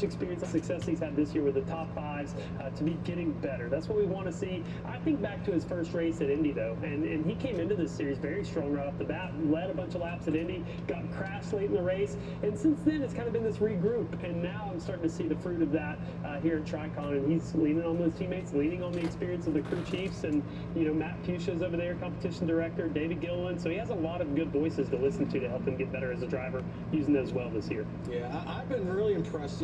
experience the success he's had this year with the top fives to be getting better. That's what we want to see. I think back to his first race at Indy though, and he came into this series very strong right off the bat, led a bunch of laps at Indy, got crashed late in the race, and since then it's kind of been this regroup, and now I'm starting to see the fruit of that here at Tricon, and he's leaning on those teammates, leaning on the experience of the crew chiefs, and Matt Fuchsia's over there, competition director, David Gilliland, so he has a lot of good voices to listen to help him get better as a driver, using those well this year. Yeah, I've been really impressed,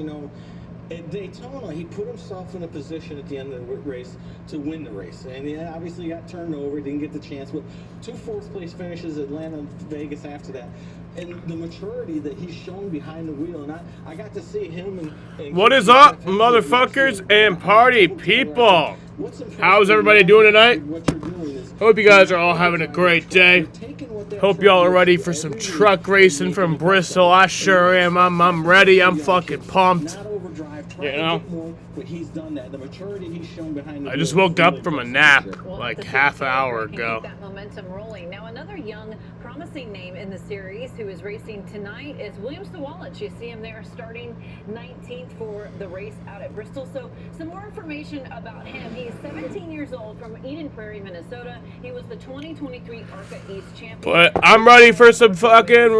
At Daytona, he put himself in a position at the end of the race to win the race. And he obviously got turned over, didn't get the chance, but 2 fourth-place finishes, Atlanta and Vegas after that. And the maturity that he's shown behind the wheel, and I got to see him and what is up, motherfuckers and party people? How's everybody doing tonight? Hope you guys are all having a great day. Hope y'all are ready for some truck racing from Bristol. I sure am. I'm ready. I'm fucking pumped. I just woke up from a nap like half an hour ago. That momentum rolling. Now another young, promising name in the series who is racing tonight is Williams Sawallich. You see him there starting 19th for the race out at Bristol. So some more information about him. He's 17 years old from Eden Prairie, Minnesota. He was the 2023 ARCA East champion. But I'm ready for some fucking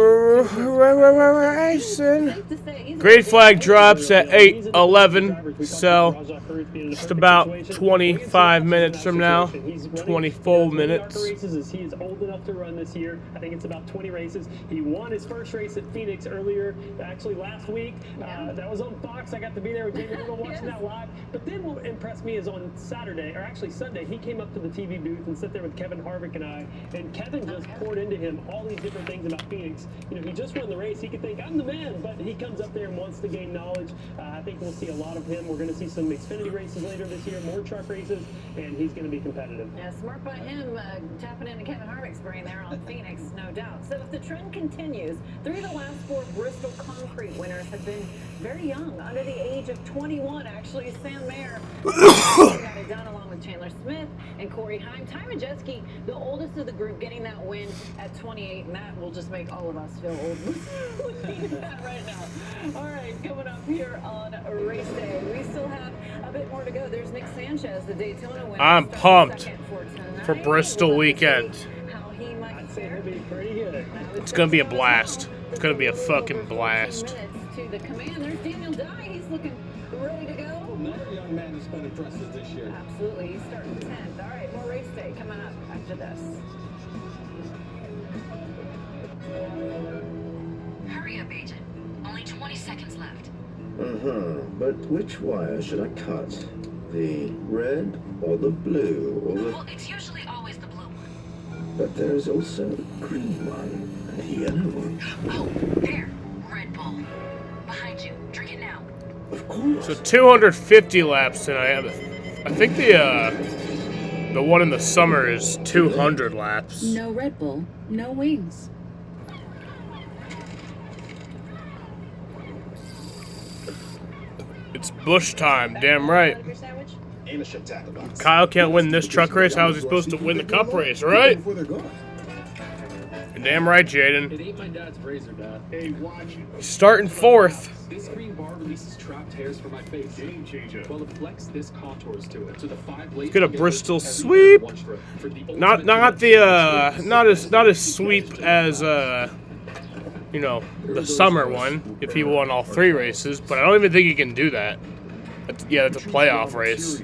racing. Green flag drops at 8:11, so just about 25 minutes from now, 24 minutes. He is old enough to run this year. I think it's about 20 races. He won his first race at Phoenix earlier, actually last week. That was on Fox. I got to be there with Jamie Little watching that live. But then what impressed me is on Saturday, or actually Sunday, he came up to the TV booth and sat there with Kevin Harvick and I, and Kevin just poured into him all these different things about Phoenix. He just won the race. He could think, I'm the man, but he comes up there and wants to gain knowledge. I think we'll see a lot of him. We're going to see some Xfinity races later this year, more truck races, and he's going to be competitive. Yeah, smart by him, tapping into Kevin Harvick's brain there on Phoenix, no doubt. So if the trend continues, 3 of the last 4 Bristol Concrete winners have been very young, under the age of 21. Actually, Sam Mayer got it done along with Chandler Smith and Corey Heim. Ty Majeski, the oldest of the group, getting that win at 28, and that will just make all of us feel old looking at that right now. All right, coming up here on race day, we still have a bit more to go. There's Nick Sanchez, the Daytona winner. I'm pumped for Bristol weekend. I'd say it'll be pretty good. It's going to be a blast. It's going to be a fucking blast. To the command. There's Daniel Dye. He's looking ready to go. Another young man who's been impressive this year. Absolutely. He's starting 10th. All right, more race day coming up after this. Hurry up, agent. Only 20 seconds left. But which wire should I cut? The red or the blue or the... Well, it's usually always the blue one. But there's also the green one and a yellow one. Oh, there. Red Bull. Behind you. Drink it now. Of course. So 250 laps tonight. I think the one in the summer is 200 laps. No Red Bull, no wings. It's Bush time, damn right. Kyle can't win this truck race. How is he supposed to win the cup race, right? Damn right, Jaden. It ain't my dad's razor, Dad. Hey, watch it. Starting 4th. This green bar releases trapped hairs from my face. Game changer. Well, it flex this contours to it. So the 5 blades. Get a Bristol sweep. Not as sweep as the summer one if he won all 3 races, but I don't even think he can do that. That's a playoff race.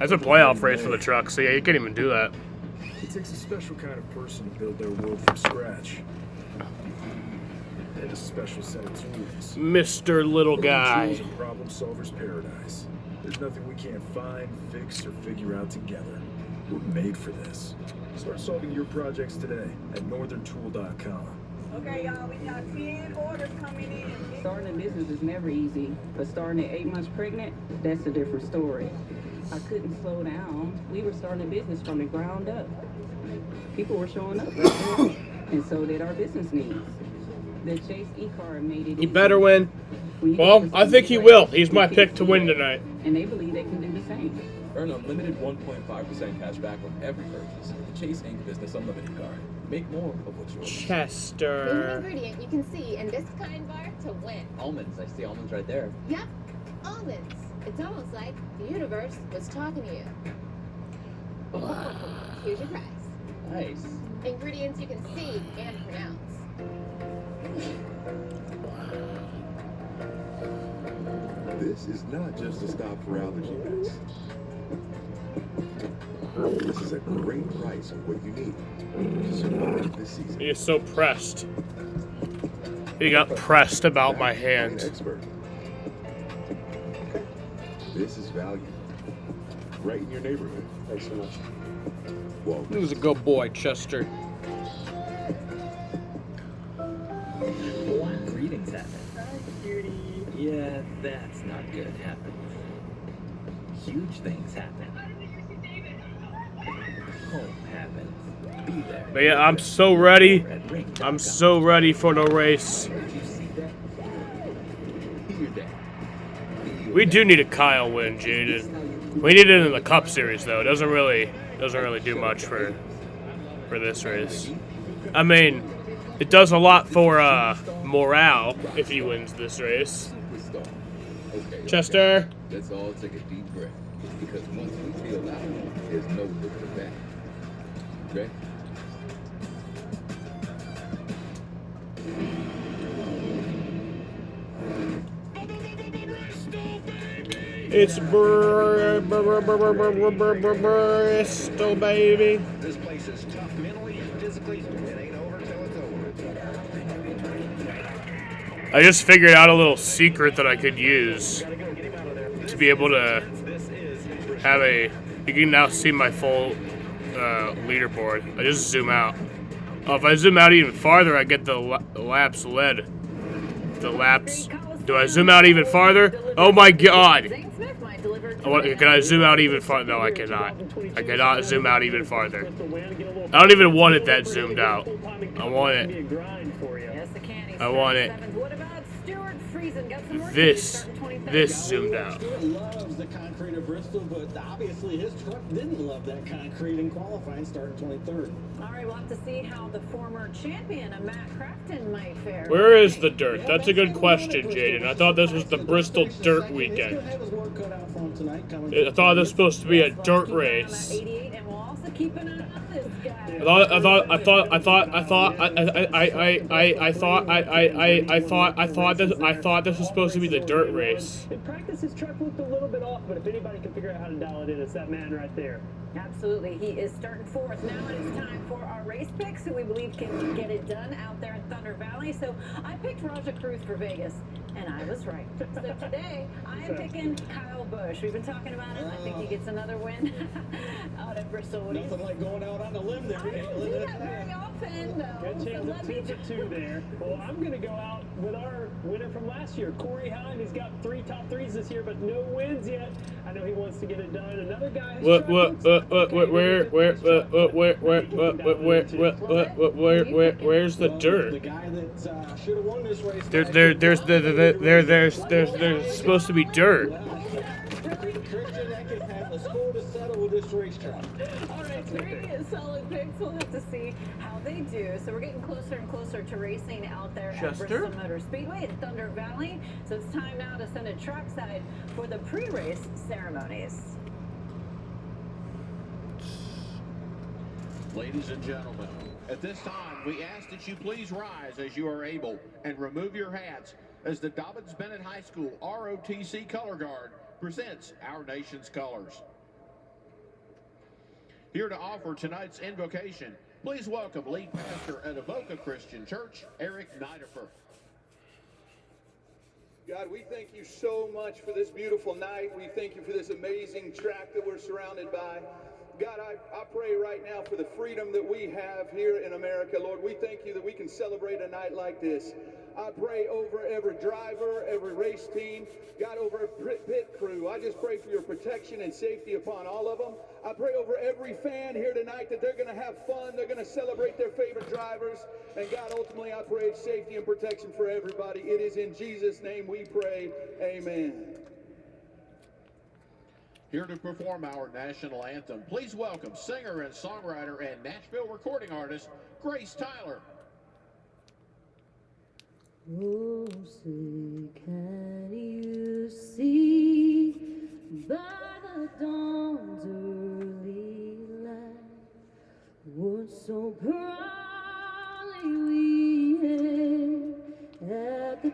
That's a playoff race for the truck, so yeah, you can't even do that. It takes a special kind of person to build their world from scratch. And a special set of tools. Mr. Little Guy. Tools in problem solver's paradise. There's nothing we can't find, fix, or figure out together. We're made for this. Start solving your projects today at northerntool.com. Okay, y'all, we got 10 orders coming in. Starting a business is never easy, but starting at 8 months pregnant, that's a different story. I couldn't slow down. We were starting a business from the ground up. People were showing up, right? And so did our business needs. The Chase e-car made it. He better win. Well, I think he will. He's my pick to win tonight. And they believe they can do the same. Earn unlimited 1.5% cash back on every purchase. The Chase Inc. Business Unlimited card. Make more of what you want. Chester. There's an ingredient you can see in this kind bar to win. Almonds. I see almonds right there. Yep. almonds. It's almost like the universe was talking to you. Here's your prize. Nice. Ingredients you can see and pronounce. This is not just a stop for allergy meds. This is a great price of what you need to survive this season. He is so pressed. He got pressed about my hand. Expert. This is value. Right in your neighborhood. Thanks so much. Well, He was a good boy, Chester. Greetings happen. Hi, cutie. Yeah, that's not good. Happen. Huge things happen. Home happens. Be there. But yeah, I'm so ready. I'm so ready for the race. Did you see that? Be your dad. We do need a Kyle win, Jaden. We need it in the Cup Series though. It doesn't really do much for this race. I mean, it does a lot for morale if he wins this race. Okay, Chester. Let's all take a deep breath. Because once we feel that, there's no looking back. Okay? It's Bristol, baby. This place is tough mentally, physically. It ain't over till it's over. I just figured out a little secret that I could use to be able to have a. You can now see my full leaderboard. I just zoom out. Oh, if I zoom out even farther, I get the laps led. The laps. Do I zoom out even farther? Oh my god! Can I zoom out even farther? No, I cannot. I cannot zoom out even farther. I don't even want it that zoomed out. I want it. I want it. This zoomed out. Stewart loves the concrete of Bristol, but obviously his truck didn't love that concrete in qualifying, starting 23rd. All right, we'll have to see how the former champion, Matt Crafton, might fare. Where is the dirt? That's a good question, Jaden. I thought this was the Bristol Dirt Weekend. I thought this was supposed to be a dirt race. I thought this was supposed to be the dirt race. In practice, his truck looked a little bit off, but if anybody can figure out how to dial it in, it's that man right there. Absolutely. He is starting fourth. Now it is time for our race picks, who we believe can get it done out there in Thunder Valley. So I picked Raja Cruz for Vegas, and I was right. So today, I am picking Kyle Busch. We've been talking about him. I think he gets another win out at Bristol. Nothing like going out on a limb there. I don't do that very often, though. Good chance of 2 for 2 there. Well, I'm going to go out with our winner from last year, Corey Hine. He's got 3 top 3s this year, but no wins yet. I know he wants to get it done. Another guy. Where's the dirt? The guy that should have won this race. There's supposed to be dirt. Christian Eckes has a score to settle with this racetrack. All right, 3 solid picks. We'll have to see how they do. So we're getting closer and closer to racing out there at Bristol Motor Speedway in Thunder Valley. So it's time now to send it trackside for the pre-race ceremonies. Ladies and gentlemen, at this time, we ask that you please rise as you are able and remove your hats as the Dobbins-Bennett High School ROTC Color Guard presents our nation's colors. Here to offer tonight's invocation, please welcome lead pastor at Avoca Christian Church, Eric Niederfer. God, we thank you so much for this beautiful night. We thank you for this amazing track that we're surrounded by. God, I pray right now for the freedom that we have here in America, Lord. We thank you that we can celebrate a night like this. I pray over every driver, every race team, God, over every pit crew. I just pray for your protection and safety upon all of them. I pray over every fan here tonight that they're going to have fun. They're going to celebrate their favorite drivers. And God, ultimately, I pray safety and protection for everybody. It is in Jesus' name we pray. Amen. Here to perform our national anthem, please welcome singer and songwriter and Nashville recording artist, Grace Tyler. Oh, say, can you see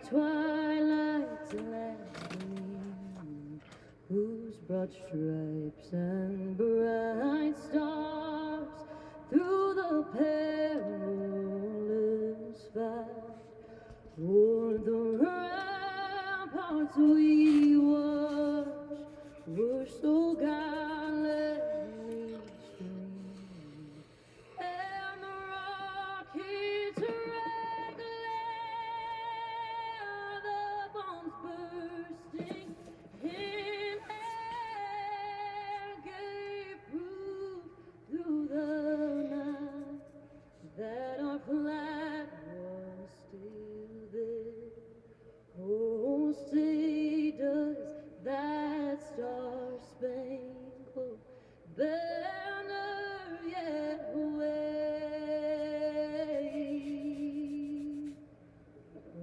twilight's last gleam, whose broad stripes and bright stars through the perilous fight o'er the ramparts we watched were so gallantly streamed, and the rockets regular, the bombs bursting in air gave proof through the night that our flag was still there. Oh, say does that star-spangled banner yet wave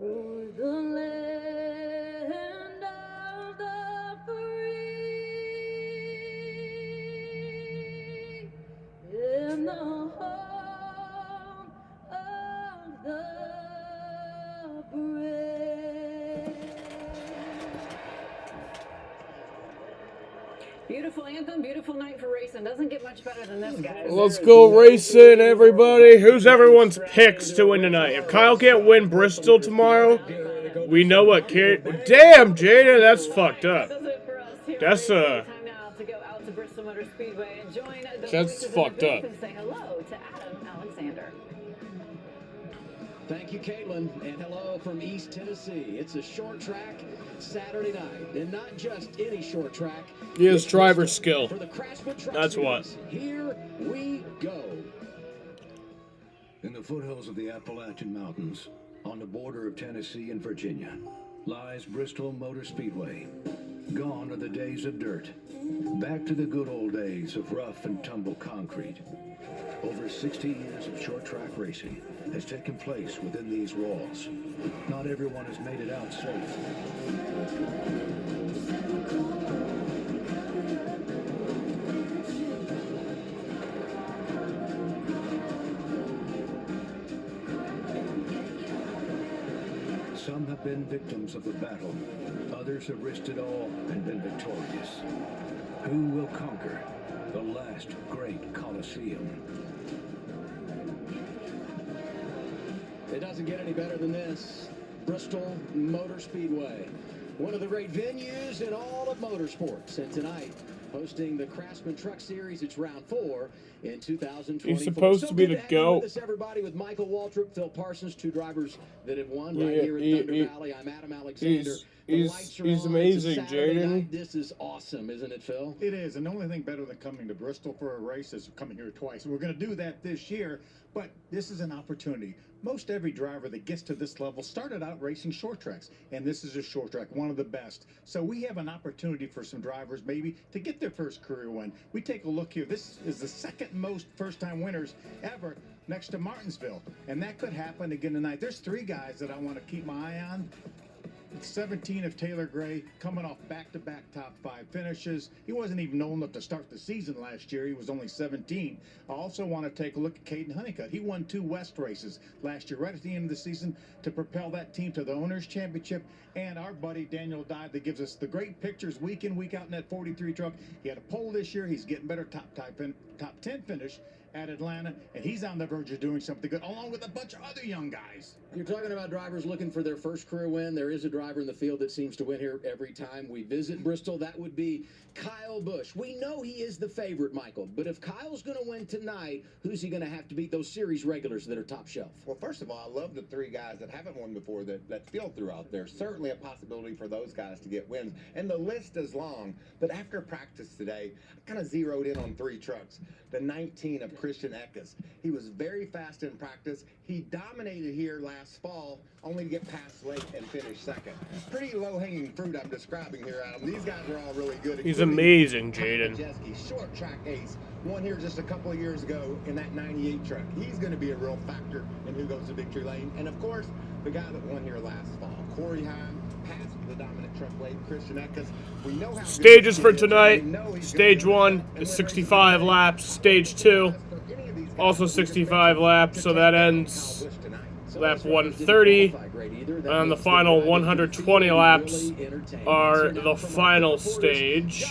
o'er the land of the free and the home of the brave. Beautiful anthem, beautiful night for racing. Doesn't get much better than this, guys. Let's go racing, everybody. Who's everyone's picks to win tonight? If Kyle can't win Bristol tomorrow, we know what kid. Damn, Jada, that's fucked up. That's Time now to go out to Bristol Motor Speedway and join the That's voices in fucked the booth up. and say hello to Adam Alexander. Thank you, Caitlin, and hello from East Tennessee. It's a short track Saturday night, and not just any short track. He has driver skill. For the Craftsman Truck That's Series. what. Here we go. In the foothills of the Appalachian Mountains, on the border of Tennessee and Virginia, lies Bristol Motor Speedway. Gone are the days of dirt. Back to the good old days of rough and tumble concrete. Over 60 years of short track racing has taken place within these walls. Not everyone has made it out safe. Some have been victims of the battle. Others have risked it all and been victorious. Who will conquer the last great Colosseum? It doesn't get any better than this. Bristol Motor Speedway, one of the great venues in all of motorsports. And tonight, hosting the Craftsman Truck Series, it's round 4 in 2024. He's supposed to be the GOAT. With us, everybody, with Michael Waltrip, Phil Parsons, two drivers that have won right here at Thunder Valley. I'm Adam Alexander. He's amazing, Jaden. This is awesome, isn't it, Phil? It is, and the only thing better than coming to Bristol for a race is coming here twice. We're going to do that this year, but this is an opportunity. Most every driver that gets to this level started out racing short tracks, and this is a short track, one of the best. So we have an opportunity for some drivers maybe to get their first career win. We take a look here. This is the second most first-time winners ever, next to Martinsville, and that could happen again tonight. There's 3 guys that I want to keep my eye on. 17 of Taylor Gray, coming off back-to-back top 5 finishes. He wasn't even old enough to start the season last year. He was only 17. I also want to take a look at Caden Honeycutt. He won 2 West races last year, right at the end of the season, to propel that team to the Owners' Championship. And our buddy Daniel Dye, that gives us the great pictures week in, week out in that 43 truck. He had a pole this year. He's getting better, top 10 finish at Atlanta, and he's on the verge of doing something good, along with a bunch of other young guys. You're talking about drivers looking for their first career win. There is a driver in the field that seems to win here every time we visit Bristol. That would be Kyle Busch. We know he is the favorite, Michael, but if Kyle's going to win tonight, who's he going to have to beat? Those series regulars that are top shelf. Well, first of all, I love the 3 guys that haven't won before that Phil threw out there. Certainly a possibility for those guys to get wins, and the list is long. But after practice today, I kind of zeroed in on 3 trucks. The 19 of Christian Eckes. He was very fast in practice. He dominated here last fall, only to get past late and finish second. Pretty low-hanging fruit I'm describing here, Adam. These guys are all really good. He's amazing, Jaden. Short track ace. Won here just a couple of years ago in that 98 truck. He's going to be a real factor in who goes to victory lane. And, of course, the guy that won here last fall, Corey Heim, passed the dominant truck lane, Christian Eckes. We know how Stages for tonight. Stage 1 is 65 laps. Stage 2, also 65 laps. So that ends lap 130. great either. And the final 120 laps are the final stage.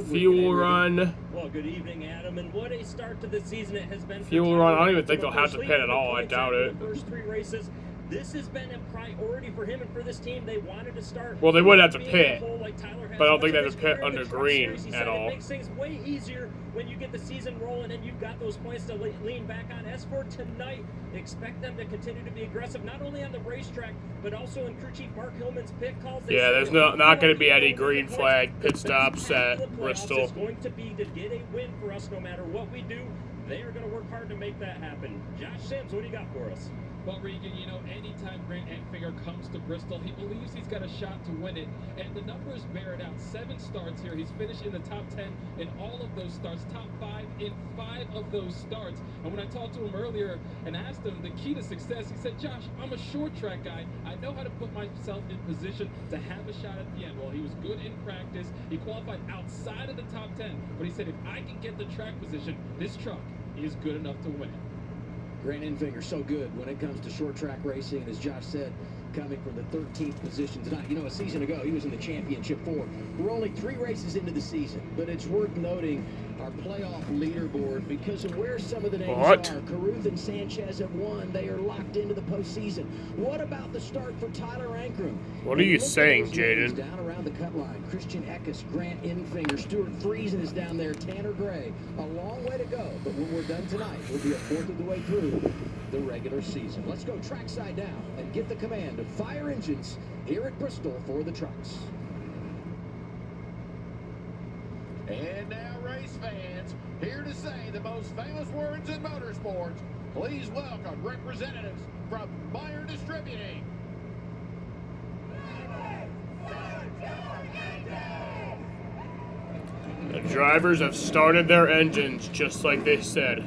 Fuel run. Well, good evening, Adam, and what a start to the season it has been. Fuel run. I don't even think they'll have to pit at all. I doubt it. The first 3 races. This has been a priority for him and for this team. They wanted to start. Well, they would have to pit, but I don't think they have to pit under green at all. It makes things way easier when you get the season rolling and you've got those points to lean back on. As for tonight, expect them to continue to be aggressive, not only on the racetrack, but also in crew chief Mark Hillman's pit calls. Yeah, there's not going to be any green flag pit stops at Bristol. It's going to be to get a win for us no matter what we do. They are going to work hard to make that happen. Josh Sims, what do you got for us? Well, Regan, you know, anytime Grant Enfinger comes to Bristol, he believes he's got a shot to win it, and the numbers bear it out. 7 starts here. He's finished in the top 10 in all of those starts, top 5 in 5 of those starts. And when I talked to him earlier and asked him the key to success, he said, Josh, I'm a short track guy. I know how to put myself in position to have a shot at the end. Well, he was good in practice. He qualified outside of the top 10, but he said, if I can get the track position, this truck is good enough to win it. Grant Enfinger so good when it comes to short track racing, and as Josh said, coming from the 13th position tonight. You know, a season ago, he was in the championship 4. We're only 3 races into the season, but it's worth noting our playoff leaderboard because of where some of the names are. Carruth and Sanchez have won. They are locked into the postseason. What about the start for Tyler Ankrum? What are you saying, Jaden? Down around the cut line. Christian Eckes, Grant Enfinger, Stuart Friesen is down there, Tanner Gray. A long way to go, but when we're done tonight, we'll be a fourth of the way through the regular season. Let's go trackside now and get the command of Fire Engines here at Bristol for the trucks. And now, race fans, here to say the most famous words in motorsports, please welcome representatives from Meyer Distributing. The drivers have started their engines just like they said.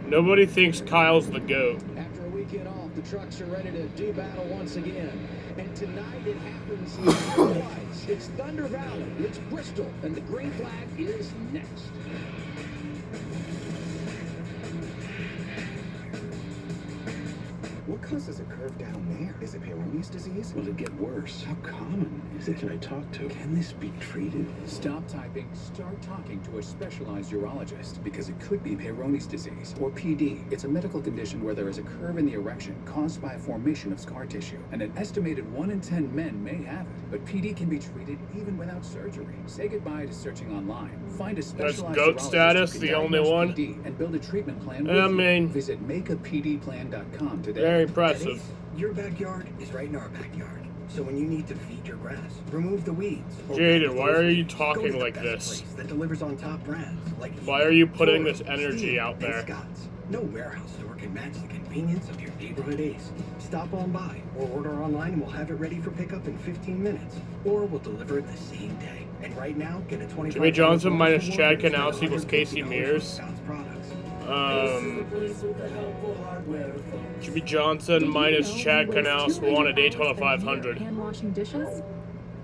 Nobody thinks Kyle's the GOAT. After a weekend off, the trucks are ready to do battle once again. And tonight it happens twice. It's Thunder Valley, it's Bristol, and the green flag is next. What causes a curve down there? Is it Peyronie's disease? Will it get worse? How common is it? Can I talk to? Can this be treated? Stop typing. Start talking to a specialized urologist because it could be Peyronie's disease or PD. It's a medical condition where there is a curve in the erection caused by a formation of scar tissue, and an estimated 1 in 10 men may have it. But PD can be treated even without surgery. Say goodbye to searching online. Find a specialized GOAT urologist status, who can the only diagnose one. PD and build a treatment plan with I you. mean, Visit makeapdplan.com today. very impressive. Your backyard is right in our backyard. So when you need to feed your grass, remove the weeds. Jaden, why are you talking like this? That delivers on top brands like Why are you putting this energy out there? Scott's. No warehouse store can match the convenience of your neighborhood Ace. Stop on by or order online and we'll have it ready for pickup in 15 minutes. Or we'll deliver it the same day. And right now, get a 25% Jimmy Johnson minus Chad Canals equals Casey Mears. Jimmy Johnson minus Chad Canals won a Daytona 500. Hand washing dishes?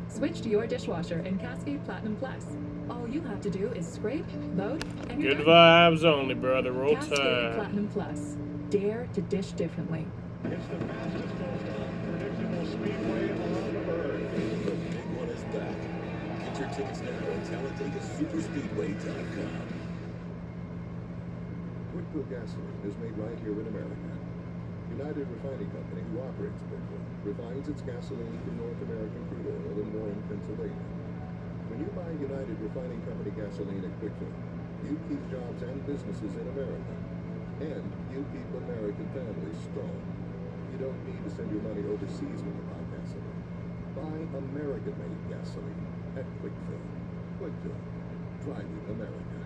Switch to your dishwasher in Cascade Platinum Plus. All you have to do is scrape, load, and you're Good done. vibes only, brother. Roll Cascade Tide. Platinum Plus. Dare to dish differently. It's the fastest, most unpredictable speedway on earth. The big one is back. Get your tickets now at Tallahassee.superspeedway.com. Quickfill gasoline is made right here in America. United Refining Company, who operates Quickfill, refines its gasoline from North American crude oil in Warren, Pennsylvania. When you buy United Refining Company gasoline at Quickfill, you keep jobs and businesses in America. And you keep American families strong. You don't need to send your money overseas when you buy gasoline. Buy American-made gasoline at Quickfill. Quickfill, driving America.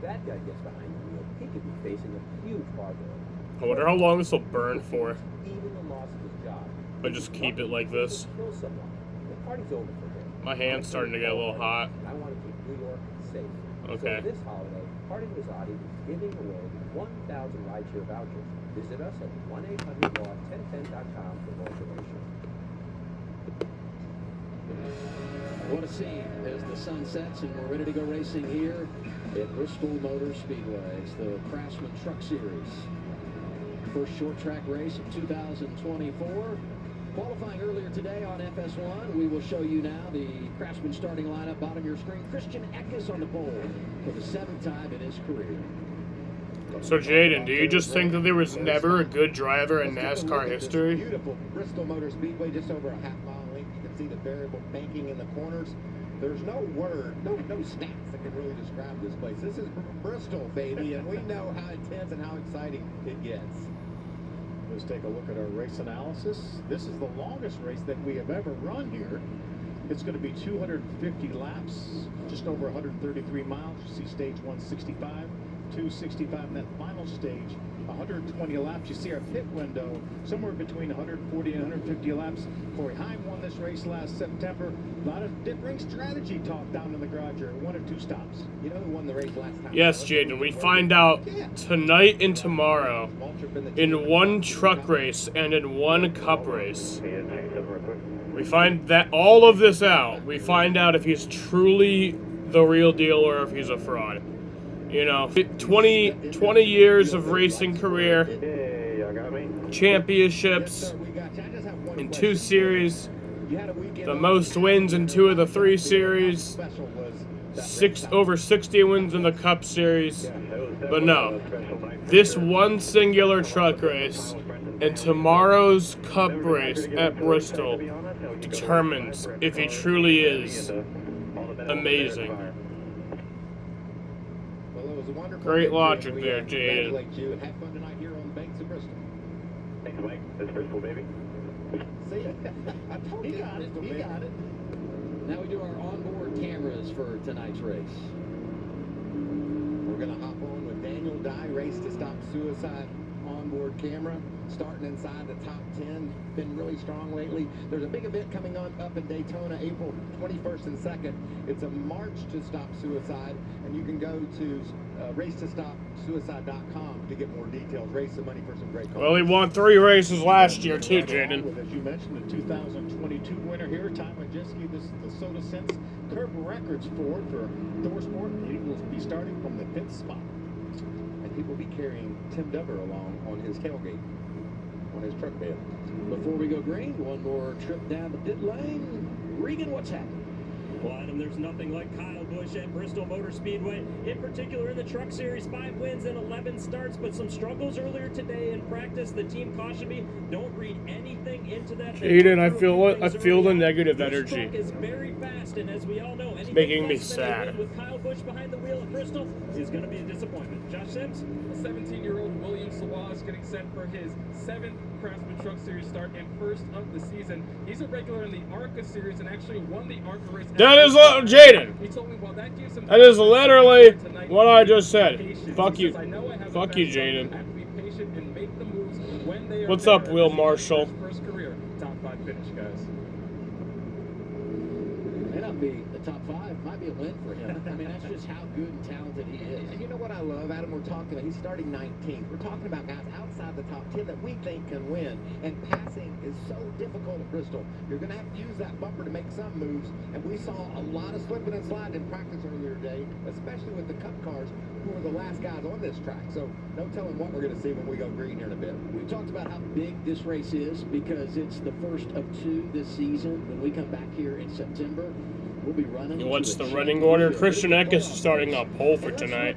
That guy gets behind the wheel, he could be facing a huge barbell. I wonder how long this will burn for. Even the loss of his job. I just keep it like this. Kill someone. The party's over for him. My hand's starting to get a little hot. I want to keep New York safe. Okay. So this holiday, Party Mazzati is giving away 1,000 rideshare vouchers. Visit us at 1-800-LAW-1010.com for more information. What a scene as the sun sets and we're ready to go racing here at Bristol Motor Speedway. It's the Craftsman Truck Series. First short track race of 2024. Qualifying earlier today on FS1, we will show you now the Craftsman starting lineup. Bottom of your screen, Christian Eckes on the pole for the 7th time in his career. So, Jaden, do you just think that there was never a good driver in NASCAR history? Beautiful Bristol Motor Speedway, just over a half-mile length. You can see the variable banking in the corners. There's no word, no stats that can really describe this place. This is Bristol, baby, and we know how intense and how exciting it gets. Let's take a look at our race analysis. This is the longest race that we have ever run here. It's going to be 250 laps, just over 133 miles. You see stage 165, 265 in that final stage, 120 laps. You see our pit window somewhere between 140 and 150 laps. Corey Heim won this race last September. A lot of differing strategy talk down in the garage here. 1 or 2 stops. You know who won the race last time? Yes, Jaden. We find out tonight and tomorrow in one truck race and in one cup race. We find that all of this out. We find out if he's truly the real deal or if he's a fraud. You know, 20 years of racing career, championships in 2 series, the most wins in 2 of the 3 series, over 60 wins in the Cup Series. But no, this one singular truck race and tomorrow's Cup race at Bristol determines if he truly is amazing. Great logic there, Jaden. Have fun tonight here on the banks of Bristol. Thanks, Mike. It's Bristol, baby. See ya. I told you. He got it. Now we do our onboard cameras for tonight's race. We're going to hop on with Daniel Dye, Race to Stop Suicide onboard camera, starting inside the top 10. Been really strong lately. There's a big event coming on up in Daytona, April 21st and 2nd. It's a March to Stop Suicide, and you can go to racetostopsuicide.com to get more details. Raise some money for some great causes. Well, he won 3 races last year too, Jaden. As you mentioned, the 2022 winner here, Ty Majeski. This is the Soda Sense Curb Records Ford for Thor Sport. He will be starting from the 5th spot. And he will be carrying Tim Dubber along on his tailgate, on his truck bed. Before we go green, one more trip down the pit lane. Regan, what's happening? Well, Adam, there's nothing like Kyle Busch at Bristol Motor Speedway. In particular, in the Truck Series, 5 wins and 11 starts, but some struggles earlier today in practice. The team cautioned me, don't read anything into that. Jaden, I feel the negative energy. This truck is very fast, and as we all know, it's making me sad. With Kyle Busch behind the wheel at Bristol is going to be a disappointment. Josh Sims? A 17-year-old William Sawa is getting set for his 7th Craftsman Truck Series start and first of the season. He's a regular in the ARCA Series and actually won the ARCA race. That is Jaden. He told me, well, that gives him that is literally what I just said. Fuck you. Fuck you, Jaden. What's up, Will Marshall? First career top 5 finish, guys. May not be the top 5, might be a win for him. I mean, that's just how good and talented he is. And you know what I love, Adam? We're talking about, he's starting 19th. We're talking about guys outside the top 10 that we think can win. And passing is so difficult at Bristol. You're going to have to use that bumper to make some moves. And we saw a lot of slipping and sliding in practice earlier today, especially with the Cup cars, who were the last guys on this track. So no telling what we're going to see when we go green here in a bit. We talked about how big this race is because it's the first of 2 this season. When we come back here in September, we'll be running. What's the running order? Christian Eckes is starting on pole for tonight.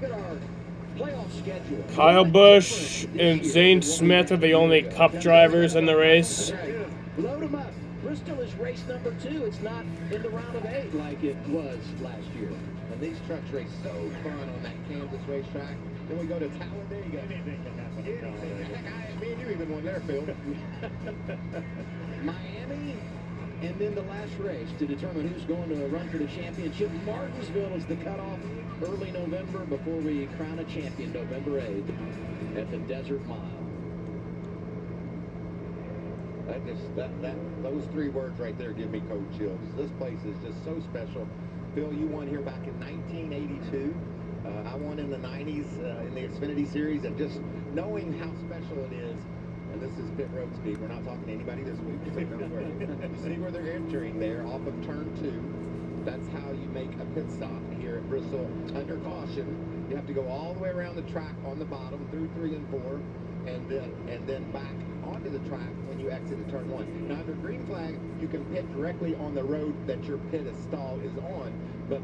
Kyle Busch and Zane Smith are the only Cup drivers in the race. Load them up. Bristol is race number 2. It's not in the round of 8 like it was last year. And these trucks race so fun on that Kansas racetrack. Then we go to Talladega. Anything can happen. Me and you even won there, Phil. Miami, and then the last race to determine who's going to run for the championship. Martinsville is the cutoff early November before we crown a champion November 8th at the Desert Mile. Those 3 words right there give me cold chills. This place is just so special. Phil, you won here back in 1982. I won in the 90s in the Xfinity Series, and just knowing how special it is, and this is pit road speed. We're not talking to anybody this week. So don't worry. You see where they're entering there off of turn 2. That's how you make a pit stop here at Bristol under caution. You have to go all the way around the track on the bottom through 3 and 4, and then back onto the track when you exit at turn 1. Now under green flag, you can pit directly on the road that your pit stall is on, but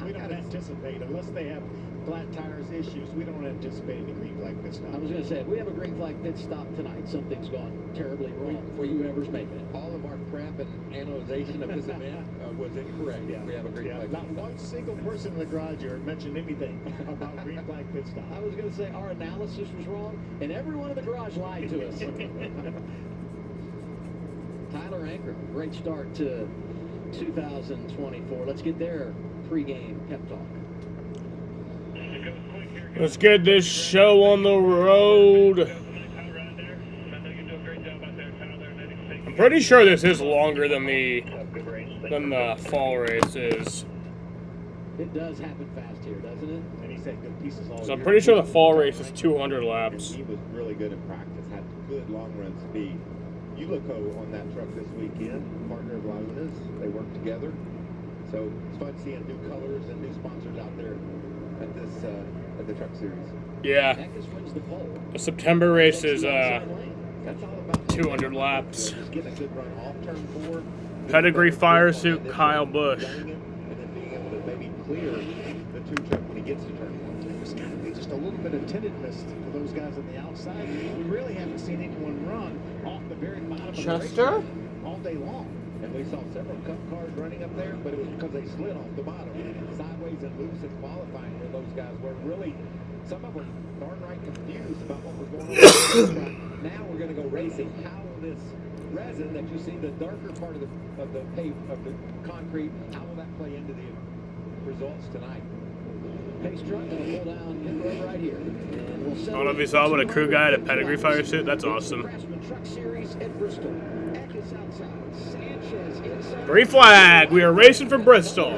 we don't anticipate, unless they have flat tires issues, we don't anticipate any green flag pit stop. I was going to say, if we have a green flag pit stop tonight, something's gone terribly wrong for whoever's making it. All of our prep and analyzation of this event was incorrect. Yeah. We have a green flag. Not one single person in the garage here mentioned anything about green flag pit stop. I was going to say our analysis was wrong, and everyone in the garage lied to us. Tyler Ankrum, great start to 2024. Let's get their pregame pep talk. Let's get this show on the road. I'm pretty sure this is longer than the fall races. It does happen fast here, doesn't it? And he's had good pieces all So I'm year. pretty sure the fall race is 200 laps. He was really good in practice, had good long run speed. Ulico on that truck this weekend, partner of Laguna's. They worked together. So it's fun seeing new colors and new sponsors out there at this at the truck series. Yeah. Eckes wins the pole. The September race is That's all about 200 laps. just getting a good run off turn 4. Pedigree fire suit Kyle Busch. And then being able to maybe clear the 2 truck when he gets to turn 1. There's got to be just a little bit of tentativeness for those guys on the outside. We really haven't seen anyone run off the very bottom of the Chester? racetrack all day long. And we saw several cup cars running up there, but it was because they slid off the bottom. Sideways and loose in qualifying where those guys were. Really, some of them darn right confused about what was going on. Now we're going to go racing. How will this resin that you see, the darker part of the concrete, how will that play into the results tonight? Pace truck going to pull down pit road right here. And we'll I don't know if you saw, but a crew guy had a pedigree fire suit. That's awesome. Craftsman Truck Series at Bristol. Eckes outside. Sanchez inside. Green flag. We are racing for Bristol.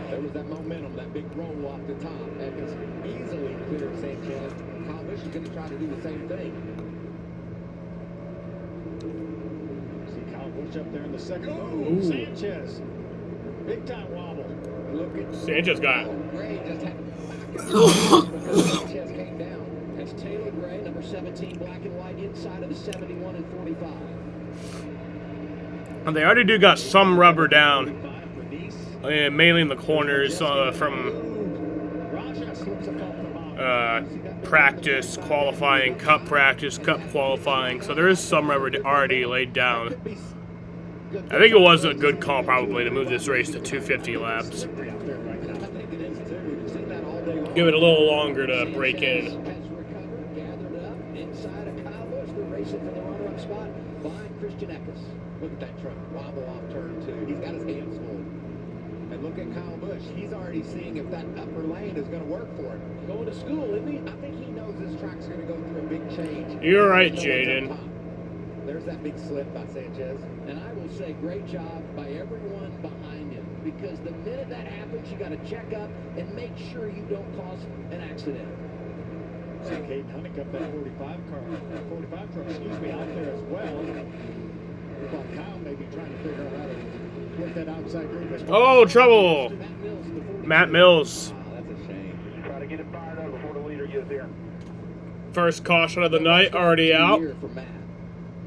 There was that momentum, that big roll off the top. Eckes easily cleared Sanchez. Kyle Busch is going to try to do the same thing. See Kyle Busch up there in the second. Ooh. Sanchez. Big time wobble. Look at Sanchez got Gray just had because Sanchez came down. That's Taylor Gray, number 17, black and white, inside of the 71 and 45. And they already got some rubber down. Mainly in the corners from practice, qualifying, cup practice, cup qualifying. So there is some rubber already laid down. I think it was a good call probably to move this race to 250 laps. Give it a little longer to break in. Inside of Kyle Busch, they're racing for the runner-up spot behind Christian Eckes. Look at that truck wobble off turn 2. He's got his hands full. And look at Kyle Busch. He's already seeing if that upper lane is going to work for him. Going to school, isn't he? I think he knows this track's going to go through a big change. You're right, Jaden. There's that big slip by Sanchez. And I will say, great job by everyone behind him. Because the minute that happens, you got to check up and make sure you don't cause an accident. See Caden Honeycutt, that 45 truck, out there as well. While Kyle may be trying to figure out how to work that outside green. Oh, trouble! Matt Mills. That's a shame. Try to get it fired up before the leader gets there. First caution of the night, already out. For Matt.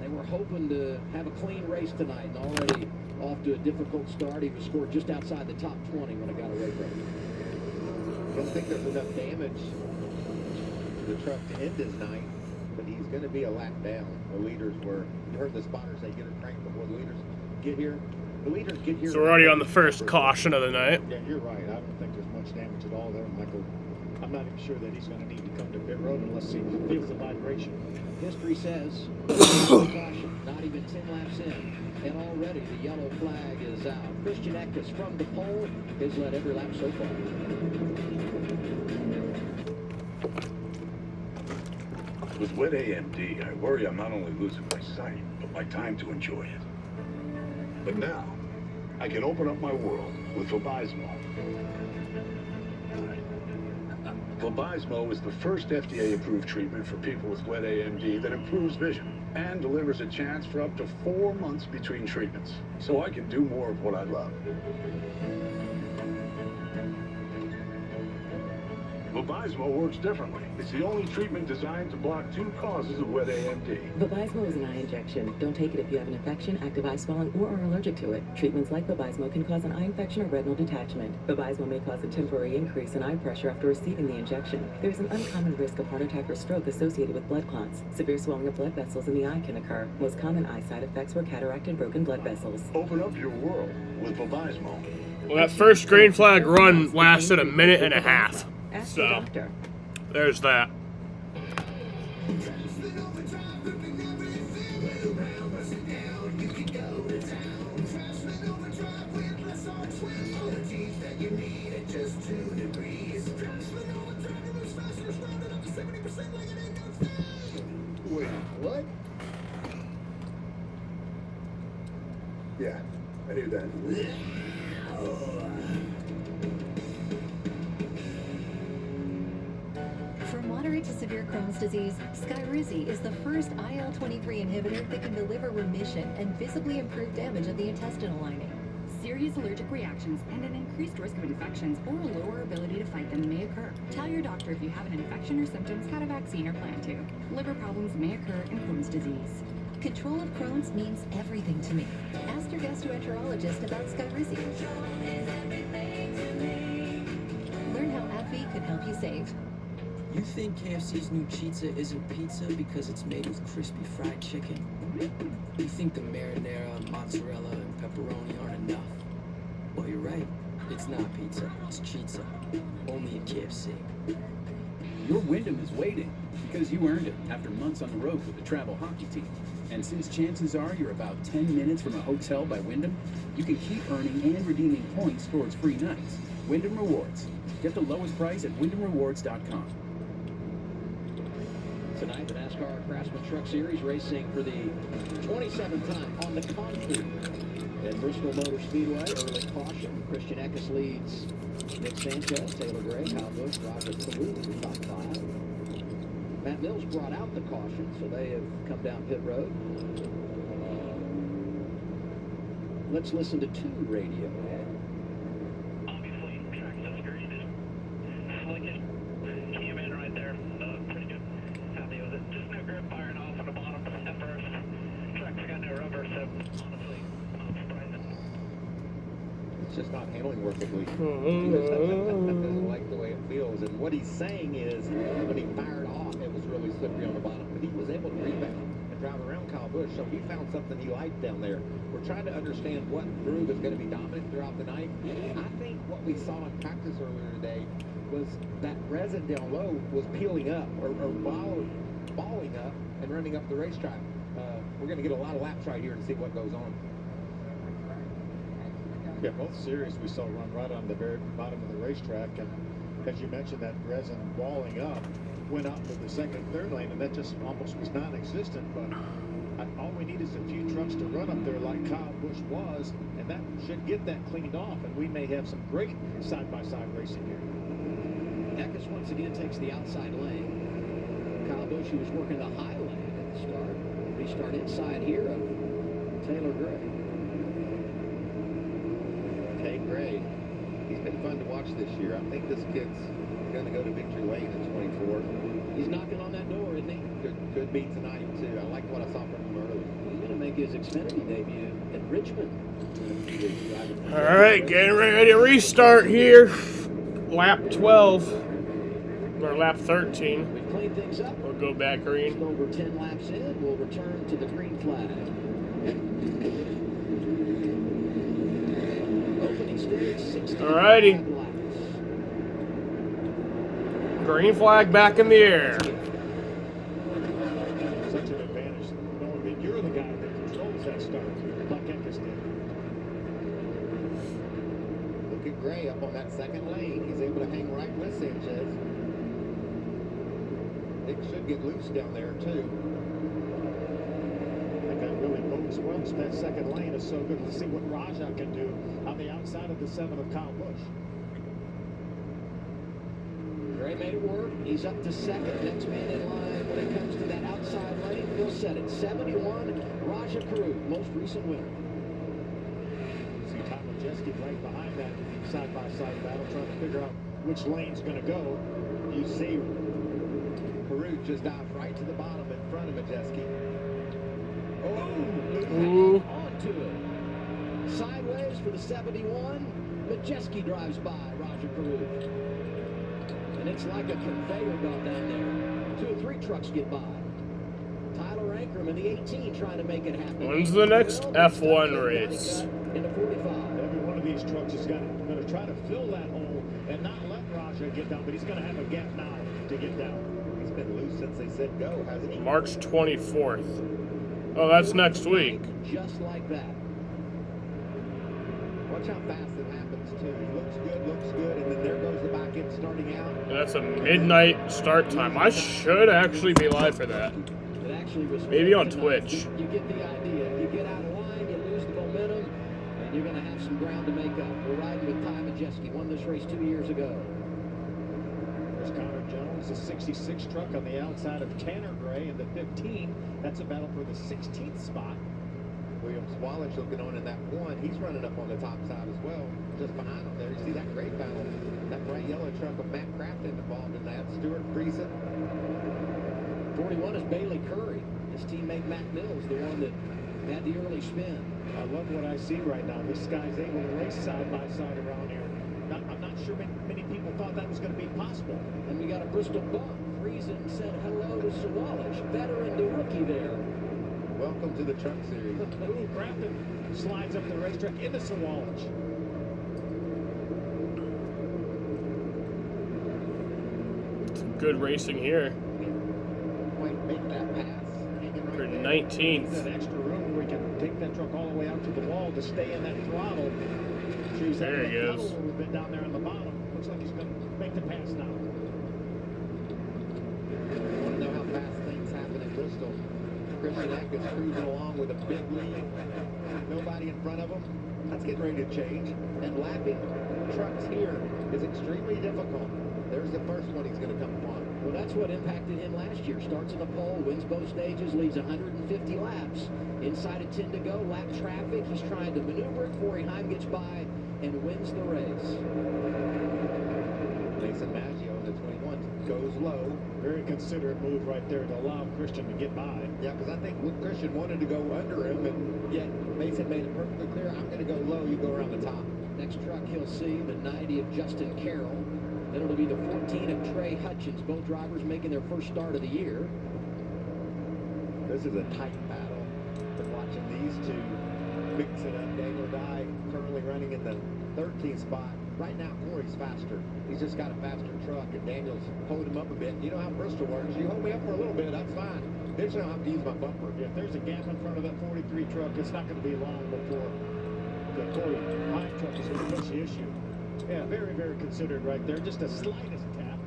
They were hoping to have a clean race tonight, and already off to a difficult start. He was scored just outside the top 20 when it got away from him. I don't think there's enough damage to the truck to end his night, but he's going to be a lap down. The leaders were, you heard the spotter say, get it cranked before the leaders get here. The leaders get here. So we're already on the first caution of the night. Yeah, you're right. I don't think there's much damage at all there, Michael. I'm not even sure that he's going to need to come to pit road unless he feels the vibration. History says, caution, not even 10 laps in, and already the yellow flag is out. Christian Eckes from the pole has led every lap so far. With wet AMD, I worry I'm not only losing my sight, but my time to enjoy it. But now, I can open up my world with Vabysmo. Vabysmo is the first FDA-approved treatment for people with wet AMD that improves vision and delivers a chance for up to 4 months between treatments, so I can do more of what I love. Vabysmo works differently. It's the only treatment designed to block 2 causes of wet AMD. Vabysmo is an eye injection. Don't take it if you have an infection, active eye swelling, or are allergic to it. Treatments like Vabysmo can cause an eye infection or retinal detachment. Vabysmo may cause a temporary increase in eye pressure after receiving the injection. There is an uncommon risk of heart attack or stroke associated with blood clots. Severe swelling of blood vessels in the eye can occur. Most common eye side effects were cataract and broken blood vessels. Open up your world with Vabysmo. Well, that first green flag run lasted a minute and a half. So, there's that. Wait, what? Yeah, I knew that. For moderate to severe Crohn's disease, Skyrizi is the first IL-23 inhibitor that can deliver remission and visibly improve damage of the intestinal lining. Serious allergic reactions and an increased risk of infections or a lower ability to fight them may occur. Tell your doctor if you have an infection or symptoms, had a vaccine, or plan to. Liver problems may occur in Crohn's disease. Control of Crohn's means everything to me. Ask your gastroenterologist about Skyrizi. Learn how AbbVie could help you save. You think KFC's new pizza isn't pizza because it's made with crispy fried chicken? You think the marinara, mozzarella, and pepperoni aren't enough? Well, you're right. It's not pizza. It's chizza. Only at KFC. Your Wyndham is waiting because you earned it after months on the road with the travel hockey team. And since chances are you're about 10 minutes from a hotel by Wyndham, you can keep earning and redeeming points towards free nights. Wyndham Rewards. Get the lowest price at wyndhamrewards.com. Tonight, the NASCAR Craftsman Truck Series racing for the 27th time on the concrete at Bristol Motor Speedway. Early caution. Christian Eckes leads Nick Sanchez, Taylor Gray, Kyle Busch, Roger Kalu, top 5. Matt Mills brought out the caution, so they have come down pit road. Let's listen to 2 radio. Obviously, track looks great. Slickest came in right there. Pretty good. Happy with it. Just no grip firing off on the bottom at first. Track's got no rubber, so honestly, I'm surprised. It's just not handling work at least. He doesn't like the way it feels. And what he's saying is, when he fired off, it was really slippery on the bottom. But he was able to rebound and drive around Kyle Busch, so he found something he liked down there. We're trying to understand what groove is going to be dominant throughout the night. I think what we saw in practice earlier today was that resin down low was peeling up or balling up and running up the racetrack. We're going to get a lot of laps right here and see what goes on. Yeah, both series we saw run right on the very bottom of the racetrack, and as you mentioned, that resin balling up went out to the second, third lane, and that just almost was non-existent. But all we need is a few trucks to run up there like Kyle Busch was, and that should get that cleaned off, and we may have some great side-by-side racing here. Eckes once again takes the outside lane. Kyle Busch, who was working the high lane at the start. Restart inside here of Taylor Gray. Tay Gray, he's been fun to watch this year. I think this kid's going to go to victory lane in 24. He's knocking on that door, isn't he? Could be tonight, too. I like what I saw from him earlier. He's going to make his Xfinity debut at Richmond. All right, getting ready to restart here. Lap 12, or lap 13. We've cleaned things up. We'll go back green. Just over 10 laps in, we'll return to the green flag. Opening stage, 16 Alrighty. Green flag back in the air. Such an advantage. Knowing that you're the guy that controls that start, like Eckes did. Look at Gray up on that second lane. He's able to hang right with Sanchez. Nick should get loose down there, too. I think really both as well. That second lane is so good. Let's see what Raja can do on the outside of the 7 of Kyle Busch. Gray made it work. He's up to second. Next man in line when it comes to that outside lane. Phil said it. 71, Raja Carew, most recent winner. See Tom Majeski right behind that side-by-side battle, trying to figure out which lane's going to go. You see Carew just dives right to the bottom in front of Majeski. Oh, onto it. Sideways for the 71. Majeski drives by Raja Carew. And it's like a conveyor belt down there. 2 or 3 trucks get by. Tyler Ankrum in the 18 trying to make it happen. When's the next F1 race? Into 45. Every one of these trucks is going to try to fill that hole and not let Raja get down, but he's going to have a gap now to get down. He's been loose since they said go, hasn't he? March 24th. Oh, that's next week. Just like that. Watch how fast it happens, too. He looks good, and then there goes the back end starting out. And that's a midnight start time. I should actually be live for that. It actually was maybe on Twitch. You get the idea. You get out of line, you lose the momentum, and you're going to have some ground to make up. We're riding with Ty Majeski. Won this race 2 years ago. There's Connor Jones, the 66 truck on the outside of Tanner Gray in the 15. That's a battle for the 16th spot. Williams Wallach looking on in that 1. He's running up on the top side as well. Just behind him there, you see that great battle. That bright yellow truck of Matt Crafton involved in that. Stuart Friesen. 41 is Bailey Curry. His teammate Matt Mills, the one that had the early spin. I love what I see right now. This guy's able to race side by side around here. I'm not sure many people thought that was going to be possible. And we got a Bristol bump. Friesen said hello to Sawallish, veteran to rookie there. Welcome to the Truck Series. Ooh, Crafton slides up the racetrack into Sawallish. Good racing here. Quite make that pass. For 19th. That extra room where we can take that truck all the way out to the wall to stay in that throttle. There he goes. A little bit down there on the bottom. Looks like he's going to make the pass now. You want to know how fast things happen in Bristol? Christian Eck is cruising along with a big lead. Nobody in front of him. That's getting ready to change. And lapping trucks here is extremely difficult. There's the first one he's going to come upon. Well, that's what impacted him last year. Starts in the pole, wins both stages, leads 150 laps. Inside of 10 to go, lap traffic. He's trying to maneuver it. Corey Heim gets by and wins the race. Mason Maggio in the 21 goes low. Very considerate move right there to allow Christian to get by. Yeah, because I think Christian wanted to go under him, and yet Mason made it perfectly clear, I'm going to go low, you go around the top. Next truck he'll see, the 90 of Justin Carroll. Then it'll be the 14 of Trey Hutchins, both drivers making their first start of the year. This is a tight battle. Been watching these two mix it up. Daniel Dye currently running in the 13th spot. Right now, Corey's faster. He's just got a faster truck, and Daniel's holding him up a bit. You know how Bristol works. You hold me up for a little bit, that's fine. Eventually, I'll have to use my bumper. If there's a gap in front of that 43 truck, it's not going to be long before the Corey Heim truck is going to push the issue. Yeah, very, very considered right there. Just the slightest tap.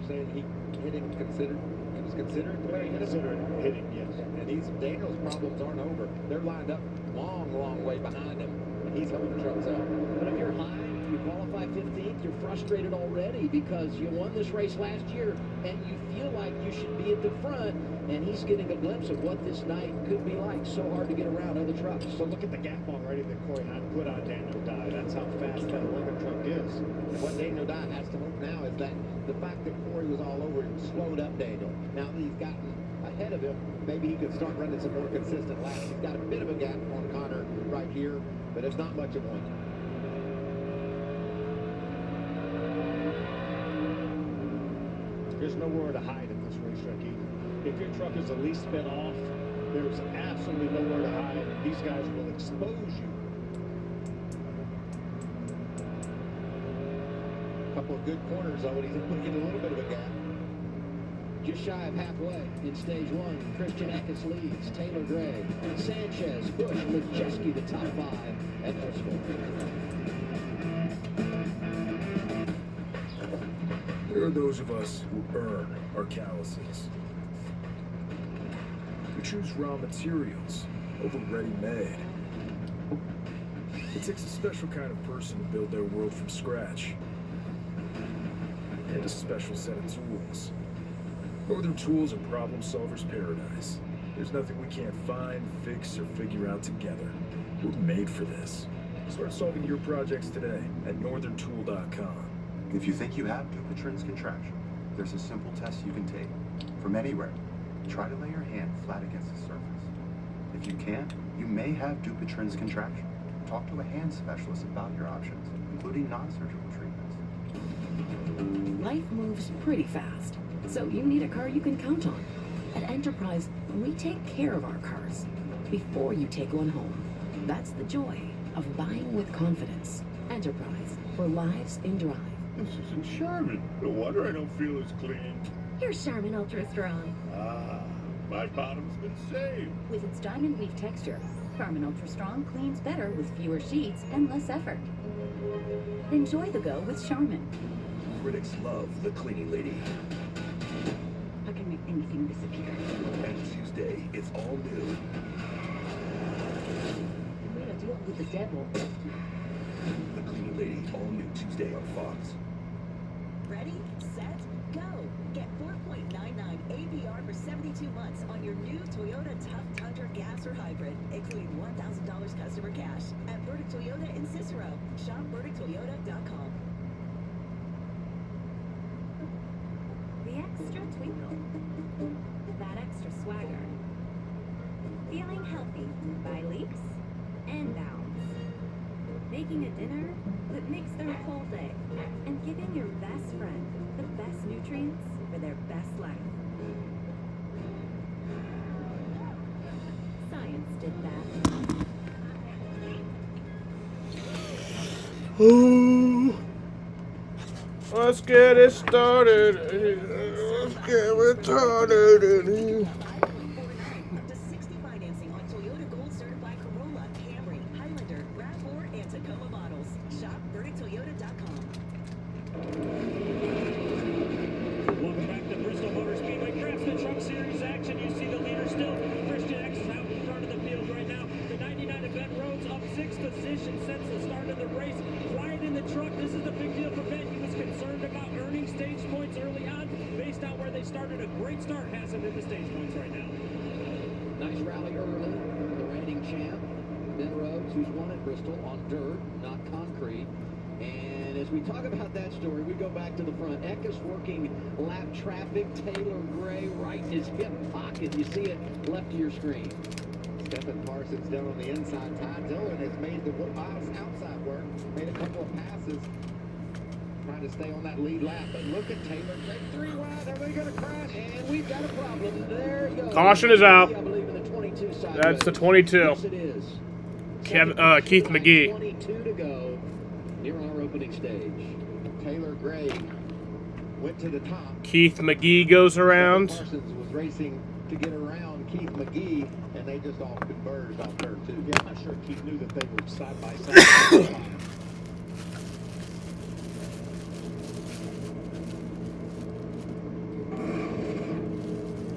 Saying he hit him considered. He was considered the way he hit him. Considered hitting, yes. And Daniel's problems aren't over. They're lined up long way behind him. And he's holding trucks up. But if you're high, you qualify 15th, you're frustrated already because you won this race last year and you feel like you should be at the front, and he's getting a glimpse of what this night could be like. So hard to get around other trucks. So look at the gap already that Corey Heim put on Daniel Dye. That's how fast that 11 truck is. And what Daniel Dye has to hope now is that the fact that Corey was all over him slowed up Daniel. Now that he's gotten ahead of him, maybe he could start running some more consistent laps. He's got a bit of a gap on Connor right here, but it's not much of one. There's nowhere to hide in this racetrack either. If your truck is the least spin off, there's absolutely nowhere to hide. These guys will expose you. A couple of good corners, though, and he's looking a little bit of a gap. Just shy of halfway in stage one, Christian Eckes leads. Taylor Gray, Sanchez, Busch, Majeski, the top 5 at Bristol. There are those of us who earn our calluses. We choose raw materials over ready-made. It takes a special kind of person to build their world from scratch. And a special set of tools. Northern Tools are problem solvers' paradise. There's nothing we can't find, fix, or figure out together. We're made for this. Start solving your projects today at northerntool.com. If you think you have Dupuytren's contraction, there's a simple test you can take. From anywhere, try to lay your hand flat against the surface. If you can't, you may have Dupuytren's contraction. Talk to a hand specialist about your options, including non-surgical treatments. Life moves pretty fast, so you need a car you can count on. At Enterprise, we take care of our cars before you take one home. That's the joy of buying with confidence. Enterprise, for lives in drive. This isn't Charmin. No wonder I don't feel as clean. Here's Charmin Ultra Strong. Ah, my bottom's been saved. With its diamond weave texture, Charmin Ultra Strong cleans better with fewer sheets and less effort. Enjoy the go with Charmin. Critics love the cleaning lady. I can make anything disappear. And Tuesday, it's all new. You made a deal with the devil. The Cleaning Lady, all new Tuesday on Fox. Ready, set, go. Get 4.99 APR for 72 months on your new Toyota Tough Tundra gas or hybrid, including $1,000 customer cash at Burdick Toyota in Cicero. Shop BurdickToyota.com. The extra twinkle. That extra swagger. Feeling healthy by leaps and bounds. Making a dinner that makes their whole day. And giving your best friend the best nutrients for their best life. Science did that. Let's get it started. Let's get retarded in here. Up to 60 financing on Toyota Gold Certified Corolla, Camry, Highlander, RAV4, and Tacoma models. Shop BurdickToyota.com. Welcome back to Bristol Motor Speedway. Craftsman Truck Series action. You see the leader still. Christian X is out in front of the field right now. The 99 event Rhodes up 6 positions since the start of the race. Quiet in the truck. This is a big deal for Ben. He was concerned about earning stage points early on. Based on where they started, a great start has him in the stage points right now. Nice rally early. The reigning champ, Ben Rhodes, who's won at Bristol on dirt, not concrete. And as we talk about that story, we go back to the front. Eckes working lap traffic. Taylor Gray right in his hip pocket. You see it left of your screen. Stephen Parsons down on the inside. Ty Dillon has made the outside work. Made a couple of passes. Trying to stay on that lead lap. But look at Taylor Gray. 3 wide. Are they going to crash? And we've got a problem. There you go. Caution is out. I believe in the 22 side. That's the 22. Yes, it is. Keith McGee. 22 to go near our opening stage. Taylor Gray went to the top. Keith McGee goes around. Parsons was racing to get around Keith McGee, and they just all converged off turn 2. Yeah, I'm not sure Keith knew that they were side by side.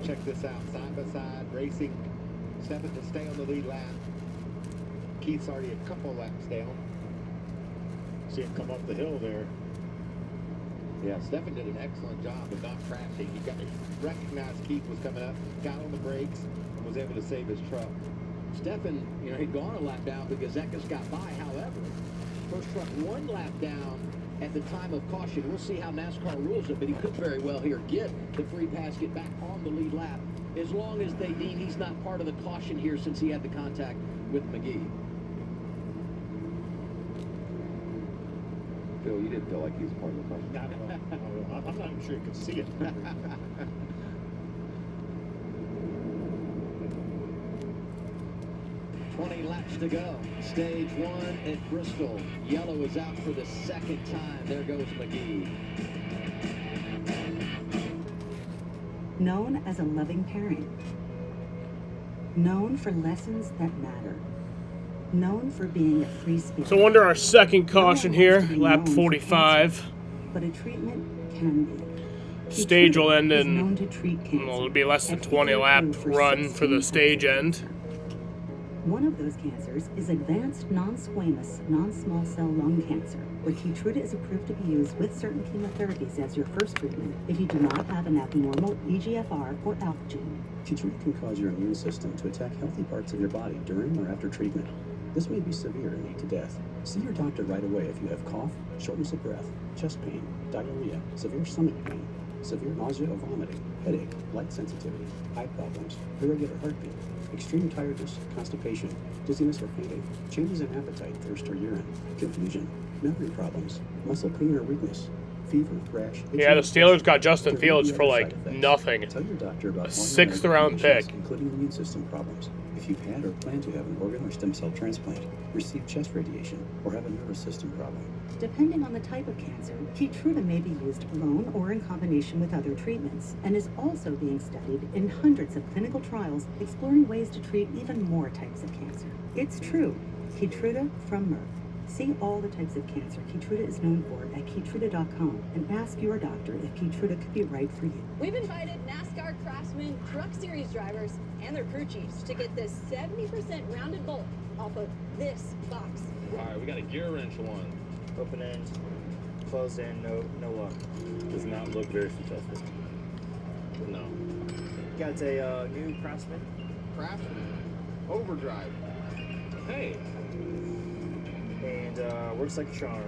Check this out, side by side, racing. Stephen to stay on the lead lap. Keith's already a couple laps down. See him come up the hill there. Yeah, Stephen did an excellent job of not crashing. He recognized Keith was coming up, got on the brakes, and was able to save his truck. Stephen, he'd gone a lap down because Eckes got by. However, first truck 1 lap down at the time of caution. We'll see how NASCAR rules it, but he could very well here get the free pass, get back on the lead lap, as long as they deem he's not part of the caution here since he had the contact with McGee. Phil, you didn't feel like he was part of the caution. I'm not even sure you could see it. 20 laps to go. Stage 1 at Bristol. Yellow is out for the second time. There goes McGee. Known as a loving parent. Known for lessons that matter. Known for being a free spirit. So under our second caution here, lap 45. But a treatment can be. Stage will end is in, known to treat cancer. well, it'll be less than FDA 20 lap approved for run for the 16 stage types of end. cancer. One of those cancers is advanced non-squamous, non-small cell lung cancer, where Keytruda is approved to be used with certain chemotherapies as your first treatment if you do not have an abnormal EGFR or ALK gene. Keytruda can cause your immune system to attack healthy parts of your body during or after treatment. This may be severe and lead to death. See your doctor right away if you have cough, shortness of breath, chest pain, diarrhea, severe stomach pain, severe nausea or vomiting, headache, light sensitivity, eye problems, irregular heartbeat, extreme tiredness, constipation, dizziness or fainting, changes in appetite, thirst or urine, confusion, memory problems, muscle pain or weakness, fever, rash. Yeah, the Steelers got Justin Fields for like nothing. Tell your doctor about a 6th round pick. including immune system problems. If you've had or plan to have an organ or stem cell transplant, receive chest radiation, or have a nervous system problem. Depending on the type of cancer, Keytruda may be used alone or in combination with other treatments, and is also being studied in hundreds of clinical trials exploring ways to treat even more types of cancer. It's true. Keytruda from Merck. See all the types of cancer Keytruda is known for at Keytruda.com and ask your doctor if Keytruda could be right for you. We've invited NASCAR craftsmen, Truck Series drivers, and their crew chiefs to get this 70% rounded bolt off of this box. All right, we got a gear wrench one. Open end, closed end, no luck. Does not look very successful. No. Got a new Craftsman. Craftsman. Overdrive. Hey. And works like a charm.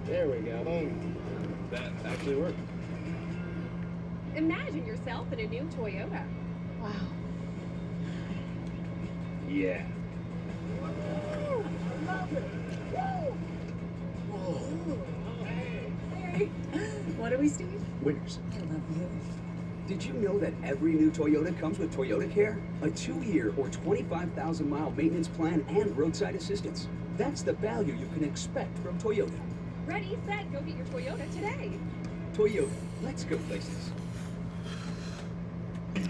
There we go. Boom. That actually worked. Imagine yourself in a new Toyota. Wow. Yeah. Woo! I love it. Woo! Whoa. Hey. What are we, Steve? Winners. I love you. Did you know that every new Toyota comes with Toyota Care? A 2-year or 25,000-mile maintenance plan and roadside assistance. That's the value you can expect from Toyota. Ready, set, go get your Toyota today. Toyota, let's go places.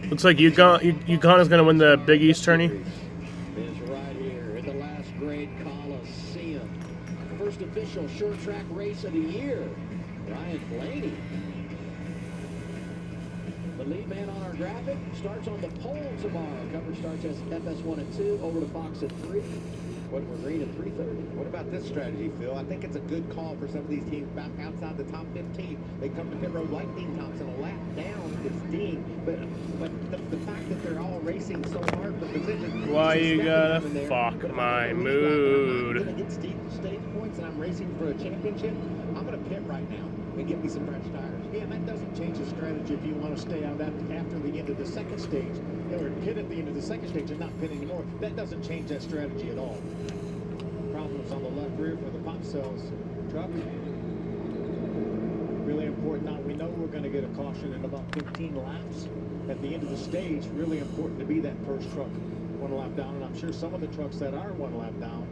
Looks like UConn is going to win the Big East tourney. Is right here in the last grade Coliseum. First official short track race of the year. Ryan Blaney. The lead man on our graphic starts on the pole tomorrow. Coverage starts as FS1 at 2, over to Fox at 3. We're green at 3:30. What about this strategy, Phil? I think it's a good call for some of these teams back outside the top 15. They come to pit road like Dean Thompson, a lap down is Dean. But the fact that they're all racing so hard for position. Why you gotta fuck my mood? I'm gonna get stage points and I'm racing for a championship. I'm gonna pit right now and get me some fresh tires. Yeah, that doesn't change the strategy if you want to stay out after the end of the second stage, or pit at the end of the second stage and not pit anymore. That doesn't change that strategy at all. Problems on the left rear for the pop cells truck. Really important. Now we know we're going to get a caution in about 15 laps at the end of the stage. Really important to be that first truck 1 lap down, and I'm sure some of the trucks that are 1 lap down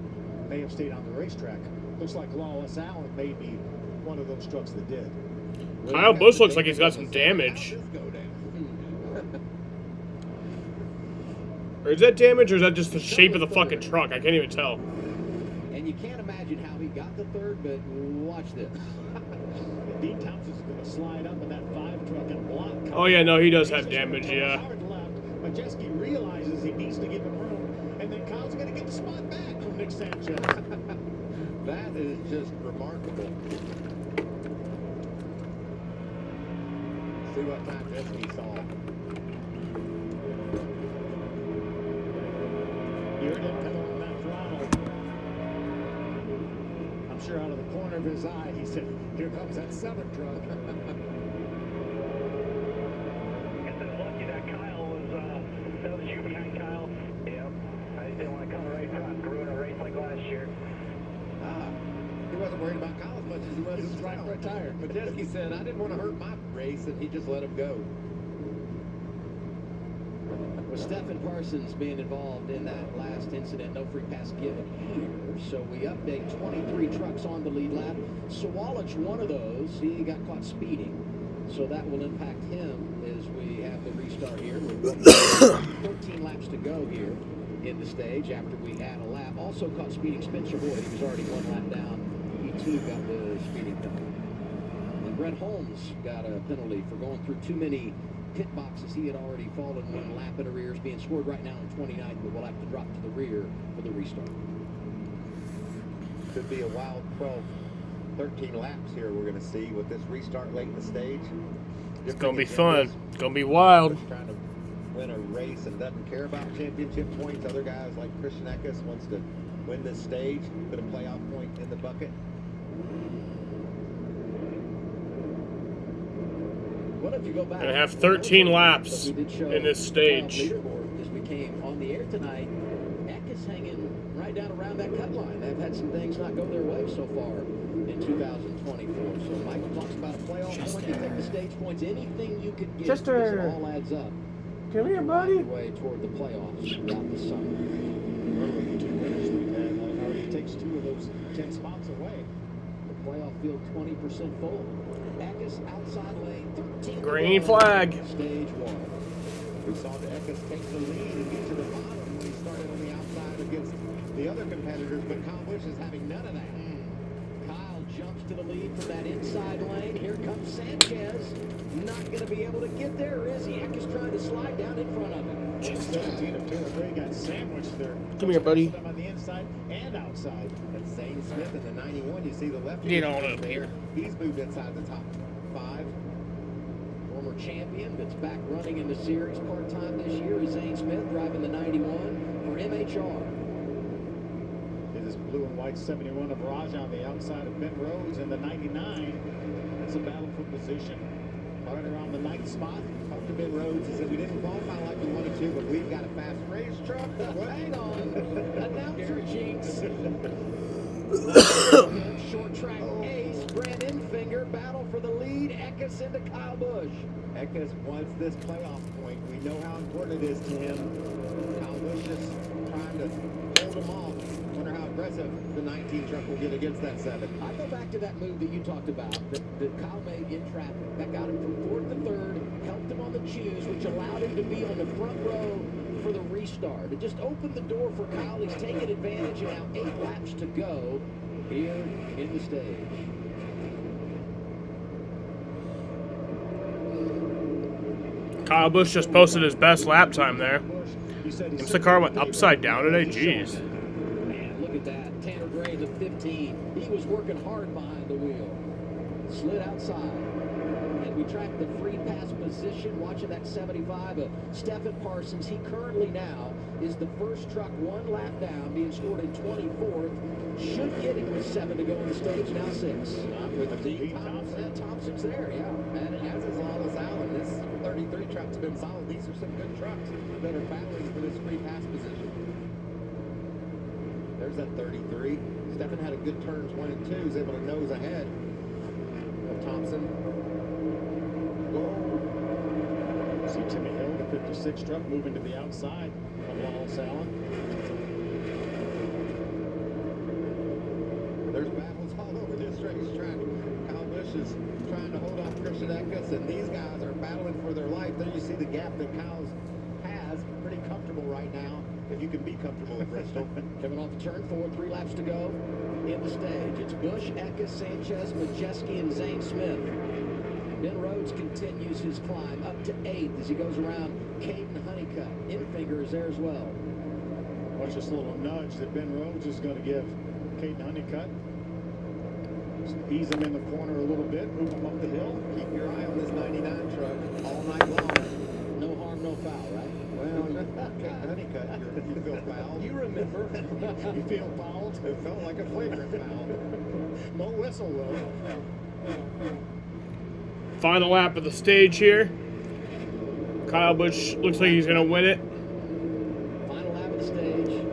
may have stayed on the racetrack. Looks like Lawless Allen may be one of those trucks that did. Kyle Busch looks like he's got some damage. Or is that damage, or is that just the shape of the fucking truck? I can't even tell. And you can't imagine how he got the third, but watch this. Dean Thompson's going to slide up in that 5 truck and block. Oh yeah, no, he does have damage, yeah. Hard left. Majeski realizes he needs to give him room, and then Kyle's going to get the spot back from Nick Sanchez. That is just remarkable. See what time Majeski saw. You heard him pedal on that throttle. I'm sure out of the corner of his eye, he said, "Here comes that 7 truck." Guess I was lucky that Kyle that was you behind Kyle. Yep. I just didn't want to come to race and ruin a race like last year. He wasn't worried about Kyle as much as he was his right for a tire. Majeski said, I didn't want to hurt my race, and he just let him go. With Stephen Parsons being involved in that last incident, no free pass given here. So we update 23 trucks on the lead lap. Sawalich, one of those, he got caught speeding. So that will impact him as we have the restart here. With 13 laps to go here in the stage after we add a lap. Also caught speeding Spencer Boyd. He was already 1 lap down. He too got the speeding penalty. Brett Holmes got a penalty for going through too many pit boxes. He had already fallen one lap in arrears, being scored right now in 29th, but will have to drop to the rear for the restart. Could be a wild 12, 13 laps here we're going to see with this restart late in the stage. It's going to be fun. It's going to be wild. Trying to win a race and doesn't care about championship points. Other guys like Christian Eckes wants to win this stage, put a playoff point in the bucket. Well, if you go back, Gonna have 13 laps in this stage. As we came on the air tonight, Eckes hanging right down around that cut line. They've had some things not go their way so far in 2024. So Michael talks about a playoff point. You take the stage points, anything you can get, because it all adds up. Come here, buddy. Your way toward the playoffs throughout the summer. Early 2 winners we've had already takes 2 of those 10 spots away. The playoff field 20% full. Eckes outside lane 13. Green flag. Stage 1. We saw Eckes take the lead and get to the bottom when he started on the outside against the other competitors, but Kyle Busch is having none of that. Kyle jumps to the lead from that inside lane. Here comes Sanchez. Not going to be able to get there, or is he? Eckes trying to slide down in front of him. 17 of 2 or 3 got sandwiched there. Come here, buddy. On the inside and outside. That's Zane Smith in the 91. You see the left. Get on up here. He's moved inside the top 5. Former champion that's back running in the series part-time this year is Zane Smith, driving the 91 for MHR. It is blue and white 71 of Raj on the outside of Ben Rhodes, and the 99. It's a battle for position. Right around the 9th spot. Talked to Ben Rhodes. He said, we didn't qualify like we wanted to, but we've got a fast race truck. Hang on. Announcer jinx. Short track ace, Brandon Finger, battle for the lead. Eckes into Kyle Busch. Eckes wants this playoff point. We know how important it is to him. Kyle Busch just trying to hold him off. Wonder how aggressive the 19 truck will get against that 7. I go back to that move that you talked about that Kyle made in traffic. That got him from 4th to 3rd, helped him on the choose, which allowed him to be on the front row for the restart. It just opened the door for Kyle. He's taking advantage, and now 8 laps to go here in the stage. Kyle Busch just posted his best lap time there. Seems the car went upside down today. Jeez. Man, look at that. Tanner Gray, the 15. He was working hard behind the wheel. Slid outside. And we track the free pass position. Watching that 75 of Stephen Parsons. He currently now is the first truck 1 lap down, being scored in 24th. Should get it with 7 to go in the stage. Now 6. With Dean Thompson. Thompson's there, yeah. And as is Lawless Allen, this 33 truck's been solid. These are some good trucks that are battling for this free pass position. There's that 33. Stephen had a good turns 1 and 2. He's able to nose ahead of Thompson. See Timmy Hill, the 56 truck, moving to the outside of Lawless Allen. There's battles all over this racetrack. Kyle Busch is trying to hold off Christian Eckes, and these guys are battling for their life. There you see the gap that Kyle's has. Pretty comfortable right now, if you can be comfortable at Bristol. Coming off the turn 4, 3 laps to go in the stage. It's Busch, Eckes, Sanchez, Majeski, and Zane Smith. Ben Rhodes continues his climb up to 8th as he goes around Caden Honeycutt. Infinger is there as well. Watch this little nudge that Ben Rhodes is going to give Caden Honeycutt. Just ease him in the corner a little bit, move him up the hill. Keep your eye on this 99 truck all night long. No harm, no foul, right? Well, Caden Honeycutt, you feel fouled. You remember. You feel fouled? It felt like a flagrant foul. No whistle, though. Final lap of the stage here. Kyle Busch looks like he's gonna win it. Final lap of the stage.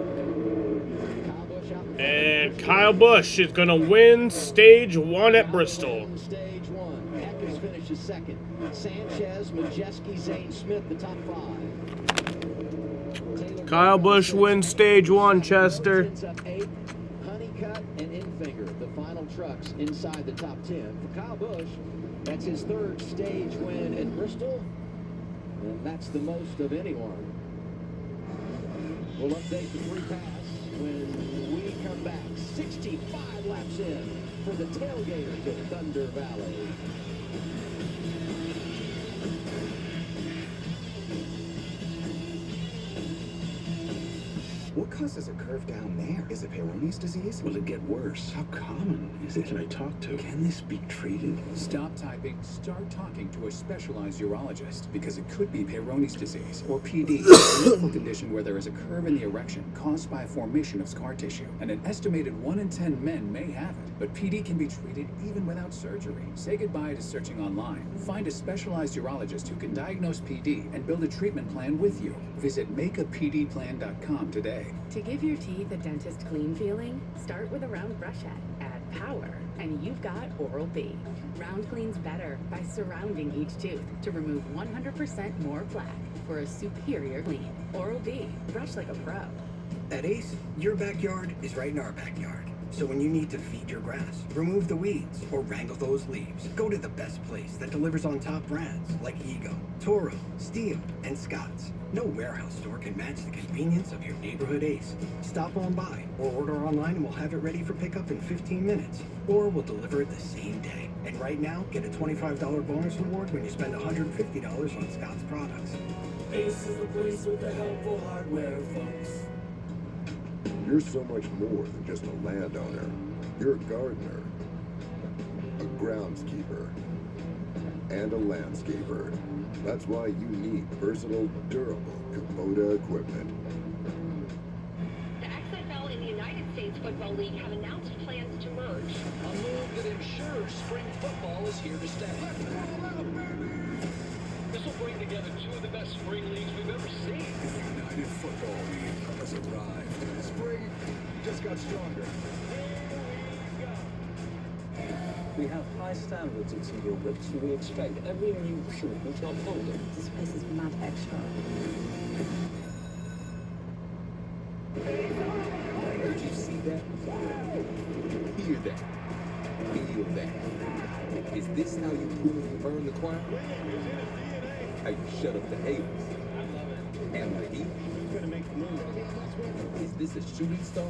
Kyle Busch out. And Kyle Busch is gonna win stage 1 at Bristol. Stage 1. Eckes finishes 2nd. Sanchez, Majeski, Zane Smith, the top 5. Kyle Busch wins stage 1, Chester. Up 8. Honeycutt and Infinger, the final trucks inside the top 10. For Kyle Busch, that's his 3rd stage win at Bristol, and that's the most of anyone. We'll update the free pass when we come back. 65 laps in for the tailgaters of Thunder Valley. What causes a curve down there? Is it Peyronie's disease? Will it get worse? How common is it? Can I talk to? Can this be treated? Stop typing, start talking to a specialized urologist, because it could be Peyronie's disease, or PD, a medical condition where there is a curve in the erection caused by a formation of scar tissue. And an estimated 1 in 10 men may have it, but PD can be treated even without surgery. Say goodbye to searching online. Find a specialized urologist who can diagnose PD and build a treatment plan with you. Visit makeapdplan.com today. To give your teeth a dentist clean feeling, start with a round brush head. Add power, and you've got Oral-B. Round cleans better by surrounding each tooth to remove 100% more plaque for a superior clean. Oral-B, brush like a pro. At Ace, your backyard is right in our backyard. So when you need to feed your grass, remove the weeds, or wrangle those leaves, go to the best place that delivers on top brands like Ego, Toro, Steel, and Scott's. No warehouse store can match the convenience of your neighborhood Ace. Stop on by or order online and we'll have it ready for pickup in 15 minutes. Or we'll deliver it the same day. And right now, get a $25 bonus reward when you spend $150 on Scott's products. Ace is the place with the helpful hardware, folks. You're so much more than just a landowner. You're a gardener, a groundskeeper, and a landscaper. That's why you need versatile, durable Kubota equipment. The XFL and the United States Football League have announced plans to merge. A move that ensures spring football is here to stay. This will bring together two of the best spring leagues we've ever seen. The United Football League has arrived. Spring just got stronger. We have high standards at St Gilbert's, and we expect every new recruitment to uphold them. This place is mad extra. Did you see that? Hear that? Feel that? Is this how you prove and burn the choir? How you shut up the haters? And the heat? Is this a shooting star?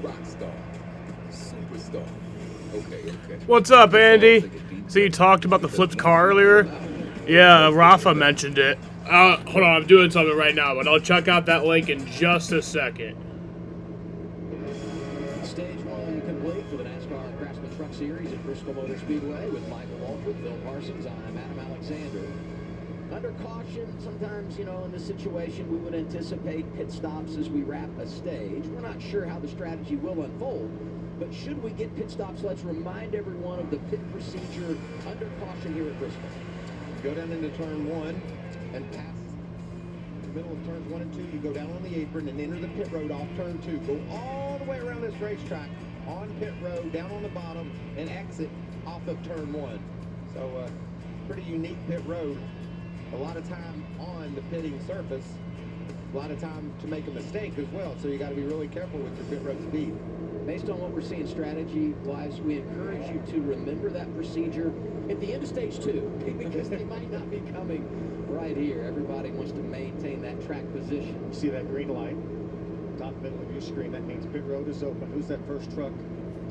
Rock star? Superstar? Okay. What's up, Andy? So you talked about the flipped car earlier? Yeah, Rafa mentioned it. Hold on, I'm doing something right now, but I'll check out that link in just a second. Stage one complete for the NASCAR Craftsman Truck Series at Bristol Motor Speedway with Michael Waltrip, Phil Parsons. I'm Adam Alexander. Under caution, sometimes, in this situation, we would anticipate pit stops as we wrap a stage. We're not sure how the strategy will unfold, but should we get pit stops, let's remind everyone of the pit procedure under caution here at Bristol. Go down into turn one and pass the middle of turns 1 and 2. You go down on the apron and enter the pit road off turn 2. Go all the way around this racetrack on pit road, down on the bottom, and exit off of turn 1. So, pretty unique pit road. A lot of time on the pitting surface, a lot of time to make a mistake as well, so you got to be really careful with your pit road speed. Based on what we're seeing strategy-wise, we encourage you to remember that procedure at the end of stage 2, because they might not be coming right here. Everybody wants to maintain that track position. You see that green light, top middle of your screen, that means pit road is open. Who's that first truck?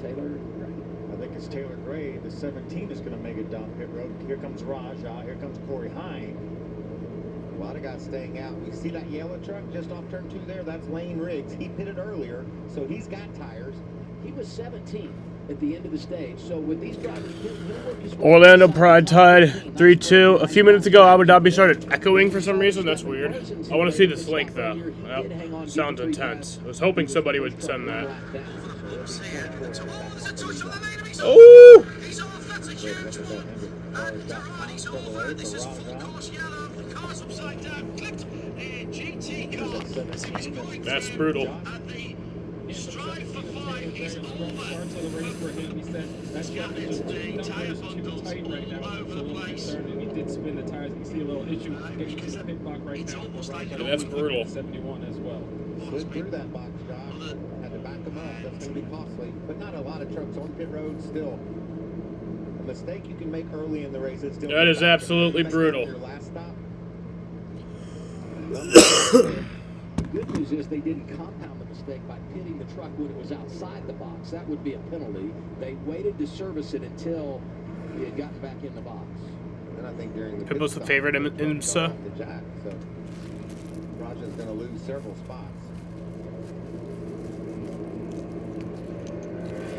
Taylor Gray. I think it's Taylor Gray. The 17 is going to make it down pit road. Here comes Raja. Here comes Corey Hine. A lot of guys staying out. You see that yellow truck just off turn 2 there? That's Lane Riggs. He pitted earlier, so he's got tires. He was 17 at the end of the stage. So with these drivers, Orlando Pride tied 3-2. A few minutes ago, Abu Dhabi started echoing for some reason. That's weird. I want to see this link, though. Well, sounds intense. I was hoping somebody would send that. Oh! That's brutal. Strive for 5. He's parts of the race for him. He said that's the tires too tight right now. So a little concerned, and he did spin the tires. You can see a little issue getting to the pit box right now. That's brutal. 71 as well. Slid through that box, Josh. Had to back him up. That's going to be costly. But not a lot of trucks on pit road still. A mistake you can make early in the race. It's still that is absolutely brutal. Your last stop. good news is they didn't compound the mistake by pitting the truck when it was outside the box. That would be a penalty. They waited to service it until he had gotten back in the box. And I think during the Pitbull's the favorite IMSA. the jack, so Raja's going to lose several spots.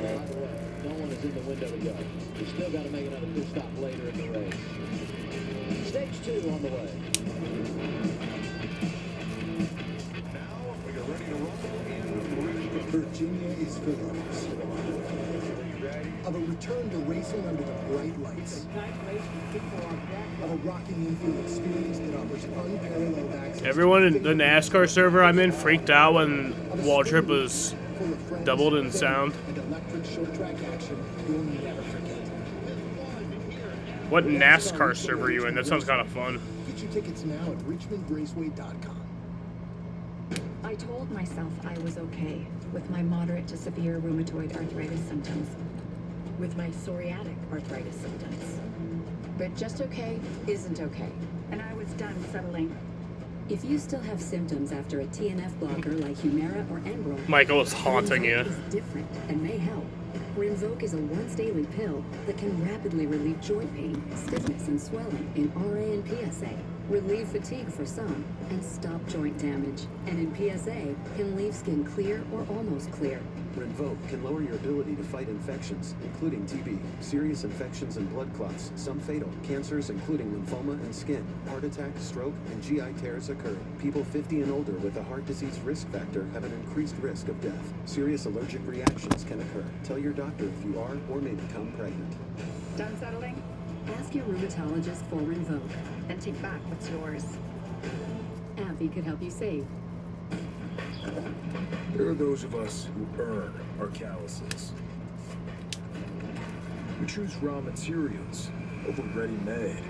By the way, no one is in the window to go. We've still got to make another pit stop later in the race. Stage 2 on the way. Now we are ready to rumble in Bristol. Virginia is famous of a return to racing under the bright lights, of a rocking infield experience that offers unparalleled access. Everyone in the NASCAR server I'm in freaked out when Wall Trip was doubled in sound. And electric short track action you'll never forget. What NASCAR server are you in? That sounds kind of fun. Get your tickets now at richmondraceway.com. I told myself I was okay with my moderate to severe rheumatoid arthritis symptoms, with my psoriatic arthritis symptoms. But just okay isn't okay. And I was done settling. If you still have symptoms after a TNF blocker like Humira or Enbrel, Michael is haunting you. Rinvoq is different and may help. Rinvoq is a once-daily pill that can rapidly relieve joint pain, stiffness, and swelling in RA and PSA, relieve fatigue for some, and stop joint damage. And in PSA, can leave skin clear or almost clear. Rinvoq can lower your ability to fight infections, including TB, serious infections and blood clots, some fatal, cancers including lymphoma and skin, heart attack, stroke, and GI tears occur. People 50 and older with a heart disease risk factor have an increased risk of death. Serious allergic reactions can occur. Tell your doctor if you are or may become pregnant. Done settling? Ask your rheumatologist for Rinvoq and take back what's yours. Abbey could help you save. There are those of us who earn our calluses. We choose raw materials over ready-made.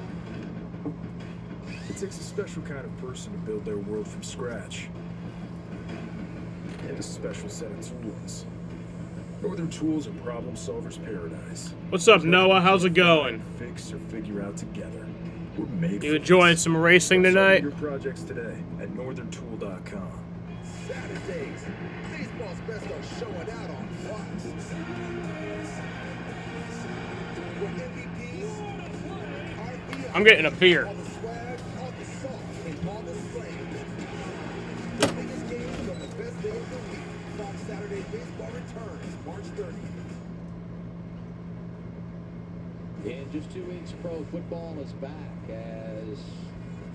It takes a special kind of person to build their world from scratch. And a special set of tools. Northern Tools are problem solvers' paradise. What's up, Noah? How's it going? Fix or figure out together. We're made You for enjoying this. some racing Solve tonight? your projects today at northerntool.com. Saturdays, baseball's best are showing out on Fox. With MVPs, our vehicles, I'm getting a beer. all the swag, all the salt, and all the slang. The biggest games on the best day of the week. Fox Saturday Baseball returns March 30th. In just 2 weeks, pro football is back as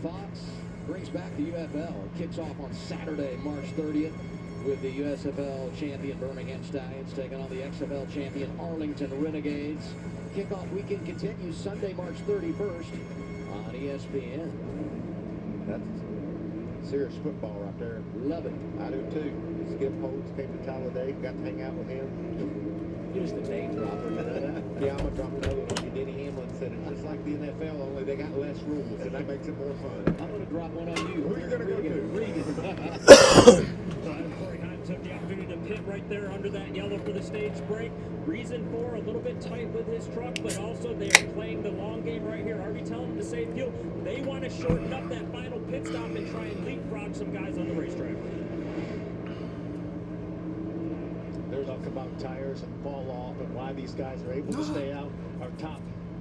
Fox brings back the UFL. It kicks off on Saturday, March 30th, with the USFL champion Birmingham Stallions taking on the XFL champion Arlington Renegades. Kickoff weekend continues Sunday, March 31st on ESPN. That's serious football right there. Love it. I do too. Skip Holtz came to Talladega, got to hang out with him. You're just a name dropper, you know that? Yeah, I'm gonna drop another one. Denny Hamlin said it's just like the NFL, only they got less rules, and that makes it more fun. I'm gonna drop one on you. Who are you gonna go to? Regan. Corey Hines took the opportunity to pit right there under that yellow for the stage break. Reason for a little bit tight with his truck, but also they are playing the long game right here. Already telling him to save fuel. They want to shorten up that final pit stop and try and leapfrog some guys on the racetrack. There's talk about tires and fall off and why these guys are able to stay out. Our top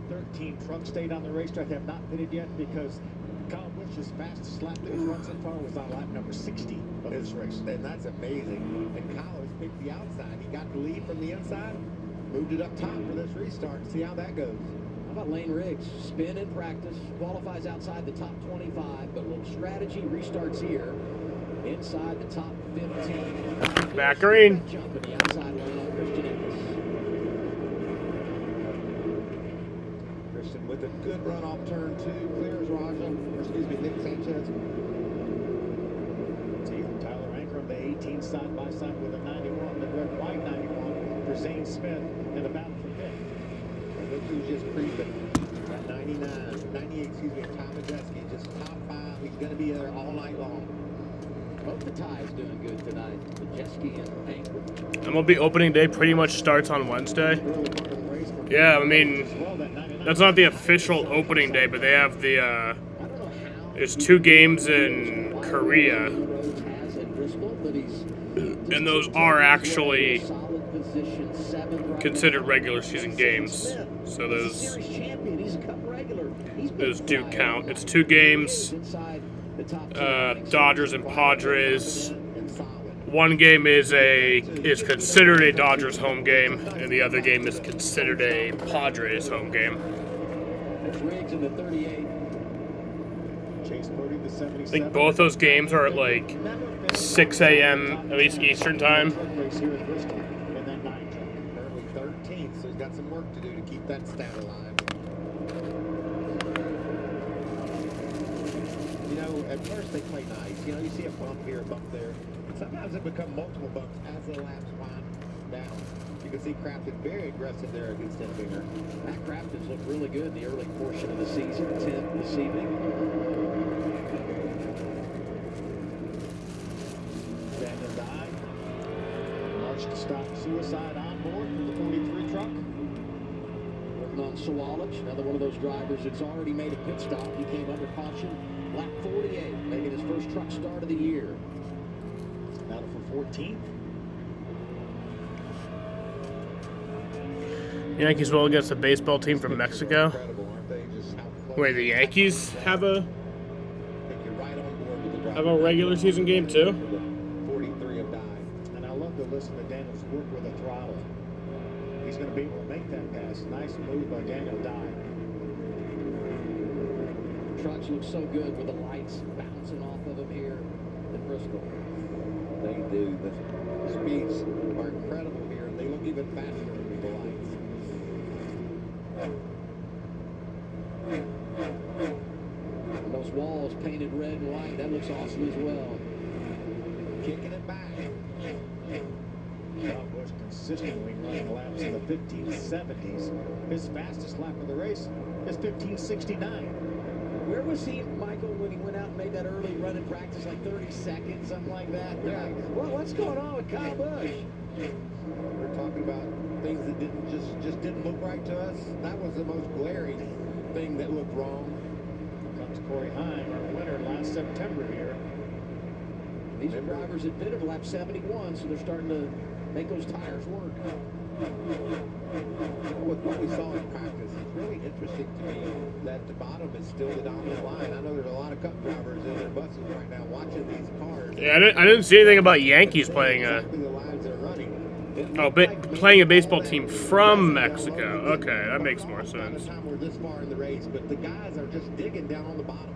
13 trucks stayed on the racetrack, have not pitted yet because Kyle Busch's fastest lap that he's run so far was on lap number 60 of this race. And that's amazing. And Kyle has picked the outside. He got the lead from the inside, moved it up top for this restart. See how that goes. How about Lane Riggs? Spin in practice, qualifies outside the top 25, but little strategy restarts here inside the top 15. Back green. Jump in the outside lane on Christian Eckes. Christian with a good run off turn 2, clears Nick Sanchez. Tyler Ankrum, the 18 side by side with a 91, the red white 91 for Zane Smith in the battle for fifth. And look who's just creeping. Got 98, Tom Majeski, just top 5. He's going to be there all night long. Both the ties doing good tonight. Majeski and Ankrum. MLB opening day pretty much starts on Wednesday. Yeah, I mean, that's not the official opening day, but they have the, there's 2 games in Korea. And those are actually considered regular season games. So those do count. It's 2 games. Dodgers and Padres. One game is considered a Dodgers home game, and the other game is considered a Padres home game. I think both those games are at like 6 a.m. at least Eastern time. Currently 13th, so he's got some work to do to keep that stat alive. You know, at first they play nice. You know, you see a bump here, a bump there. Sometimes it becomes multiple bumps as the laps wind down. You can see Crafton very aggressive there against Enfinger. Matt Crafton's looked really good in the early portion of the season, 10th this evening. Daniel Dye marched to stop suicide on board for the 43 truck. Working on Sawalich, another one of those drivers that's already made a pit stop. He came under caution, lap 48, making his first truck start of the year. Battle for 14th. Yankees will against a baseball team from Mexico. Wait, the Yankees have a regular season game too? 43 of Dye. And I love to listen to Daniel's work with a throttle. He's going to be able to make that pass. Nice move by Daniel Dye. Trucks look so good with the lights bouncing off of them here in Bristol. They do. The speeds are incredible here, and they look even faster with the lights. And those walls painted red and white, that looks awesome as well. Kicking it back. Kyle Busch consistently running laps in the 1570s. His fastest lap of the race is 1569. Where was he, Michael, when he went out and made that early run in practice, like 30 seconds, something like that? Yeah. Well, what's going on with Kyle Busch? We're talking about things that just didn't look right to us. That was the most glaring thing that looked wrong. Comes Corey Heim, our winner last September here. These drivers admitted lap 71, so they're starting to make those tires work. With what we saw in practice, it's really interesting to me that the bottom is still the dominant line. I know there's a lot of cup drivers in their buses right now watching these cars. Yeah, I didn't see anything about Yankees playing playing a baseball team from Mexico. Okay, that makes more sense. By the time we're this far in the race, but the guys are just digging down on the bottom.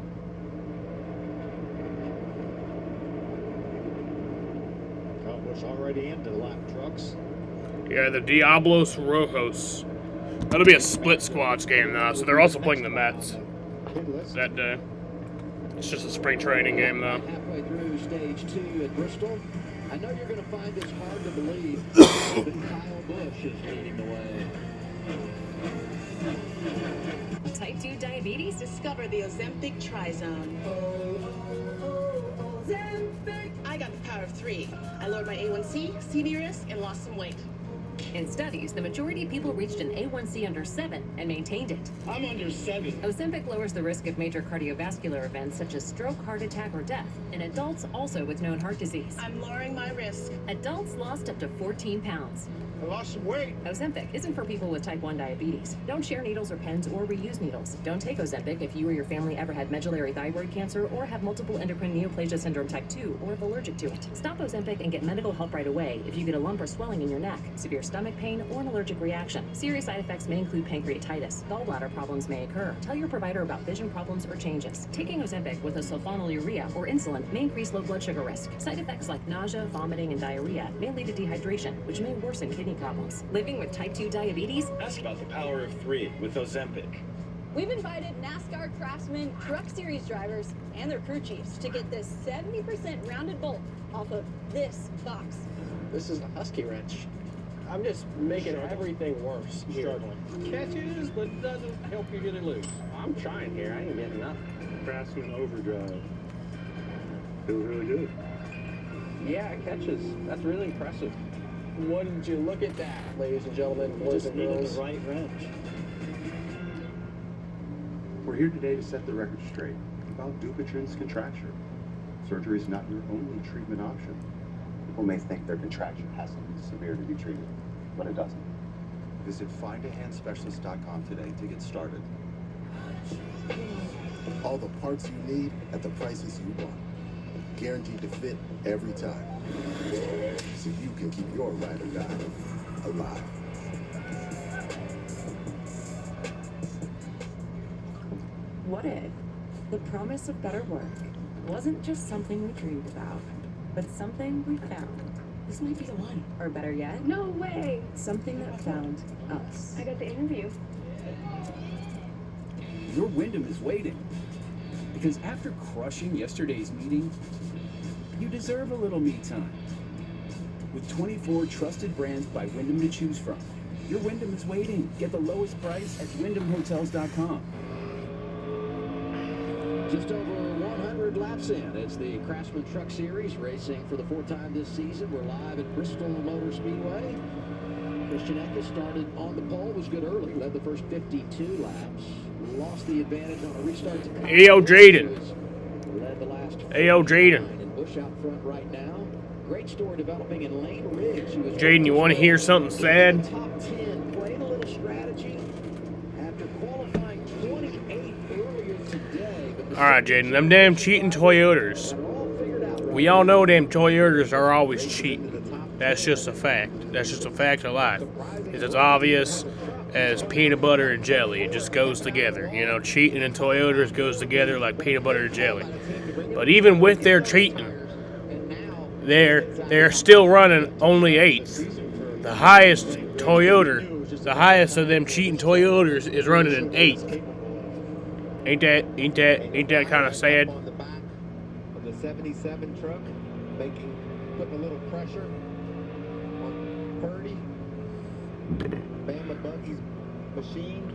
Kyle Busch already into the lap trucks. Yeah, the Diablos Rojos. That'll be a split squads game though, so they're also playing the Mets that day. It's just a spring training game though. Halfway through stage 2 at Bristol. I know you're going to find this hard to believe, but Kyle Busch is leading the way. Type 2 diabetes? Discover the Ozempic Trizone. Ozempic! I got the power of 3. I lowered my A1C, CV risk, and lost some weight. In studies, the majority of people reached an A1C under 7 and maintained it. I'm under 7. Ozempic lowers the risk of major cardiovascular events such as stroke, heart attack, or death in adults also with known heart disease. I'm lowering my risk. Adults lost up to 14 pounds. I lost some weight. Ozempic isn't for people with type 1 diabetes. Don't share needles or pens or reuse needles. Don't take Ozempic if you or your family ever had medullary thyroid cancer or have multiple endocrine neoplasia syndrome type 2 or if allergic to it. Stop Ozempic and get medical help right away if you get a lump or swelling in your neck, severe stomach pain, or an allergic reaction. Serious side effects may include pancreatitis. Gallbladder problems may occur. Tell your provider about vision problems or changes. Taking Ozempic with a sulfonylurea or insulin may increase low blood sugar risk. Side effects like nausea, vomiting, and diarrhea may lead to dehydration, which may worsen kidney problems. Living with type 2 diabetes? Ask about the power of 3 with Ozempic. We've invited NASCAR Craftsman Truck Series drivers and their crew chiefs to get this 70% rounded bolt off of this box. This is a Husky wrench. I'm just making everything worse. Struggling. Catches, but it doesn't help you get it loose. I'm trying here. I ain't getting nothing. Craftsman Overdrive. Feels really good. Yeah, it catches. That's really impressive. Wouldn't you look at that, ladies and gentlemen, boys and girls? The right wrench. We're here today to set the record straight about Dupuytren's contracture. Surgery is not your only treatment option. People may think their contraction has to be severe to be treated, but it doesn't. Visit findahandspecialist.com today to get started. All the parts you need at the prices you want. Guaranteed to fit every time. So you can keep your ride or die alive. What if the promise of better work wasn't just something we dreamed about, but something we found? This might be the one. Or better yet, No way. something that found us. I got the interview. Your Wyndham is waiting. Because after crushing yesterday's meeting, you deserve a little me time. With 24 trusted brands by Wyndham to choose from, your Wyndham is waiting. Get the lowest price at wyndhamhotels.com. Just over 100 laps in. It's the Craftsman Truck Series racing for the fourth time this season. We're live at Bristol Motor Speedway. Christian Eckes started on the pole, was good early, led the first 52 laps. Lost the advantage on a restart to Ayo, Jaden. Led the last Ayo, Jaden. and Bush out front right now. Great story developing in Lane Riggs. Who was Jaden, you want to hear something sad? top 10, played a little strategy after qualifying 28 earlier today. All right, Jaden, them damn cheating Toyotas. We all know them Toyotas are always cheating. That's just a fact. That's just a fact of life. It's as obvious as peanut butter and jelly. It just goes together. You know, cheating and Toyotas goes together like peanut butter and jelly. But even with their cheating, they're still running only 8th. The highest Toyota, the highest of them cheating Toyotas is running an 8th. Ain't that kind of sad? On the back of the 77 truck, putting a little pressure on Purdy. Bama Buggy's machine.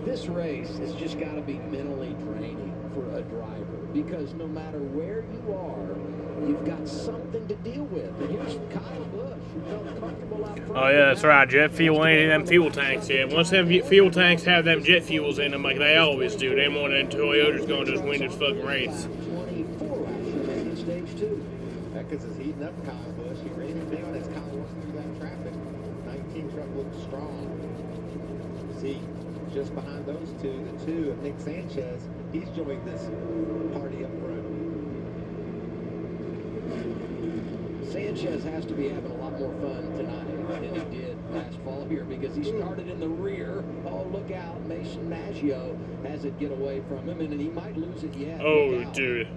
This race has just got to be mentally draining for a driver because no matter where you are, you've got something to deal with. And here's Kyle Busch, who felt comfortable out front. Oh yeah, that's right. Jet fuel ain't in them fuel tanks yet. Once them fuel tanks have them jet fuels in them, like they always do, they want them Toyotas going to just win this fucking race. 24 laps remaining in stage 2. Eckes is heating up Kyle Busch. He ran him down as Kyle went through that traffic. 19 truck looked strong. See, just behind those two, the 2 of Nick Sanchez, he's joined this party up front. Sanchez has to be having a lot more fun tonight than he did last fall here because he started in the rear. Oh, look out. Mason Maggio has it get away from him, and he might lose it yet. Oh, dude.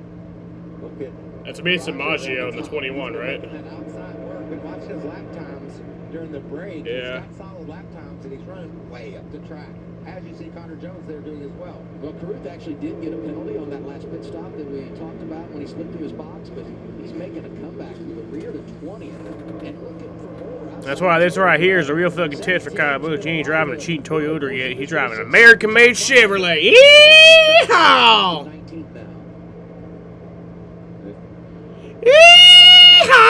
Look at That's Mason Maggio in the 21, right? that outside work. Been watching his lap times during the break. Yeah. He's got solid lap times, and he's running way up the track. As you see Connor Jones there doing as well. Well, Carruth actually did get a penalty on that last pit stop that we talked about when he slipped through his box, but he's making a comeback from the rear to 20th and looking for more. That's why this right here is a real fucking test for Kyle Busch. He ain't driving a cheating Toyota yet. He's driving an American-made Chevrolet. Yeehaw! 19th now.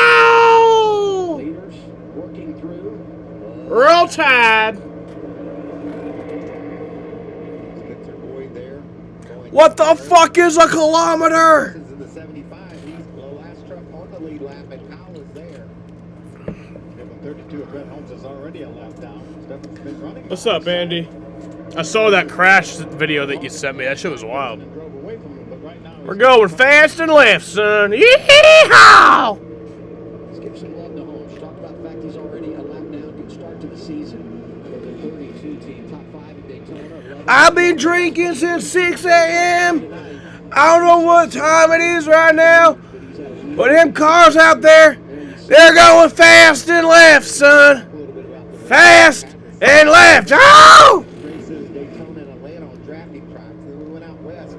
Yeehaw! Leaders working through. Roll Tide. Spencer Boyd there. What the fuck is a kilometer? In the 75, he's the last truck on the lead lap, and Kyle is there. Number 32 of Brett Holmes is already a lap down. Stefan's been running. What's up, Andy? I saw that crash video that you sent me. That shit was wild. Drove away from him, but right now We're going fast and left, son. Yeehaw! Let's give some love to Holmes. Talked about the fact he's already a lap down. Good start to the season for the 32 team. Top 5 at Daytona. I've been drinking since 6 a.m. I don't know what time it is right now, but them cars out there, they're going fast and left, son. Fast and left. Oh! Races Daytona and Atlanta on drafting tracks. Then we went out west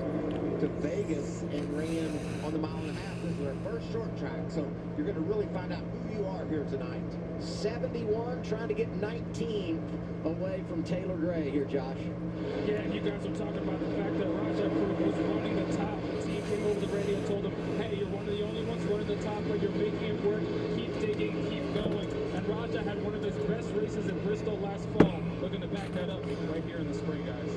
to Vegas and ran on the 1.5 miles. This is our first short track, so you're going to really find out who you are here tonight. 71 trying to get 19 away from Taylor Gray here, Josh. Yeah, you guys are talking about the fact that Raja was running the top. The team came over the radio and told him, hey, you're one of the only ones running the top, but you're making it work. Keep digging, keep going. And Raja had one of his best races in Bristol last fall. Looking to back that up right here in the spring, guys.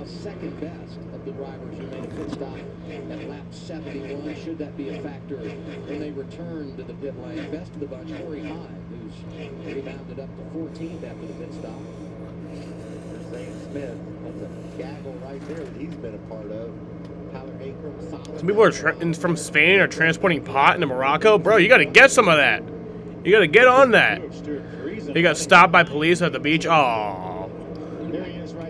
now second best of the drivers who made a pit stop at lap 71. Should that be a factor when they return to the pit lane? Best of the bunch, Corey Hyde, who's rebounded up to 14th after the pit stop. Zane Smith, that's a gaggle right there that he's been a part of. Tyler Akrams, solid. Some people are from Spain are transporting pot into Morocco. Bro, you gotta get some of that. You gotta get on that. They got stopped by police at the beach. Aww.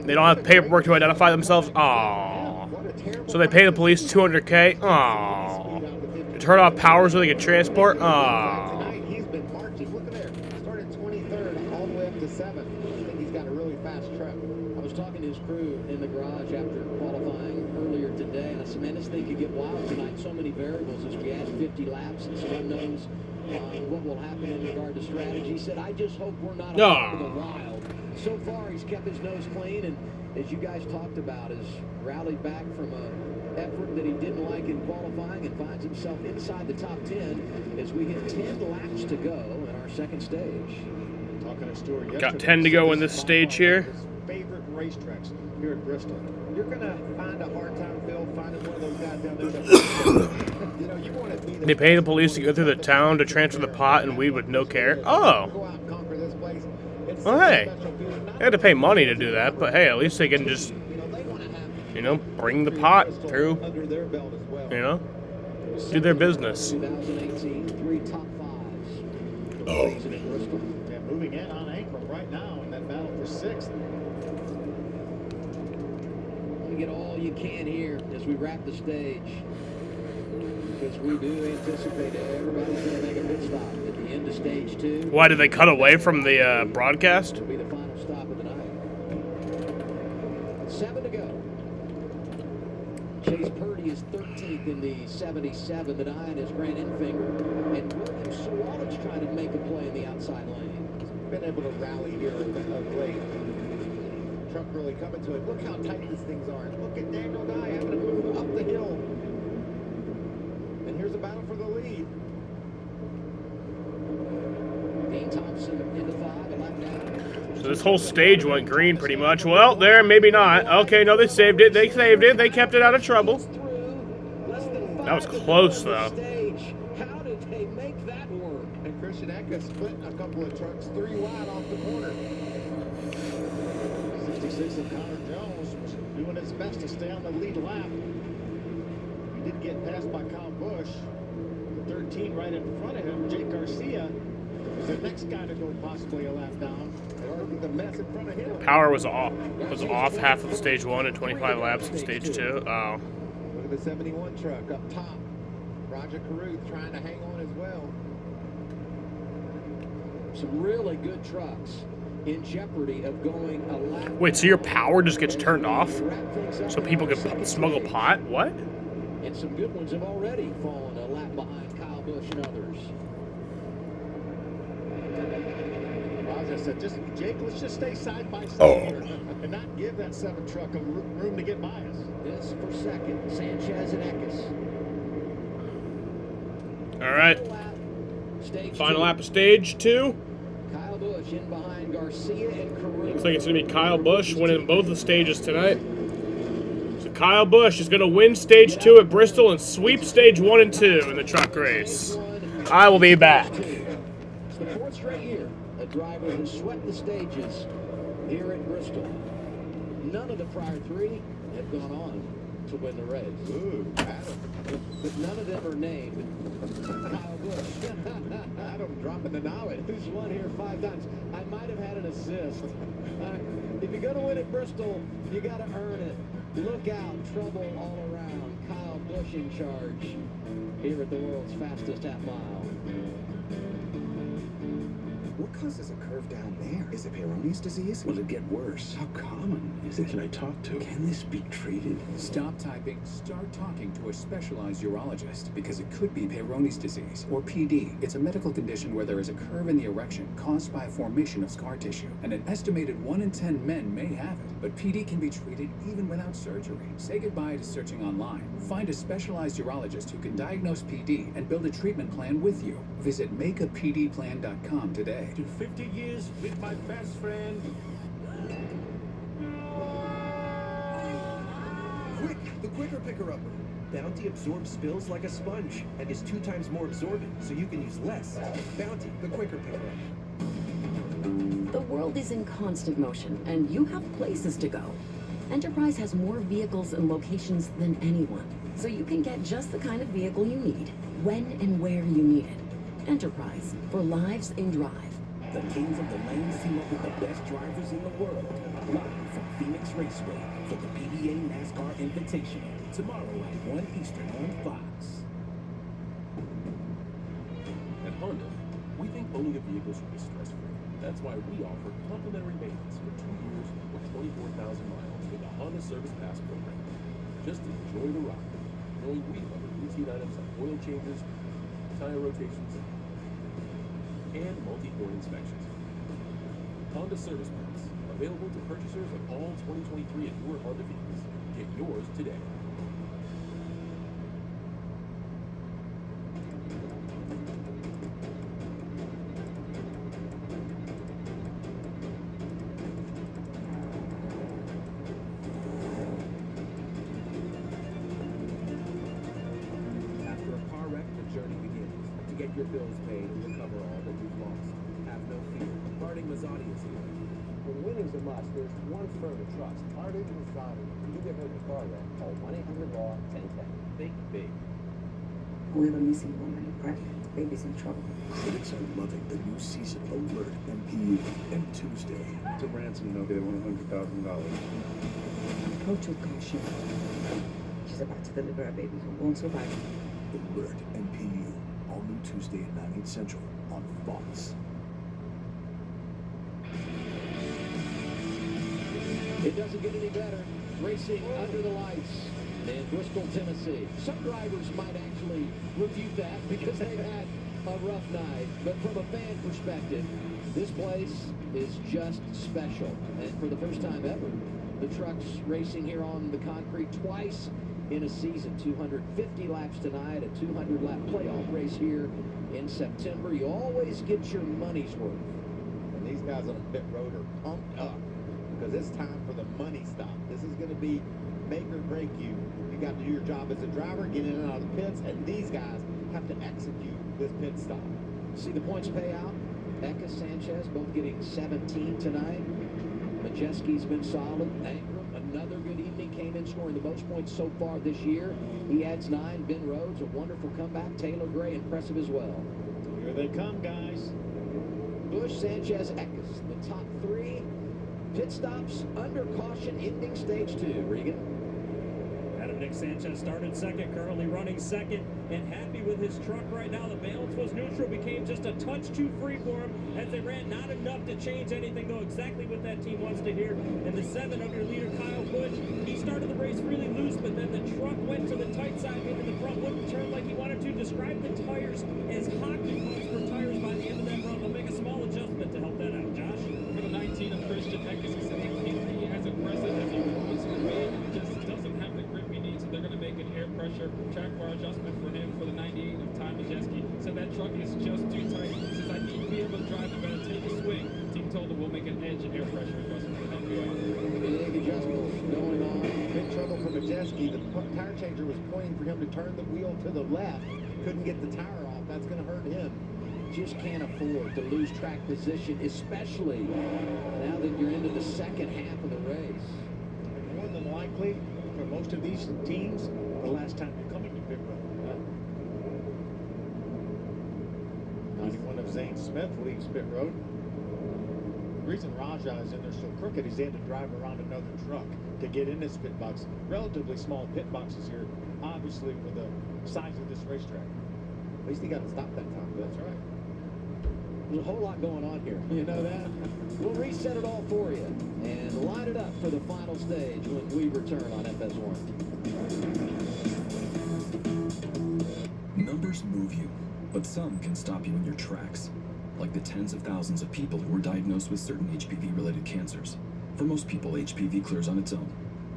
They don't have paperwork to identify themselves. Aww. So they pay the police $200K. Aww. To turn off power so they can transport. Aww. He's been marching. Look at there. Started 23rd all the way up to 7th. I think he's got a really fast truck. I was talking to his crew in the garage after qualifying earlier today, and I said, man, this thing could get wild tonight. So many variables as we add 50 laps and some unknowns on what will happen in regard to strategy. He said, I just hope we're not out of the wild. So far, he's kept his nose clean, and as you guys talked about, has rallied back from an effort that he didn't like in qualifying and finds himself inside the top 10 as we hit 10 laps to go in our second stage. Talking to Stuart yesterday, got 10 to go in this stage here. His favorite racetracks here at Bristol. You're going to find a hard time, Phil, finding one of those guys down there that, you know, you want to be the They pay the police to go through the town to transfer the pot and weed with no care. Oh. Go out and conquer this place. Well, hey. They had to pay money to do that, but hey, at least they can just, you know, bring the pot through, you know, do their business. 2018, 3 top 5s. Oh. Yeah, moving in on Ankrum right now in that battle for 6th. Get all you can here as we wrap the stage, because we do anticipate everybody's going to make a pit stop at the end of stage 2. Why did they cut away from the broadcast? It'll be the final stop of the night. 7 to go. Chase Purdy is 13th in the 77. The 9 is Grant Enfinger, and William Sewallen's trying to make a play in the outside lane. He's been able to rally here of late. Truck really coming to it. Look how tight these things are. And look at Daniel Dye having to move up the hill. And here's a battle for the lead. Dean Thompson into 5, a lap down. So this whole stage went green pretty much. Well, there, maybe not. Okay, no, they saved it. They saved it. They kept it out of trouble. That was close, though. How did they make that work? And Christian Eckes split a couple of trucks 3 wide off the corner. 66 of Connor Jones was doing his best to stay on the lead lap. He did get passed by Kyle Busch. The 13 right in front of him, Jake Garcia, was the next guy to go possibly a lap down. The mess in front of him. Power was off. Half of stage 1 and 25 laps in stage 2. Oh. Look at the 71 truck up top. Roger Carruth trying to hang on as well. Some really good trucks in jeopardy of going a lap. Wait, so your power just gets turned off? So people can smuggle pot? What? And some good ones have already fallen a lap behind Kyle Busch and others. Roger said, Jake, let's just stay side by side here and not give that 7 truck a room to get by us. This for second, Sanchez and Eckes. All right. Final lap of stage 2. Kyle Busch in behind Garcia and Carruth. Looks like it's going to be Kyle Busch winning both the stages tonight. So Kyle Busch is going to win stage 2 at Bristol and sweep stage 1 and 2 in the truck race. I will be back. It's the 4th straight year a driver has swept the stages here at Bristol. None of the prior 3 have gone on to win the race. Ooh, Adam. But none of them are named Kyle Busch. Adam dropping the knowledge. Who's won here 5 times. I might have had an assist. If you're going to win at Bristol, you got to earn it. Look out, trouble all around. Kyle Busch in charge here at the world's fastest half mile. What causes a curve down there? Is it Peyronie's disease? Will it get worse? How common is it? Can I talk to? Can this be treated? Stop typing. Start talking to a specialized urologist because it could be Peyronie's disease or PD. It's a medical condition where there is a curve in the erection caused by a formation of scar tissue, and an estimated 1 in 10 men may have it. But PD can be treated even without surgery. Say goodbye to searching online. Find a specialized urologist who can diagnose PD and build a treatment plan with you. Visit makeapdplan.com today. To 50 years with my best friend. the quicker picker-upper. Bounty absorbs spills like a sponge and is 2 times more absorbent, so you can use less. Bounty, the quicker picker-upper. The world is in constant motion, and you have places to go. Enterprise has more vehicles and locations than anyone, so you can get just the kind of vehicle you need, when and where you need it. Enterprise, for lives in drive. The kings of the lane team up with the best drivers in the world. Live from Phoenix Raceway for the PBA NASCAR Invitational. Tomorrow at 1 Eastern on Fox. At Honda, we think owning a vehicle should be stress-free. That's why we offer complimentary maintenance for 2 years or 24,000 miles with the Honda Service Pass program. Just enjoy the ride, knowing we cover routine items like oil changes, tire rotations, and multi-point inspections. Honda Service Pass, available to purchasers of all 2023 and newer Honda vehicles. Get yours today. After a car wreck, the journey begins. To get your bills paid and recover all that you've lost. Have no fear. Harding Mazzotti is here. When winning's a must, there's one firm to trust. Harding Mazzotti. You get hurt in a car wreck, call 1-800-LAW-1010. Think big. We have a missing woman, right? Baby's in trouble. Critics are loving the new season of Alert MPU and Tuesday. To ransom note, they want $100,000. Approach with caution. She's about to deliver a baby who won't survive. Alert MPU. All new Tuesday at 9, 8 Central on Fox. It doesn't get any better. Racing under the lights in Bristol, Tennessee. Some drivers might actually refute that because they've had a rough night. But from a fan perspective, this place is just special. And for the first time ever, the trucks racing here on the concrete twice in a season. 250 laps tonight, a 200-lap playoff race here in September. You always get your money's worth. And these guys on pit road are pumped up because it's time for the money stop. This is going to be make or break you. You got to do your job as a driver, get in and out of the pits, and these guys have to execute this pit stop. See the points payout? Eka, Sanchez both getting 17 tonight. Majeski's been solid. Ankrum, another good evening, came in scoring the most points so far this year. He adds 9. Ben Rhodes, a wonderful comeback. Taylor Gray, impressive as well. Here they come, guys. Busch, Sanchez, Eckes, the top 3 pit stops under caution, ending stage 2. Regan. Adam Nick Sanchez started second, currently running second, and happy with his truck right now. The balance was neutral, became just a touch too free for him as they ran. Not enough to change anything, though, exactly what that team wants to hear. And the 7 of your leader, Kyle Busch, he started the race really loose, but then the truck went to the tight side, maybe the front wouldn't turn like he wanted to. Describe the tires as hockey pucks for tires by the end of that run. They'll make a small adjustment to help that out. Josh? For the 19 of Christian Eckes, he said he can't be as aggressive as he was for me. He just doesn't have the grip he needs, so they're going to make an air pressure track bar adjustment for him for the 98 of Ty Majeski. Said that truck is just too tight. He says, I need to be able to drive it better, take a swing. Team told him we'll make an edge and air pressure adjustment to help you out. Big adjustment going on. Big trouble for Majeski. The tire changer was pointing for him to turn the wheel to the left. Couldn't get the tire off. That's going to hurt him. Just can't afford to lose track position, especially now that you're into the second half of the race. And more than likely, for most of these teams, the last time you're coming to pit road. 91 of Zane Smith leaves pit road. The reason Raja is in there so crooked is they had to drive around another truck to get in this pit box. Relatively small pit boxes here, obviously, for the size of this racetrack. At least he got to stop that time. That's right. There's a whole lot going on here. You know that? We'll reset it all for you and line it up for the final stage when we return on FS1. Numbers move you, but some can stop you in your tracks, like the tens of thousands of people who are diagnosed with certain HPV-related cancers. For most people, HPV clears on its own.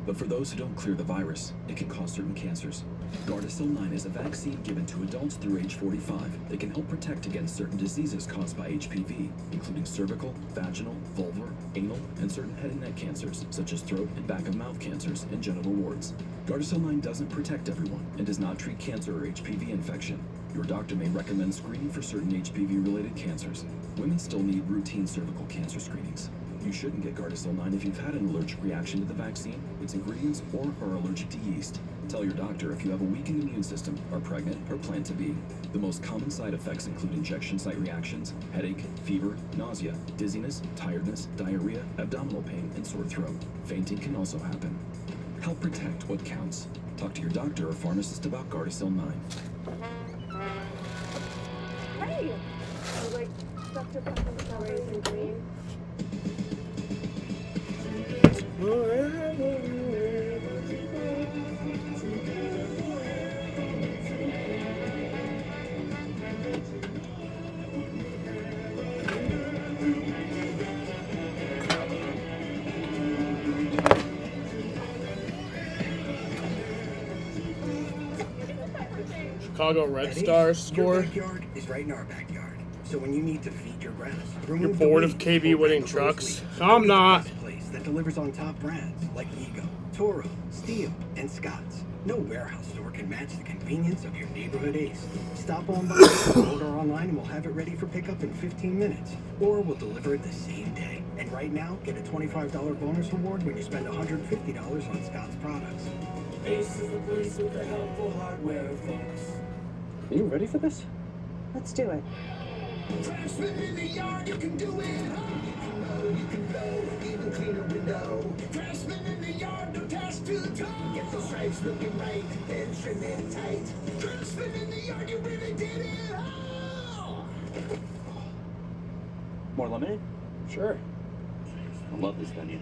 But for those who don't clear the virus, it can cause certain cancers. Gardasil 9 is a vaccine given to adults through age 45 that can help protect against certain diseases caused by HPV, including cervical, vaginal, vulvar, anal, and certain head and neck cancers, such as throat and back of mouth cancers and genital warts. Gardasil 9 doesn't protect everyone and does not treat cancer or HPV infection. Your doctor may recommend screening for certain HPV-related cancers. Women still need routine cervical cancer screenings. You shouldn't get Gardasil 9 if you've had an allergic reaction to the vaccine, its ingredients, or are allergic to yeast. Tell your doctor if you have a weakened immune system, are pregnant, or plan to be. The most common side effects include injection site reactions, headache, fever, nausea, dizziness, tiredness, diarrhea, abdominal pain, and sore throat. Fainting can also happen. Help protect what counts. Talk to your doctor or pharmacist about Gardasil 9. Hey! I would like Dr. Pepper with strawberries and cream. Chicago Red Stars score. Your backyard is right in our backyard. So when you need to feed your grass, You're bored of KB winning trucks? I'm not. Place that delivers on top brands like Ego, Toro, Steel, and Scott's. No warehouse store can match the convenience of your neighborhood Ace. Stop on by, order online, and we'll have it ready for pickup in 15 minutes. Or we'll deliver it the same day. And right now, get a $25 bonus reward when you spend $150 on Scott's products. Ace is the place with the helpful hardware, folks. Are you ready for this? Let's do it. Craftsman in the yard, you can do it. You can blow, even clean a window. Craftsman in the yard, no task too tall. Get those stripes looking right, and trim it tight. Craftsman in the yard, you really did it all. More lemonade? Sure. I love this venue.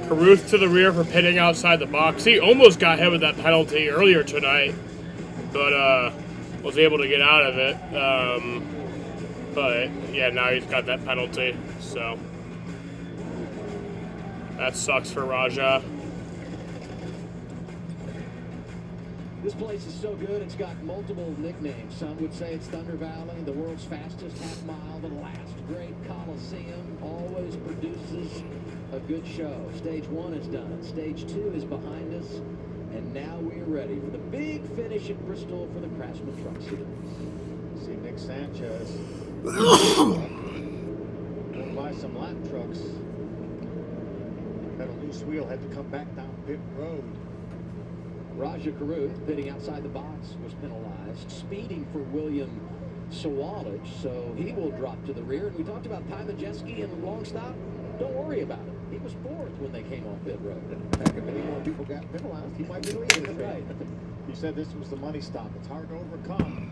Caruth to the rear for pitting outside the box. He almost got hit with that penalty earlier tonight, but was able to get out of it. But yeah, now he's got that penalty, so that sucks for Raja. This place is so good, it's got multiple nicknames. Some would say it's Thunder Valley, the world's fastest half mile, the last great Coliseum, always produces a good show. Stage 1 is done. Stage 2 is behind us. And now we're ready for the big finish at Bristol for the Craftsman Truck Series. See Nick Sanchez going by some lap trucks. Had a loose wheel, had to come back down pit road. Raja Caruth, pitting outside the box, was penalized. Speeding for William Sawalich, so he will drop to the rear. And we talked about Ty Majeski and long stop. Don't worry about it. He was fourth when they came off pit road. Heck, if any more people got penalized, he might be leading. That's right. He said this was the money stop. It's hard to overcome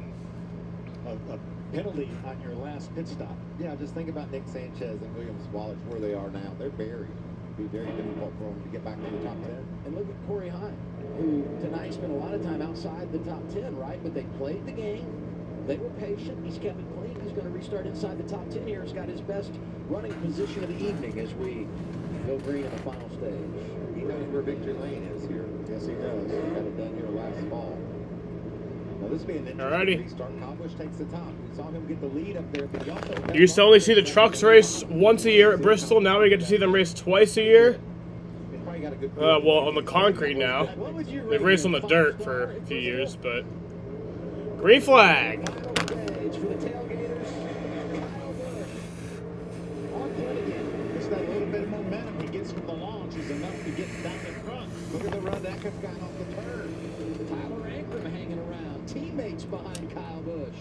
a penalty on your last pit stop. Yeah, just think about Nick Sanchez and Williams Wallace where they are now. They're buried. It'd be very difficult for them to get back to the top 10. And look at Corey Hine, who tonight spent a lot of time outside the top 10, right? But they played the game. They were patient. He's kept it clean. He's going to restart inside the top 10 here. He's got his best running position of the evening as we go green in the final stage. He knows where victory lane is here. Yes, he does. He got it done here last fall. Now this being an interesting restart, Kyle Busch takes the top. We saw him get the lead up there, but he also You used to only see the trucks race once a year at Bristol. Now we get to see them race twice a year. Well, on the concrete now. They've raced on the dirt for a few years, but green flag. Just that little bit of momentum he gets from the launch is enough to get down in front. Look at the run that got off the turn. Tyler Ankrum hanging around. Teammates behind Kyle Busch.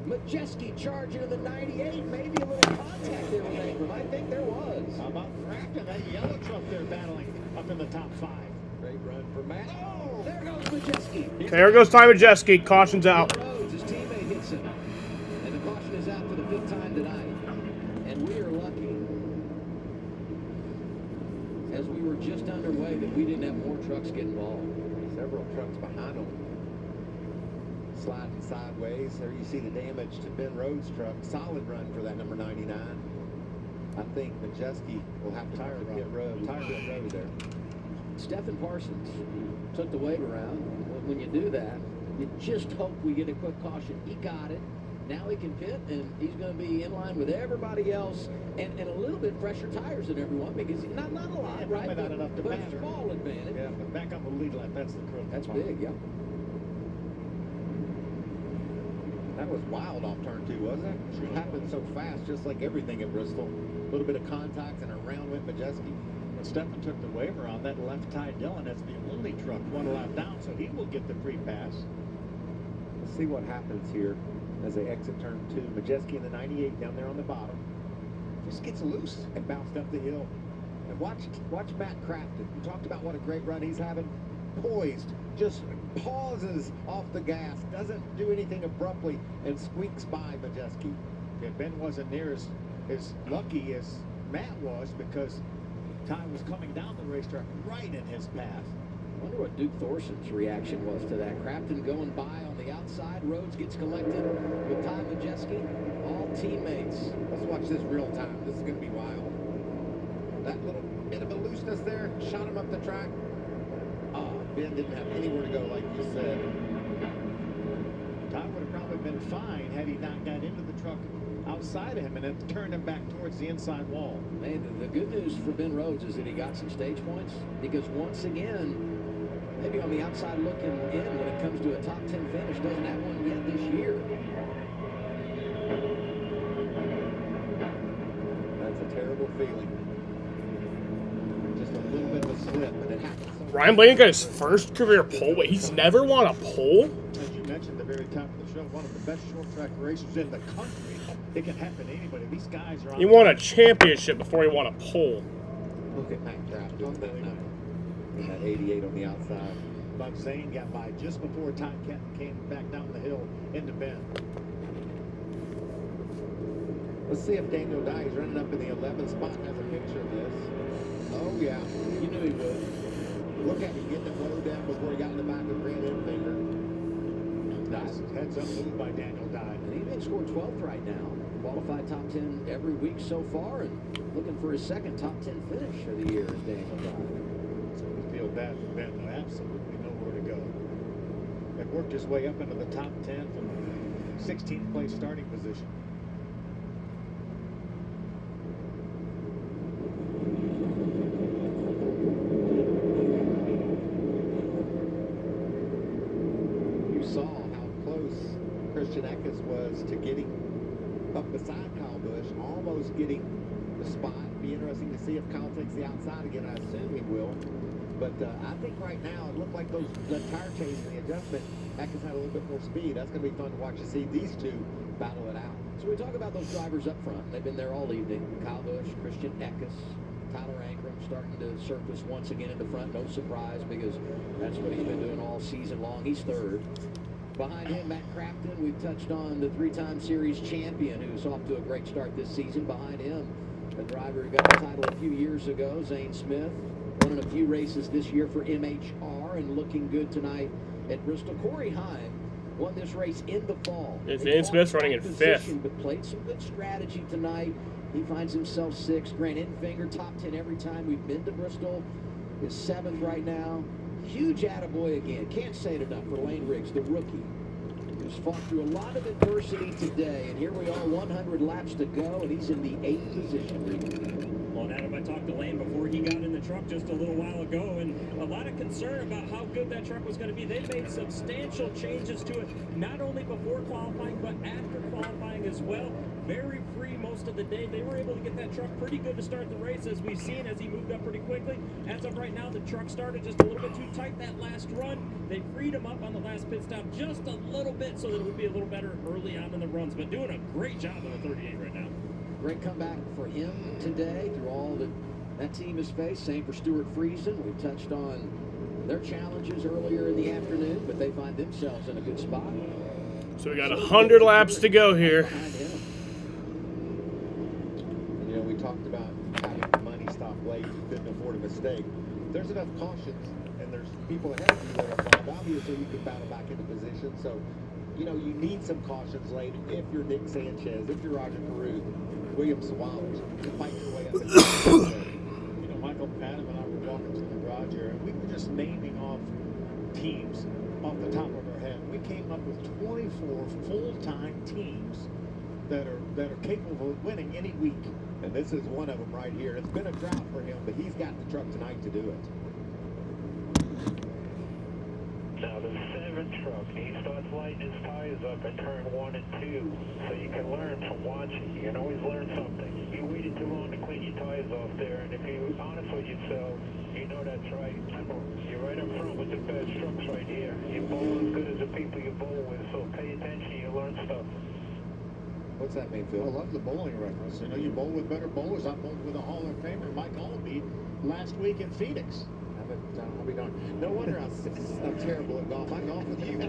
Majeski charging in the 98. Maybe a little contact there with Ankrum. I think there was. How about Crafton, that yellow truck they're battling up in the top 5. Great run for Matt. Oh, there goes Majeski. Okay, here goes Ty Majeski. Caution's out. Rhodes is And we are lucky, as we were just underway, that we didn't have more trucks get involved. Several trucks behind them. Sliding sideways. There you see the damage to Ben Rhodes' truck. Solid run for that number 99. I think Majeski will have to tire pit road there. Stephen Parsons took the wave around. When you do that, you just hope we get a quick caution. He got it. Now he can pit, and he's going to be in line with everybody else, and a little bit fresher tires than everyone, because not a lot, Yeah, right? probably not enough to but matter. small advantage. Yeah, but back up a lead lap, that's the critical That's part. big, yeah. That was wild off turn 2, wasn't it? It happened so fast, just like everything at Bristol. A little bit of contact and around went Majeski. When Stefan took the waiver on that left tie, Dillon is the only truck one lap down, so he will get the free pass. Let's see what happens here as they exit turn 2. Majeski in the 98 down there on the bottom. Just gets loose. And bounced up the hill. And watch Matt Crafton. We talked about what a great run he's having. Poised, just pauses off the gas, doesn't do anything abruptly, and squeaks by Majeski. Yeah, Ben wasn't near as lucky as Matt was, because Ty was coming down the racetrack right in his path. I wonder what Duke Thorson's reaction was to that. Crafton going by on the outside. Rhodes gets collected with Ty Majeski. All teammates. Let's watch this real time. This is going to be wild. That little bit of a looseness there shot him up the track. Ben didn't have anywhere to go, like you said. Ty would have probably been fine had he not got into the truck outside of him and then turned him back towards the inside wall. Man, the good news for Ben Rhodes is that he got some stage points, because once again, maybe on the outside looking in when it comes to a top 10 finish, doesn't have one yet this year. That's a terrible feeling. Just a little bit of a slip, and it happens. Ryan Blaney got his first career pole. Wait, he's never won a pole? As you mentioned at the very top of the show, one of the best short track racers in the country. It can happen to anybody. These guys are on. He won a championship before he won a pole. Look at Matt Kraft doing that now. That 88 on the outside. But Zane got by just before Ty Kenton came back down the hill into Bend. Let's see if Daniel Dye is running up in the 11th spot and has a picture of this. Oh, yeah. You knew he would. Look at him getting it low down before he got in the back of Grant Enfinger. Nice heads up move by Daniel Dye. And he may score 12th right now. Qualified top 10 every week so far, and looking for his second top 10 finish of the year is Daniel Dye. So we feel bad for Ben, though. Absolutely nowhere to go. It worked his way up into the top 10 from 16th place starting position. You saw how close Christian Eckes was to getting up beside Kyle Busch, almost getting the spot. Be interesting to see if Kyle takes the outside again. I assume he will. But I think right now it looked like the tire change and the adjustment, Eckes had a little bit more speed. That's going to be fun to watch to see these two battle it out. So we talk about those drivers up front. They've been there all evening. Kyle Busch, Christian Eckes, Tyler Ankrum starting to surface once again in the front. No surprise, because that's what he's been doing all season long. He's third. Behind him, Matt Crafton. We've touched on the three-time series champion, who's off to a great start this season. Behind him, a driver who got the title a few years ago, Zane Smith. Won in a few races this year for MHR and looking good tonight at Bristol. Corey Heim won this race in the fall. Zane Smith's running in fifth. But played some good strategy tonight. He finds himself sixth. Grant Enfinger, top 10 every time we've been to Bristol. Is seventh right now. Huge attaboy again. Can't say it enough for Lane Riggs, the rookie, who's fought through a lot of adversity today. And here we are, 100 laps to go, and he's in the 8th position. Well, Adam, I talked to Lane before he got in the truck just a little while ago, and a lot of concern about how good that truck was going to be. They made substantial changes to it, not only before qualifying, but after qualifying as well. Very free most of the day. They were able to get that truck pretty good to start the race, as we've seen, as he moved up pretty quickly. As of right now, the truck started just a little bit too tight that last run. They freed him up on the last pit stop just a little bit so that it would be a little better early on in the runs, but doing a great job on the 38 right now. Great comeback for him today through all that team has faced. Same for Stuart Friesen. We touched on their challenges earlier in the afternoon, but they find themselves in a good spot. So we got 100 laps to go here. talked about having the money stop late, you couldn't afford a mistake. There's enough cautions, and there's people ahead of you that are involved. Obviously, you can battle back into position, so, you know, you need some cautions late. If you're Nick Sanchez, if you're Roger Caruth, William Swabbs, to fight your way up in the You know, Michael, Adam, and I were walking through the garage here, and we were just naming off teams off the top of our head. We came up with 24 full-time teams that are capable of winning any week. And this is one of them right here. It's been a drought for him, but he's got the truck tonight to do it. Now the 7th truck, he starts lighting his tires up at turn 1 and 2, so you can learn from watching. You can always learn something. You waited too long to clean your tires off there, and if you're honest with yourself, you know that's right. You're right up front with the best trucks right here. You bowl as good as the people you bowl with, so pay attention, you learn stuff. What's that mean, Phil? I love the bowling reference. You know, you bowl with better bowlers. I bowled with a Hall of Famer, Mike Albee, last week in Phoenix. I'll be darned. No wonder I'm terrible at golf. I golf with you.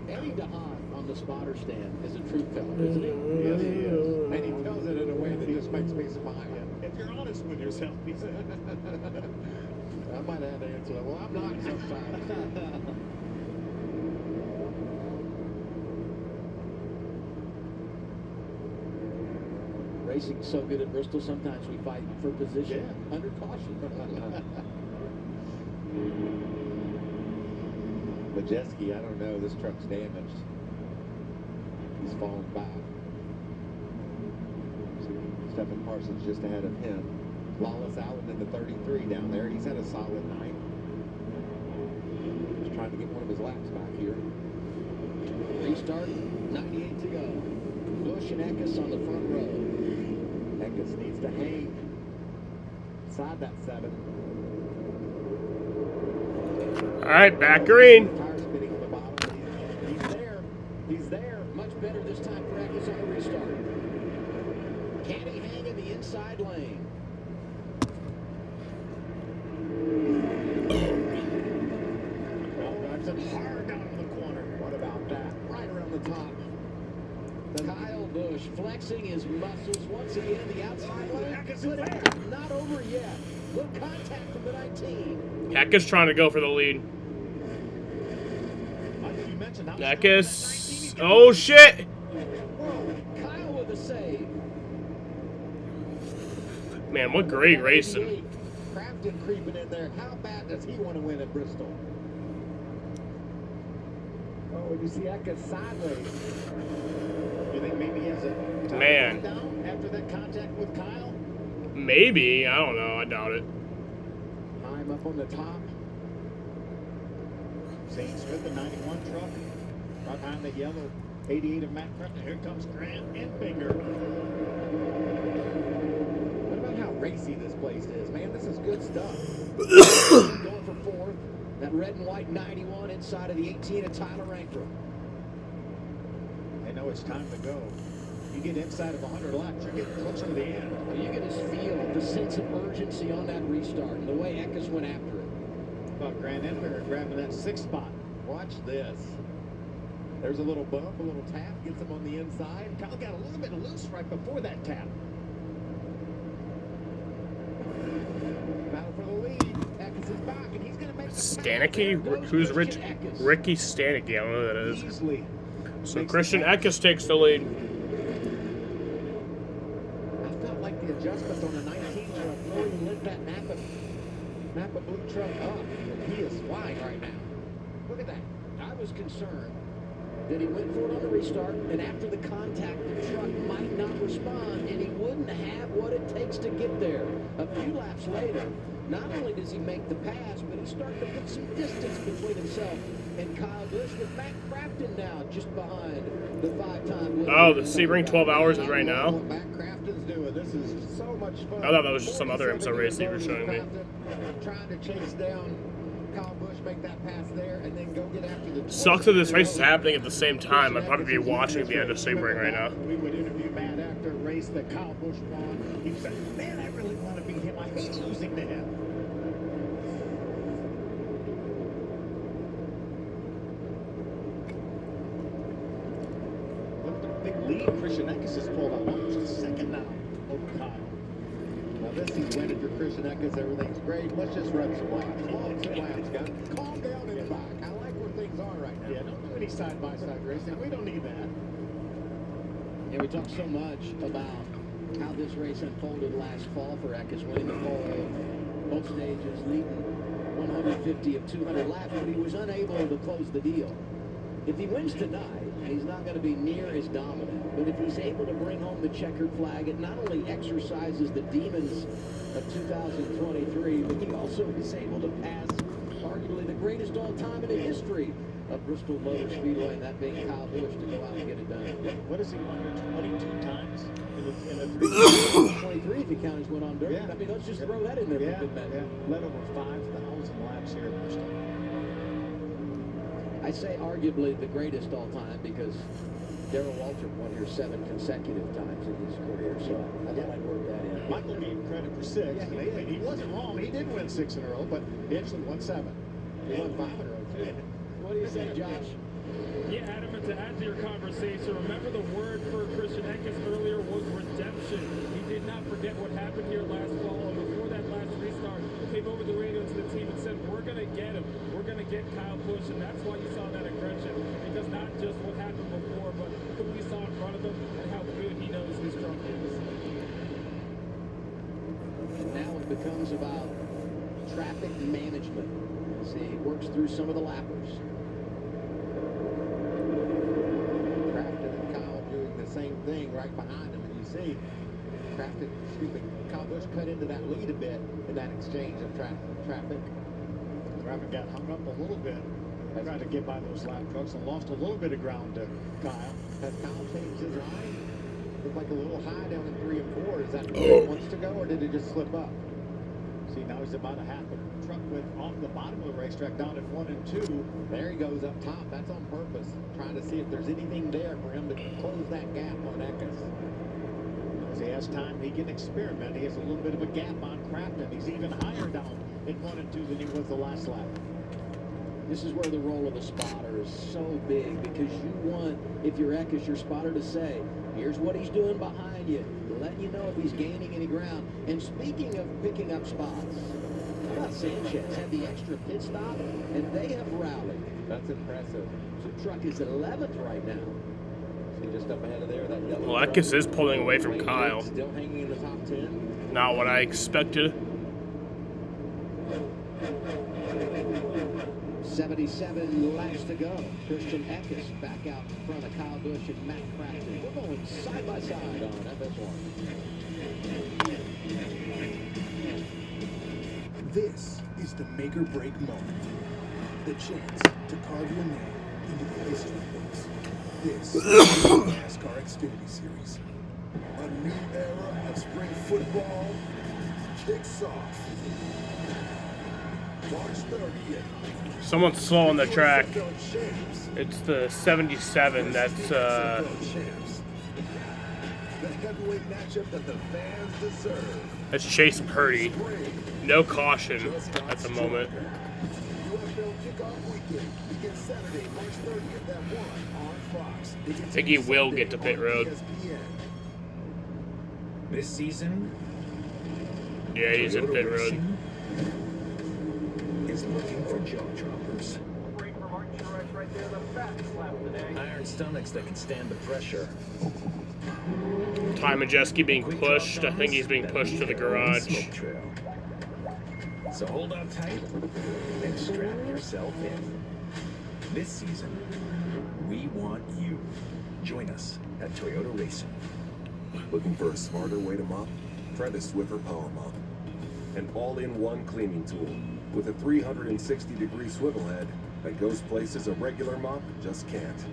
Eddie DeHaan on the spotter stand is a true teller, isn't he? Yes, he is. And he tells it in a way that just makes me smile. If you're honest with yourself, he said. I might have to answer that. Well, I'm not sometimes. Racing's so good at Bristol, sometimes we fight for position under caution. Majeski, I don't know. This truck's damaged. He's fallen back. Stephen Parsons just ahead of him. Lawless Allen in the 33 down there. He's had a solid night. Just trying to get one of his laps back here. Restart, 98 to go. Bush and Eckes on the front row. Eckes needs to hang inside that 7. All right, back green. Tire spinning on the bottom. He's there. He's there. Much better this time for Eckes on the restart. Can he hang in the inside lane? That's it hard down in the corner. What about that? Right around the top. Kyle Busch flexing his muscles once again. The outside lane. But not over yet. Good contact from the 19. Eckes trying to go for the lead. Eckes. Oh, shit. Kyle with a save. Man, what great racing. Crafton creeping in there. How bad does he want to win at Bristol? Oh, you see Eckes sideways. You think maybe he has a Man. down after that contact with Kyle? Maybe. I don't know. I doubt it. Time up on the top. Zane Smith, the 91 truck. Right behind the yellow 88 of Matt Crafton. Here comes Grant and Finger. What about how racy this place is, man? This is good stuff. Going for 4th. That red and white 91 inside of the 18 of Tyler Ankrum. They know it's time to go. You get inside of 100 laps, you're getting closer to the end. You can just feel the sense of urgency on that restart and the way Eckes went after it. About Grant Enfinger grabbing that 6th spot. Watch this. There's a little bump, a little tap, gets him on the inside. Kyle got a little bit loose right before that tap. Battle for the lead. Eckes is back, and he's going to make Stanicky? Who's Rich? Ricky Stanicky. I don't know who that is. Easily. So Christian Eckes takes the lead. I felt like the adjustments on the 19 truck really lit that Napa blue truck up. He is flying right now. Look at that. I was concerned that he went for it on the restart, and after the contact, the truck might not respond, and he wouldn't have what it takes to get there. A few laps later, not only does he make the pass, but he's starting to put some distance between himself and Kyle Busch, with Matt Crafton now just behind the 5-time winner. Oh, the Sebring 12 Hours is right now. What Matt Crafton's doing. This is so much fun. I thought that was just some other IMSA race you were showing me. Trying to chase down Kyle Busch, make that pass there, and then go get after the. Sucks that this race is happening at the same time. I'd probably be watching the end of Sebring right now. We would interview Matt after a race that Kyle Busch won. He said, man, I really want to beat him. I hate losing to him. Look at the big lead Christian Eckes has pulled out. Almost a second now. manager Christian Eckes, everything's great. Let's just run some laps. Long some laps, guys. Calm down in the back. I like where things are right now. Yeah, don't do any side-by-side racing. We don't need that. And we talked so much about how this race unfolded last fall for Eckes, winning the pole, both stages, leading 150 of 200 laps, but he was unable to close the deal. If he wins tonight, he's not going to be near as dominant. But if he's able to bring home the checkered flag, it not only exercises the demons of 2023, but he also is able to pass arguably the greatest all-time in the history of Bristol Motor Speedway, and that being Kyle Busch, to go out and get it done. What has he won here? 22 times in a 23 if he count his win on dirt. Yeah. I mean, let's just throw that in there for good measure. Yeah. Led over 5,000 laps here at Bristol. I say arguably the greatest all time because Darrell Waltrip won here 7 consecutive times in his career, so I thought I'd work that in. Michael gave him credit for 6. Yeah, he wasn't wrong. He did win 6 in a row, but he actually won 7. He won 5 in a row, too. What do you think, Josh? Yeah, Adam, and to add to your conversation, remember the word for Christian Eckes earlier was redemption. He did not forget what happened here last fall, and before that last restart, came over the radio to the team and said, we're going to get him. We're going to get Kyle Busch, and that's why you saw that aggression, because not just what happened before, but who we saw in front of him and how good he knows his truck is. And now it becomes about traffic management as he works through some of the lappers. Same thing right behind him, and you see Kyle Busch cut into that lead a bit in that exchange of traffic. Traffic got hung up a little bit, tried to get by those lap trucks and lost a little bit of ground to Kyle. Has Kyle changed his line? Looked like a little high down in 3 and 4. Is that where he wants to go, or did it just slip up? See, now he's about a half a truck width off the bottom of the racetrack down at 1 and 2. There he goes up top. That's on purpose, trying to see if there's anything there for him to close that gap on Eckes. As he has time, he can experiment. He has a little bit of a gap on Crafton. He's even higher down in 1 and 2 than he was the last lap. This is where the role of the spotter is so big, because you want, if you're Eckes, your spotter to say, here's what he's doing behind you, letting you know if he's gaining any ground. And speaking of picking up spots, how about Sanchez had the extra pit stop, and they have rallied. That's impressive. The truck is 11th right now. See just up ahead of there, that yellow Well, Eckes is pulling away from Kyle. Still hanging in the top 10. Not what I expected. 77 laps to go. Christian Eckes back out in front of Kyle Busch and Matt Crafton. We're going side by side on FS1. This is the make or break moment. The chance to carve your name into the history books. This is the NASCAR Xfinity Series. A new era of spring football kicks off. March 30th. Someone's slow on the track. It's the 77. That's The heavyweight matchup that the fans deserve. That's Chase Purdy. No caution at the moment. UFL kickoff weekend begins Saturday, March 30th at 1 on Fox. I think he will get to pit road. This season, Yeah, he's in pit road. is looking for jaw droppers. Iron stomachs that can stand the pressure. Ty Majeski being pushed. I think he's being pushed to the garage. Smoke trail. So hold on tight and strap yourself in. This season, we want you. Join us at Toyota Racing. Looking for a smarter way to mop? Try the Swiffer Power Mop. An all-in-one cleaning tool with a 360-degree swivel head that goes places a regular mop just can't.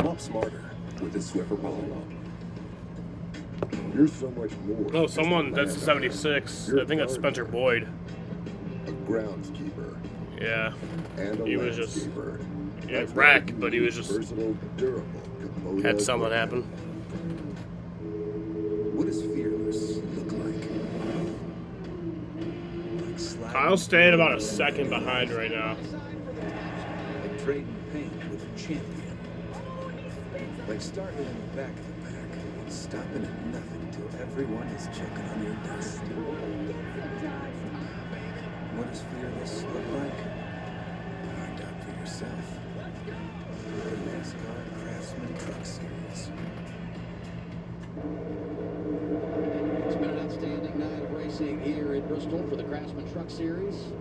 Mop smarter with the Swiffer Power Mop. You're so much more. No, someone, that's the 76. I think that's Spencer Boyd. A groundskeeper. Yeah. And a He was just, landscaper. yeah, wreck, but he was just, Versatile, durable, Kubota had something happen. What does fearless look like? Kyle's staying about a second behind right now. Like trading paint with a champion. Like starting in the back of the pack Stopping at nothing till everyone is choking on your dust. What does fearless look like? Find out for yourself. The NASCAR Craftsman Truck Series. It's been an outstanding night of racing here in Bristol for the Craftsman Truck Series.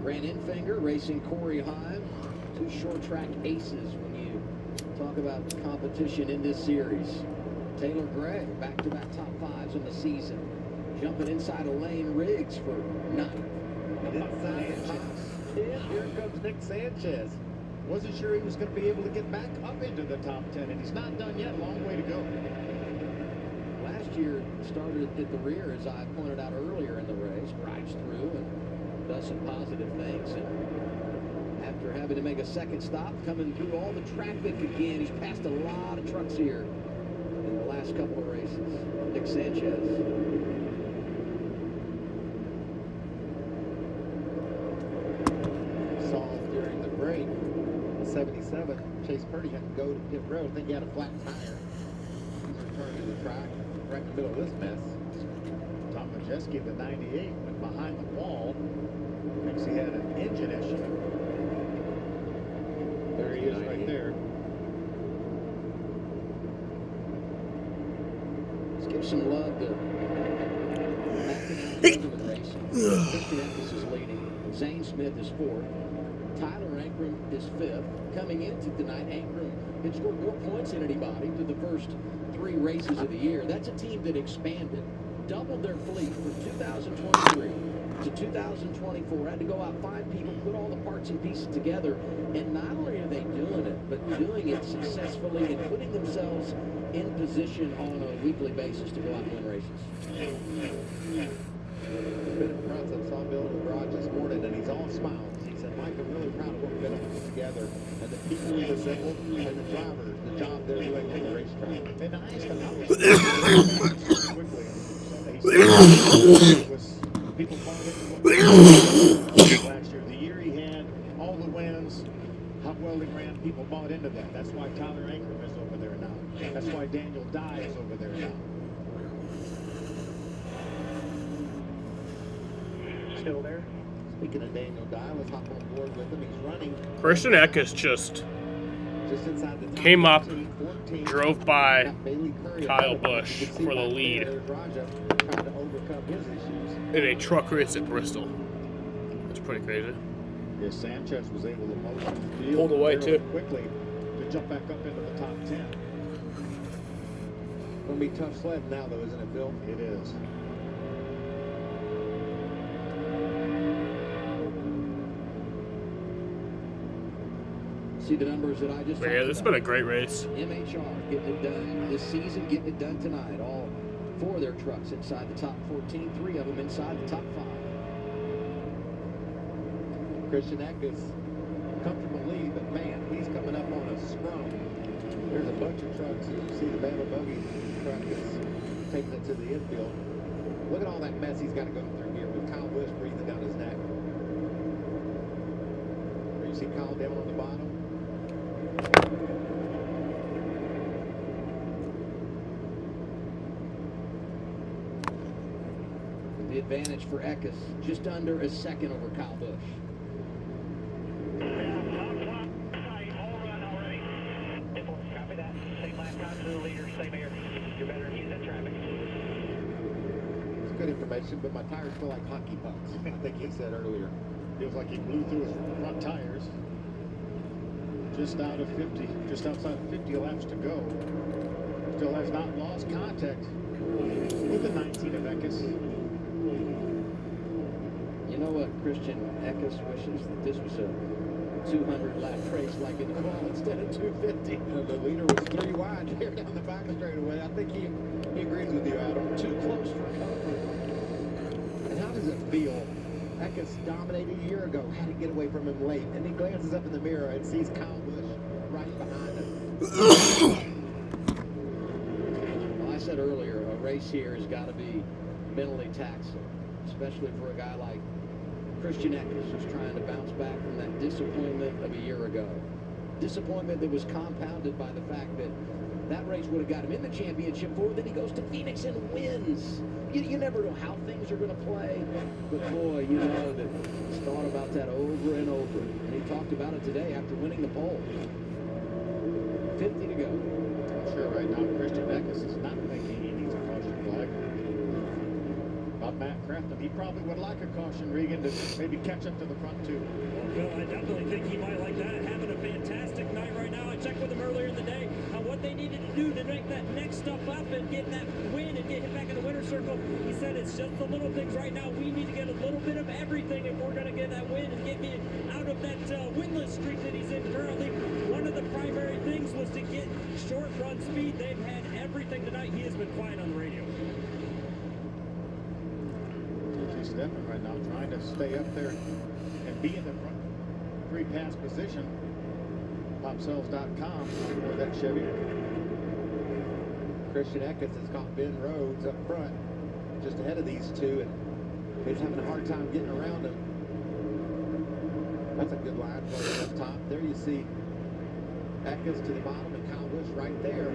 Grant Enfinger racing Corey Heim, two short track aces when you talk about competition in this series. Taylor Gray, back-to-back top fives in the season. Jumping inside of Lane Riggs for 9th. Inside the top 10, here comes Nick Sanchez. Wasn't sure he was going to be able to get back up into the top 10, and he's not done yet. Long way to go. Last year started at the rear, as I pointed out earlier in the race. Rides through and does some positive things. And after having to make a second stop, coming through all the traffic again, he's passed a lot of trucks here in the last couple of races. Nick Sanchez. Saw during the break, 77, Chase Purdy had to go to pit road. I think he had a flat tire. He's returned to the track right in the middle of this mess. Tom Majeski, the 98, went behind the wall. Thinks he had an engine issue. There he is right there. Let's give some love to Racing. Christian Eckes is leading. Zane Smith is 4th. Tyler Ankrum is 5th. Coming into tonight, Ankrum had scored more points than anybody through the first 3 races of the year. That's a team that expanded, doubled their fleet from 2023 to 2024. Had to go out, find people, put all the parts and pieces together. And not only are they doing it, but doing it successfully and putting themselves in position on a weekly basis to go out and win races. Been in front of saw Bill in the garage this morning, and he's all smiles. He said, Mike, I'm really proud of what we've been able to put together, and the people we've assembled, and the drivers, the job they're doing on the racetrack. And I asked him how quickly. It was people bought into what we did last year. The year he had, all the wins, how well he ran, people bought into that. That's why Tyler Ankrum is over there now. That's why Daniel Dye is over there now. Still there? Speaking of Daniel Dye, let's hop on board with him. He's running. Christian Eckes just inside the top came up, 14, drove by Kyle Busch for the lead in a truck race at Bristol. That's pretty crazy. Yeah, Sanchez was able to motion the field pulled away too quickly to jump back up into the top 10. Gonna be tough sledding now, though, isn't it, Phil? It is. See the numbers that I just yeah, this has been a great race. MHR getting it done this season, getting it done tonight. All 4 of their trucks inside the top 14, 3 of them inside the top 5. Christian Eckes, comfortable lead, but man, he's coming up on a scrum. There's a bunch of trucks. You see the Bama Buggy truck is taking it to the infield. Look at all that mess he's got to go through here with Kyle Busch breathing down his neck. There you see Kyle down on the bottom. The advantage for Eckes, just under a second over Kyle Busch. Copy that. Same last time to the leader, same air. You're better. He's in traffic. It's good information, but my tires feel like hockey pucks. I think he said earlier. Feels like he blew through his front tires. Just out of 50, just outside of 50 laps to go. Still has not lost contact with the 19 of Eckes. You know what, Christian Eckes wishes that this was a 200-lap race like in the fall instead of 250. The leader was 3 wide here down the back straightaway. I think he agrees with you, Adam. Too close for comfort. And how does it feel? Eckes dominated a year ago, had to get away from him late, and he glances up in the mirror and sees Kyle Busch right behind him. Well, I said earlier, a race here has got to be mentally taxing, especially for a guy like Christian Eckes, who's trying to bounce back from that disappointment of a year ago. Disappointment that was compounded by the fact that That race would have got him in the championship four. Then he goes to Phoenix and wins. You never know how things are going to play. But boy, you know that he's thought about that over and over. And he talked about it today after winning the pole. 50 to go. I'm sure right now Christian Eckes is not thinking he needs a caution flag. About Matt Crafton, he probably would like a caution, Regan, to maybe catch up to the front two. Well, Phil, I definitely think he might like that. Having a fantastic night right now. I checked with him earlier in the day on what they needed to do to make that next step up and get that win and get him back in the winner's circle. He said it's just the little things right now. We need to get a little bit of everything if we're going to get that win and get me out of that winless streak that he's in currently. One of the primary things was to get short run speed. They've had everything tonight. He has been quiet on the radio. He's stepping right now, trying to stay up there and be in the front three pass position. PopSells.com for that Chevy. Christian Eckes has got Ben Rhodes up front, just ahead of these two, and he's having a hard time getting around him. That's a good line for him up top. There you see Eckes to the bottom and Kyle Busch right there.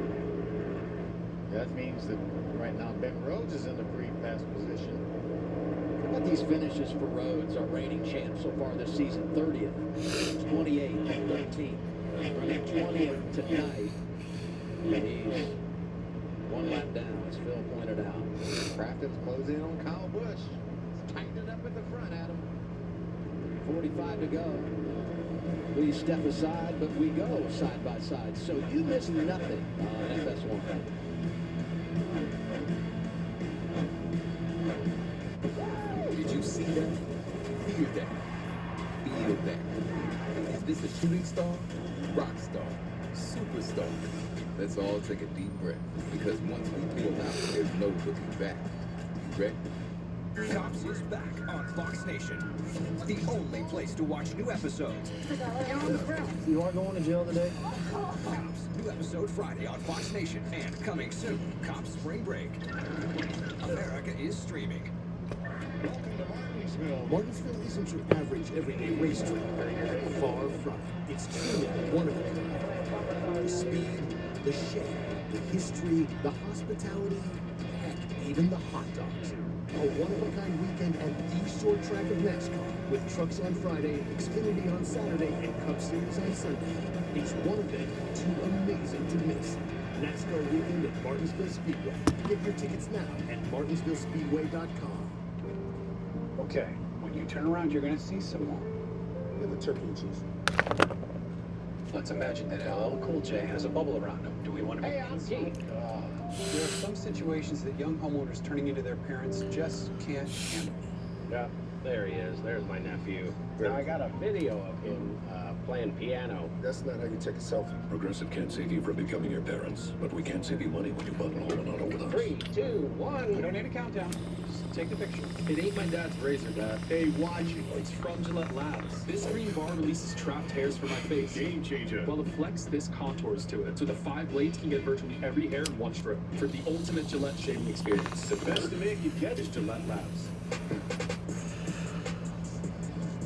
That means that right now Ben Rhodes is in the free pass position. How about these finishes for Rhodes, our reigning champ so far this season? 30th, 28th, and 13th. Running 20th tonight. And he's one lap down, as Phil pointed out. Crafton's closing in on Kyle Busch. He's tightening up at the front, Adam. 45 to go. We step aside, but we go side by side. So you miss nothing on FS1. Did you see that? Hear that? Feel that? Is this a shooting star? Rock star? Superstar? Let's all take a deep breath, because once we pull out, there's no looking back. You ready? Cops is back on Fox Nation. The only place to watch new episodes. You are going to jail today? Cops, new episode Friday on Fox Nation, and coming soon, Cops Spring Break. America is streaming. Martinsville isn't your average everyday racetrack. Far from it. It's truly one of a kind. The speed, the shape, the history, the hospitality, heck, even the hot dogs. A one-of-a-kind weekend at the short track of NASCAR, with trucks on Friday, Xfinity on Saturday, and Cup Series on Sunday. It's one event too amazing to miss. NASCAR weekend at Martinsville Speedway. Get your tickets now at martinsvillespeedway.com. Okay, when you turn around, you're gonna see someone. Yeah, the turkey and cheese. Let's imagine that LL Cool J has a bubble around him. Do we want to be? Hey, I'm Keith. There are some situations that young homeowners turning into their parents just can't handle. Yeah, there he is. There's my nephew. Now, I got a video of him playing piano. That's not how you take a selfie. Progressive can't save you from becoming your parents, but we can save you money when you bundle home and auto with us. 3, 2, 1. We don't need a countdown. Just take the picture. It ain't my dad's razor, Dad. Hey, watch it. It's from Gillette Labs. This green bar releases trapped hairs from my face. Game changer. While the Flex, this contours to it, so the 5 blades can get virtually every hair in one strip for the ultimate Gillette shaving experience. The best to make you get is Gillette Labs.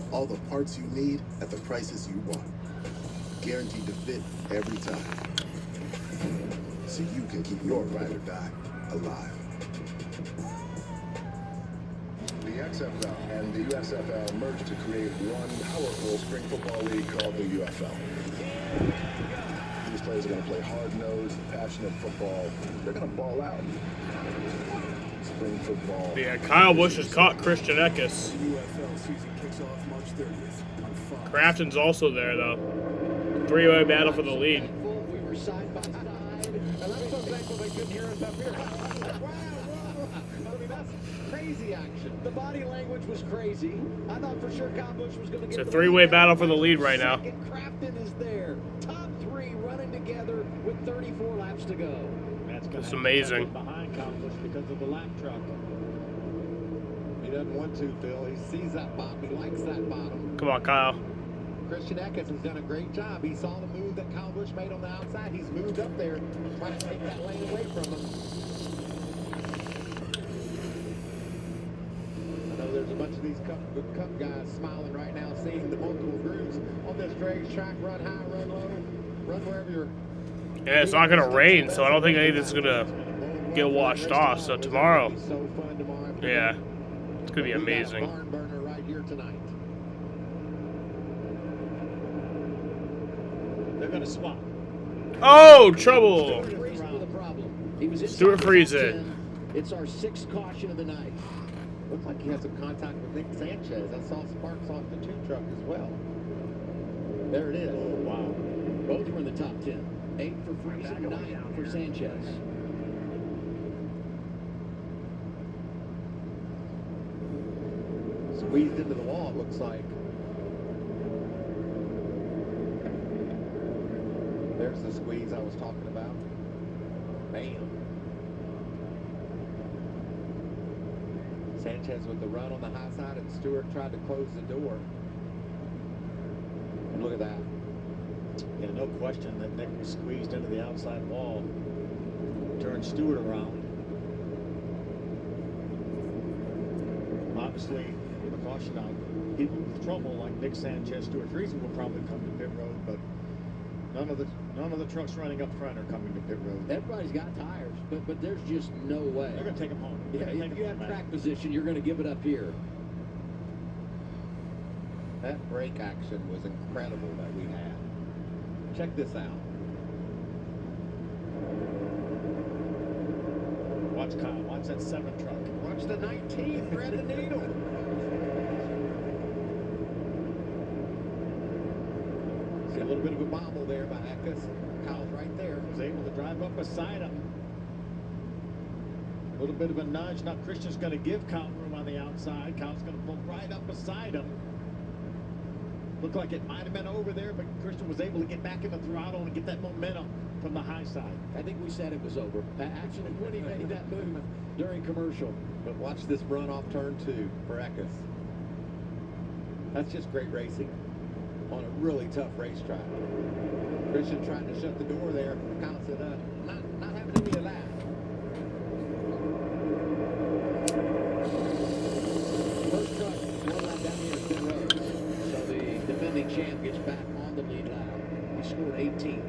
All the parts you need at the prices you want. Guaranteed to fit every time. So you can keep your ride or die alive. The XFL and the USFL merged to create one powerful spring football league called the UFL. These players are going to play hard-nosed, passionate football. They're going to ball out. Spring football. Yeah, Kyle Busch has caught Christian Eckes. The UFL season kicks off March 30th on Fox. Crafton's also there, though. Three-way battle for the lead. We were side by side, and I'm so thankful they couldn't hear us up here. Wow, I mean, that's crazy action. The body language was crazy. I thought for sure Kyle Busch was going to get It's a three-way battle for the lead right now. Second, Crafton is there. Top 3 running together with 34 laps to go. It's amazing. Behind Kyle Busch because of the lap truck. He doesn't want to, Phil. He sees that bottom. He likes that bottom. Come on, Kyle. Christian Eckes has done a great job. He saw the move that Kyle Busch made on the outside. He's moved up there, trying to take that lane away from him. I know there's a bunch of these cup guys smiling right now, seeing the multiple grooves on this racetrack. Run high, run low, run wherever you're. And it's not going to rain, so I don't think any of this is going to get washed off. So tomorrow, yeah, it's going to be amazing. Barn burner right here tonight. They're going to swap. Oh, trouble! He was Stewart frees it. It's our 6th caution of the night. Looks like he had some contact with Nick Sanchez. I saw sparks off the 2 truck as well. There it is. Oh, wow. Both were in the top 10. 8 for Friesen, 9 for Sanchez. Squeezed into the wall, it looks like. There's the squeeze I was talking about. Bam. Sanchez with the run on the high side, and Stewart tried to close the door. And look at that. Yeah, no question that Nick was squeezed into the outside wall. Turned Stewart around. Obviously, with a caution out, people with trouble like Nick Sanchez, Stewart Friesen will probably come to pit road, but none of the trucks running up front are coming to pit road. Everybody's got tires, but there's just no way. They're going to take them home. Yeah, if you have track position, you're going to give it up here. That brake action was incredible that we had. Check this out. Watch Kyle. Watch that 7 truck. Watch the 19 thread the needle. See a little bit of a bobble there by Eckes. Kyle's right there. Was able to drive up beside him. A little bit of a nudge. Now Christian's going to give Kyle room on the outside. Kyle's going to pull right up beside him. Looked like it might have been over there, but Christian was able to get back in the throttle and get that momentum from the high side. I think we said it was over. Actually, when he made that move during commercial. But watch this run off turn 2 for Eckes. That's just great racing on a really tough racetrack. Christian trying to shut the door there. Kyle said, not having any of that. First truck, one lap down here at pit road. So the defending champ gets back on the lead lap. He scored 18.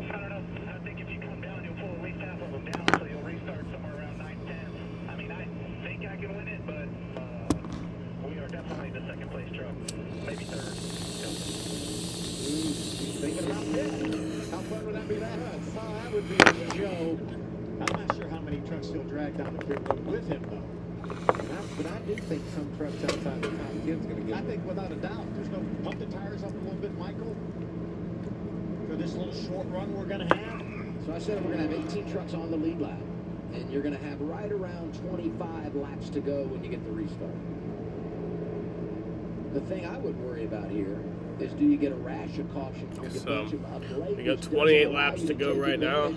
I don't know. I think if you come down, you'll pull at least half of them down, so you'll restart somewhere around 9-10. I mean, I think I can win it, but we are definitely the second place truck, maybe third. Thinking about this. How fun would that be? That would be a show. I'm not sure how many trucks he'll drag down the pit road with him, though. But I do think some trucks outside the top 10 is going to get. I think without a doubt, there's no pump the tires up a little bit, Michael, for this little short run we're going to have. So I said we're going to have 18 trucks on the lead lap, and you're going to have right around 25 laps to go when you get the restart. The thing I would worry about here is, do you get a rash of caution? So we got 28 laps to go right now.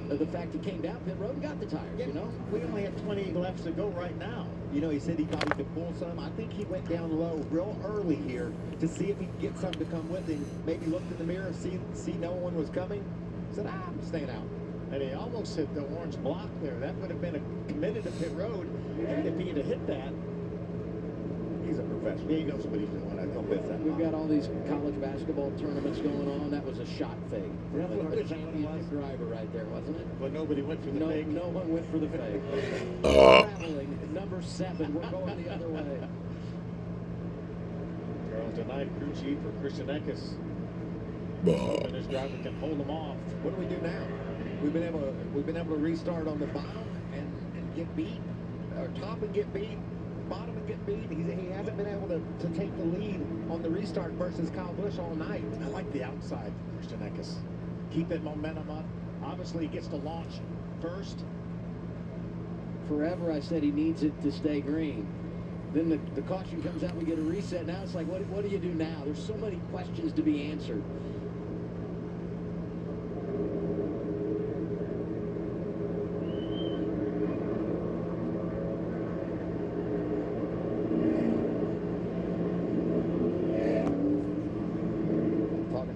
The fact he came down pit road and got the tires, Yeah, you know? we only have 28 laps to go right now. You know, he said he thought he could pull some. I think he went down low real early here to see if he could get some to come with him. Maybe looked in the mirror, see no one was coming. Said, I'm staying out. And he almost hit the orange block there. That would have been committed to pit road. And if he'd have hit that, he's a professional. He knows what he's doing. I don't miss that. We've got all these college basketball tournaments going on. That was a shot fake. That was the championship driver right there, wasn't it? But nobody went for the fake. No one went for the fake. Traveling, number 7. We're going the other way. Charles denied crew chief for Christian Eckes. And his driver can hold them off. What do we do now? We've been able to restart on the bottom and get beat, or top and get beat, bottom and get beat. He hasn't been able to take the lead on the restart versus Kyle Busch all night. I like the outside, Christian Eckes. Keep that momentum up. Obviously, he gets to launch first. Forever I said he needs it to stay green. Then the caution comes out, we get a reset. Now it's like, what do you do now? There's so many questions to be answered.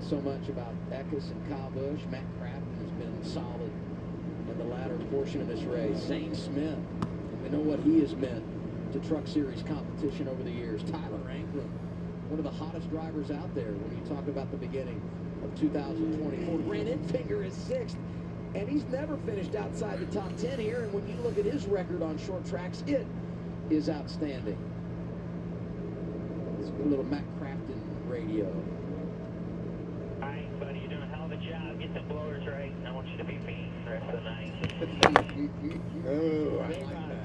So much about Eckes and Kyle Busch. Matt Crafton has been solid in the latter portion of this race. Zane Smith, we know what he has meant to Truck Series competition over the years. Tyler Ankrum, one of the hottest drivers out there when you talk about the beginning of 2024. Grant Enfinger is 6th, and he's never finished outside the top 10 here. And when you look at his record on short tracks, it is outstanding. It's a little Matt Crafton radio. All right, buddy, you're doing a hell of a job. Get the blowers right. I want you to be mean the rest of the night.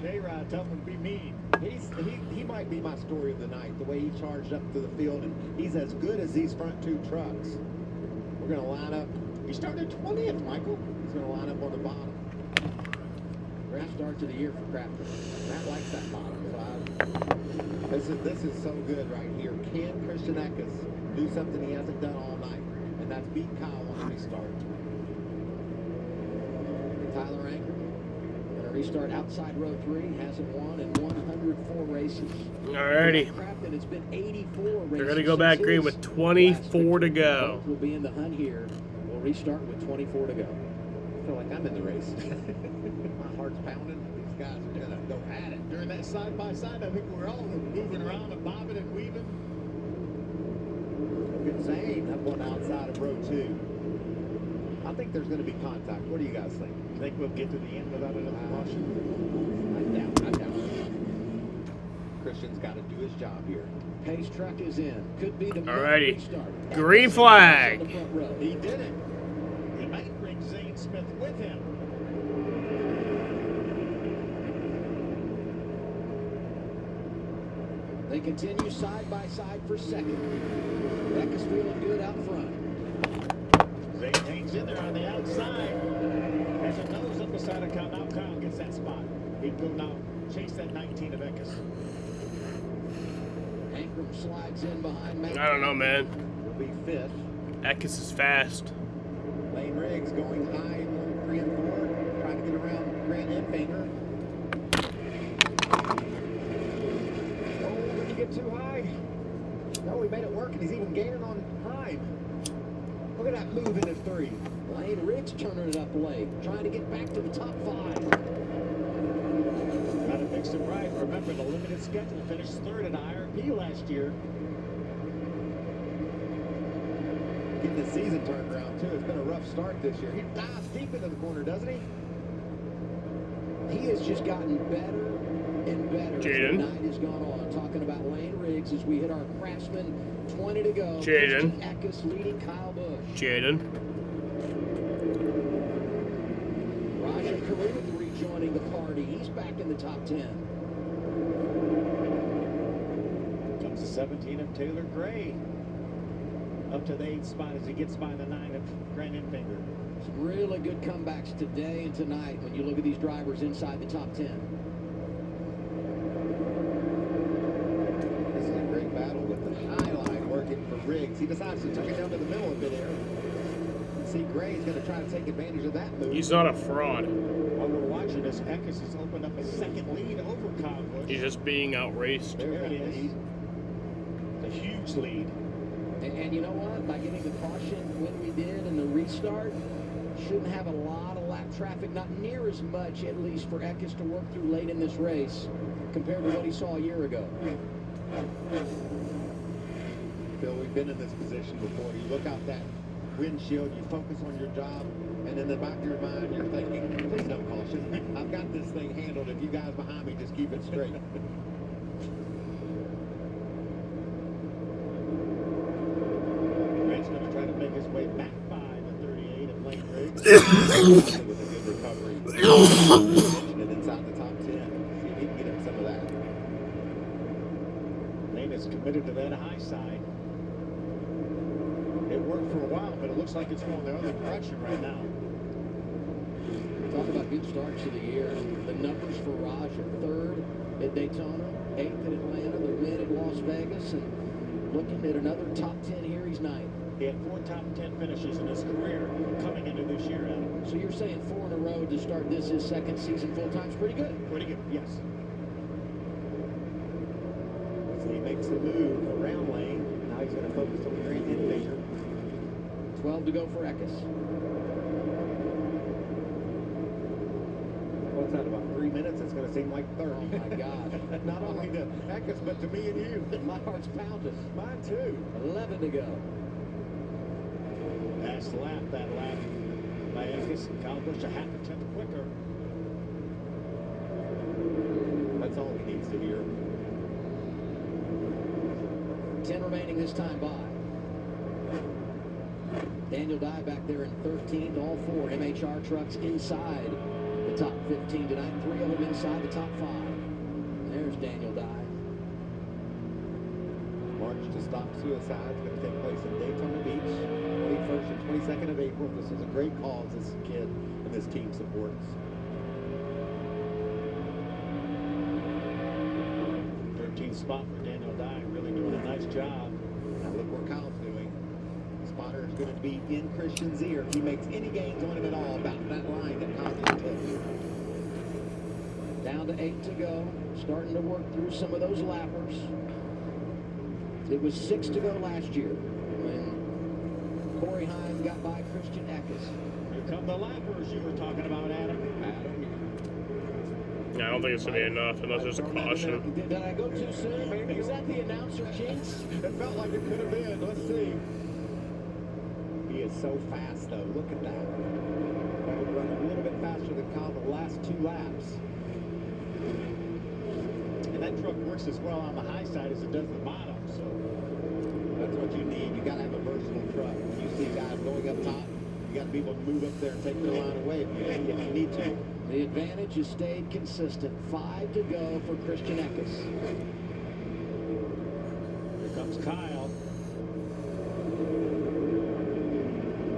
J-Rod, tell him to be mean. He might be my story of the night, the way he charged up to the field, and he's as good as these front 2 trucks. We're going to line up. He started 20th, Michael. He's going to line up on the bottom. Great start to the year for Crafton. Matt likes that bottom 5. This is so good right here. Can Christian Eckes do something he hasn't done all night? And that's beat Kyle on the restart. Tyler Ankrum going to restart outside row 3. Hasn't won in 104 races. Alrighty. Crafton, it's been 84 races. They're going to go back green with 24 to go. We'll be in the hunt here. We'll restart with 24 to go. I feel like I'm in the race. My heart's pounding. These guys are going to go at it. During that side-by-side, I think we're all moving around and bobbing and weaving. Look at Zane up on the outside of row 2. I think there's going to be contact. What do you guys think? You think we'll get to the end without another caution? I doubt it. Christian's got to do his job here. Pace truck is in. Could be the Alrighty. restart. Green flag. He did it. He might bring Zane Smith with him. They continue side by side for second. Eckes feeling good out front. Zane hangs in there on the outside. Has a nose up beside a Kyle. Now Kyle gets that spot. He can go now chase that 19 of Eckes. Ankrum slides in behind Matt. I don't know, man. Will be 5th. Eckes is fast. Lane Riggs going high in 3 and 4, trying to get around Grant Enfinger. Oh, did he get too high? No, he made it work, and he's even gaining on time. Look at that move into 3. Lane Riggs turning it up late, trying to get back to the top 5. Got to fix him right. Remember, the limited schedule finished 3rd at IRP last year. Getting the season turned around, too. It's been a rough start this year. He dives deep into the corner, doesn't he? He has just gotten better and better as the Jaden. night has gone on. Talking about Lane Riggs as we hit our Craftsman, 20 to go. Jaden. Eckes leading Kyle Busch. Jaden. Raja Carruth rejoining the party. He's back in the top 10. Comes the 17 of Taylor Gray. Up to the 8th spot as he gets by the 9 of Grant Enfinger. Some really good comebacks today and tonight when you look at these drivers inside the top 10. This is a great battle with the high line working for Riggs. He decides to tuck it down to the middle of midair. You see Gray's going to try to take advantage of that move. He's not a fraud. While we're watching this, Eckes has opened up a 2nd lead over Kyle Busch. He's just being outraced. There he is. It's a huge lead. And you know what? By getting the caution when we did in the restart, shouldn't have a lot of lap traffic, not near as much, at least, for Eckes to work through late in this race compared to what he saw a year ago. Phil, we've been in this position before. You look out that windshield, you focus on your job, and in the back of your mind, you're thinking, please don't caution. I've got this thing handled. If you guys behind me just keep it straight. Grant's going to try to make his way back by the 38 of Lane Riggs. With a good recovery. And inside the top 10. See if he can get him some of that. Lane is committed to that high side. It worked for a while, but it looks like it's going the other direction right now. Talk about good starts to the year. The numbers for Raja: 3rd at Daytona, 8th at Atlanta, the win at Las Vegas, and looking at another top 10 here, he's 9th. He had 4 top 10 finishes in his career coming into this year, Adam. So you're saying 4 in a row to start this his 2nd season full-time is pretty good? Pretty good, yes. So he makes the move around Lane. Now he's going to focus on the Grant Enfinger. 12 to go for Eckes. Well, What's that, about 3 minutes? It's going to seem like 30. Oh, my God. Not only to Eckes, but to me and you. My heart's pounding. Mine too. 11 to go. Last lap, that lap by Eckes. Kyle Busch a half a tenth quicker. That's all he needs to hear. 10 remaining this time by. Daniel Dye back there in 13th. All 4 MHR trucks inside the top 15 tonight. 3 of them inside the top 5. There's Daniel Dye. March to Stop Suicide is going to take place in Daytona Beach, 21st and 22nd of April. This is a great cause this kid and this team supports. 13th spot for Daniel Dye, really doing a nice job. Now look where Kyle's doing. Spotter is going to be in Christian's ear if he makes any gains on him at all about that line that Kyle just took. Down to 8 to go. Starting to work through some of those lappers. It was 6 to go last year when Corey Hines got by Christian Eckes. Here come the lappers you were talking about, Adam. Yeah, I don't think it's going to be enough unless there's a caution. Did I go too soon? Is that the announcer jinx? It felt like it could have been. Let's see. He is so fast, though. Look at that. That would run a little bit faster than Kyle the last 2 laps. And that truck works as well on the high side as it does the bottom, so that's what you need. You got to have a versatile truck. When you see guys going up top, you got to be able to move up there and take their line away if you need to. The advantage has stayed consistent. 5 to go for Christian Eckes. Here comes Kyle.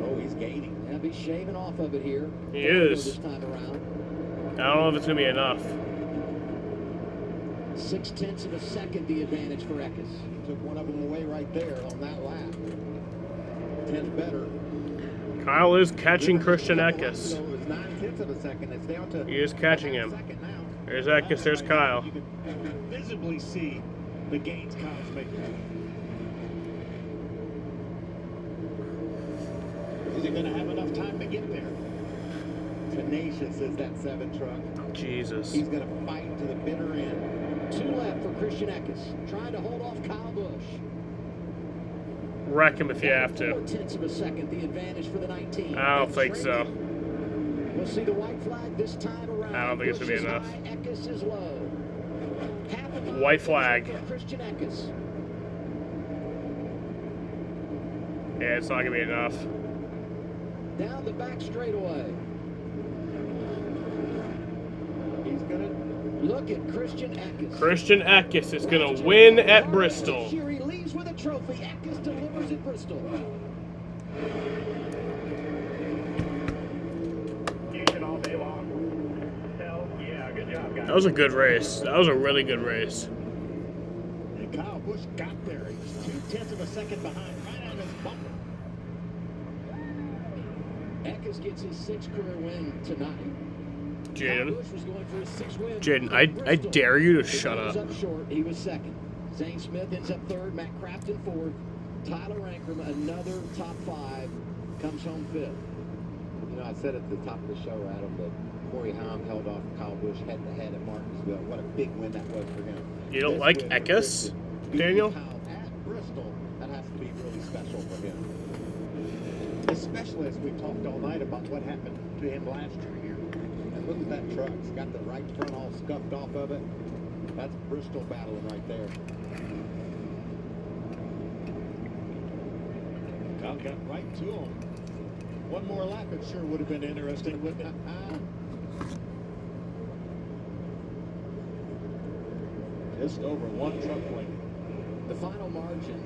Oh, he's gaining. Yeah, he's shaving off of it here. He is. This time around. I don't know if it's going to be enough. 0.6 of a second the advantage for Eckes. Took one of them away right there on that lap. 10 better. Kyle is catching Christian Eckes. It was 0.9 of a second. It's down to He is catching him. There's Eckes, there's Kyle. You can visibly see the gains Kyle's making. Is he going to have enough time to get there? Tenacious is that 7 truck. Jesus. He's going to fight to the bitter end. 2 left for Christian Eckes, trying to hold off Kyle Busch. Wreck him if you have to. 0.4 of a second, the advantage for the 19. I don't think so. We'll see the white flag this time around. I don't think it's going to be enough. Eckes is low. White flag. Christian Eckes. Yeah, it's not going to be enough. Down the back straightaway. He's going to look at Christian Eckes. Christian Eckes is going to win at Bristol. This year he leaves with a trophy. Eckes delivers at Bristol. That was a good race. That was a really good race. And Kyle Busch got there. He was 0.2 of a second behind, right on his bumper. Eckes gets his 6th career win tonight. Jaden. Busch was going for his 6th win. Jaden, I dare you to shut He up. up short. He was 2nd. Zane Smith ends up 3rd. Matt Crafton 4th. Tyler Ankrum, another top 5, comes home 5th. You know, I said at the top of the show, Adam, that Corey Haim held off Kyle Busch head-to-head at Martinsville. What a big win that was for him. You don't like Eckes, Daniel? At Bristol, that has to be really special for him. Especially as we talked all night about what happened to him last year here. And look at that truck. It's got the right front all scuffed off of it. That's Bristol battling right there. Kyle got right to him. One more lap, it sure would have been interesting, wouldn't it? Just over 1 truck length. The final margin,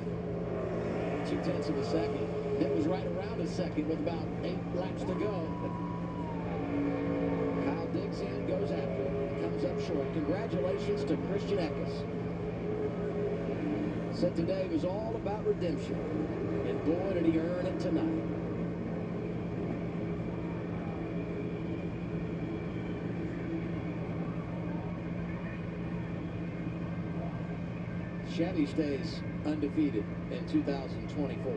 0.2 of a second. It was right around a second with about 8 laps to go. Kyle digs in, goes after it, comes up short. Congratulations to Christian Eckes. Said today was all about redemption. And boy, did he earn it tonight. Chevy stays undefeated in 2024.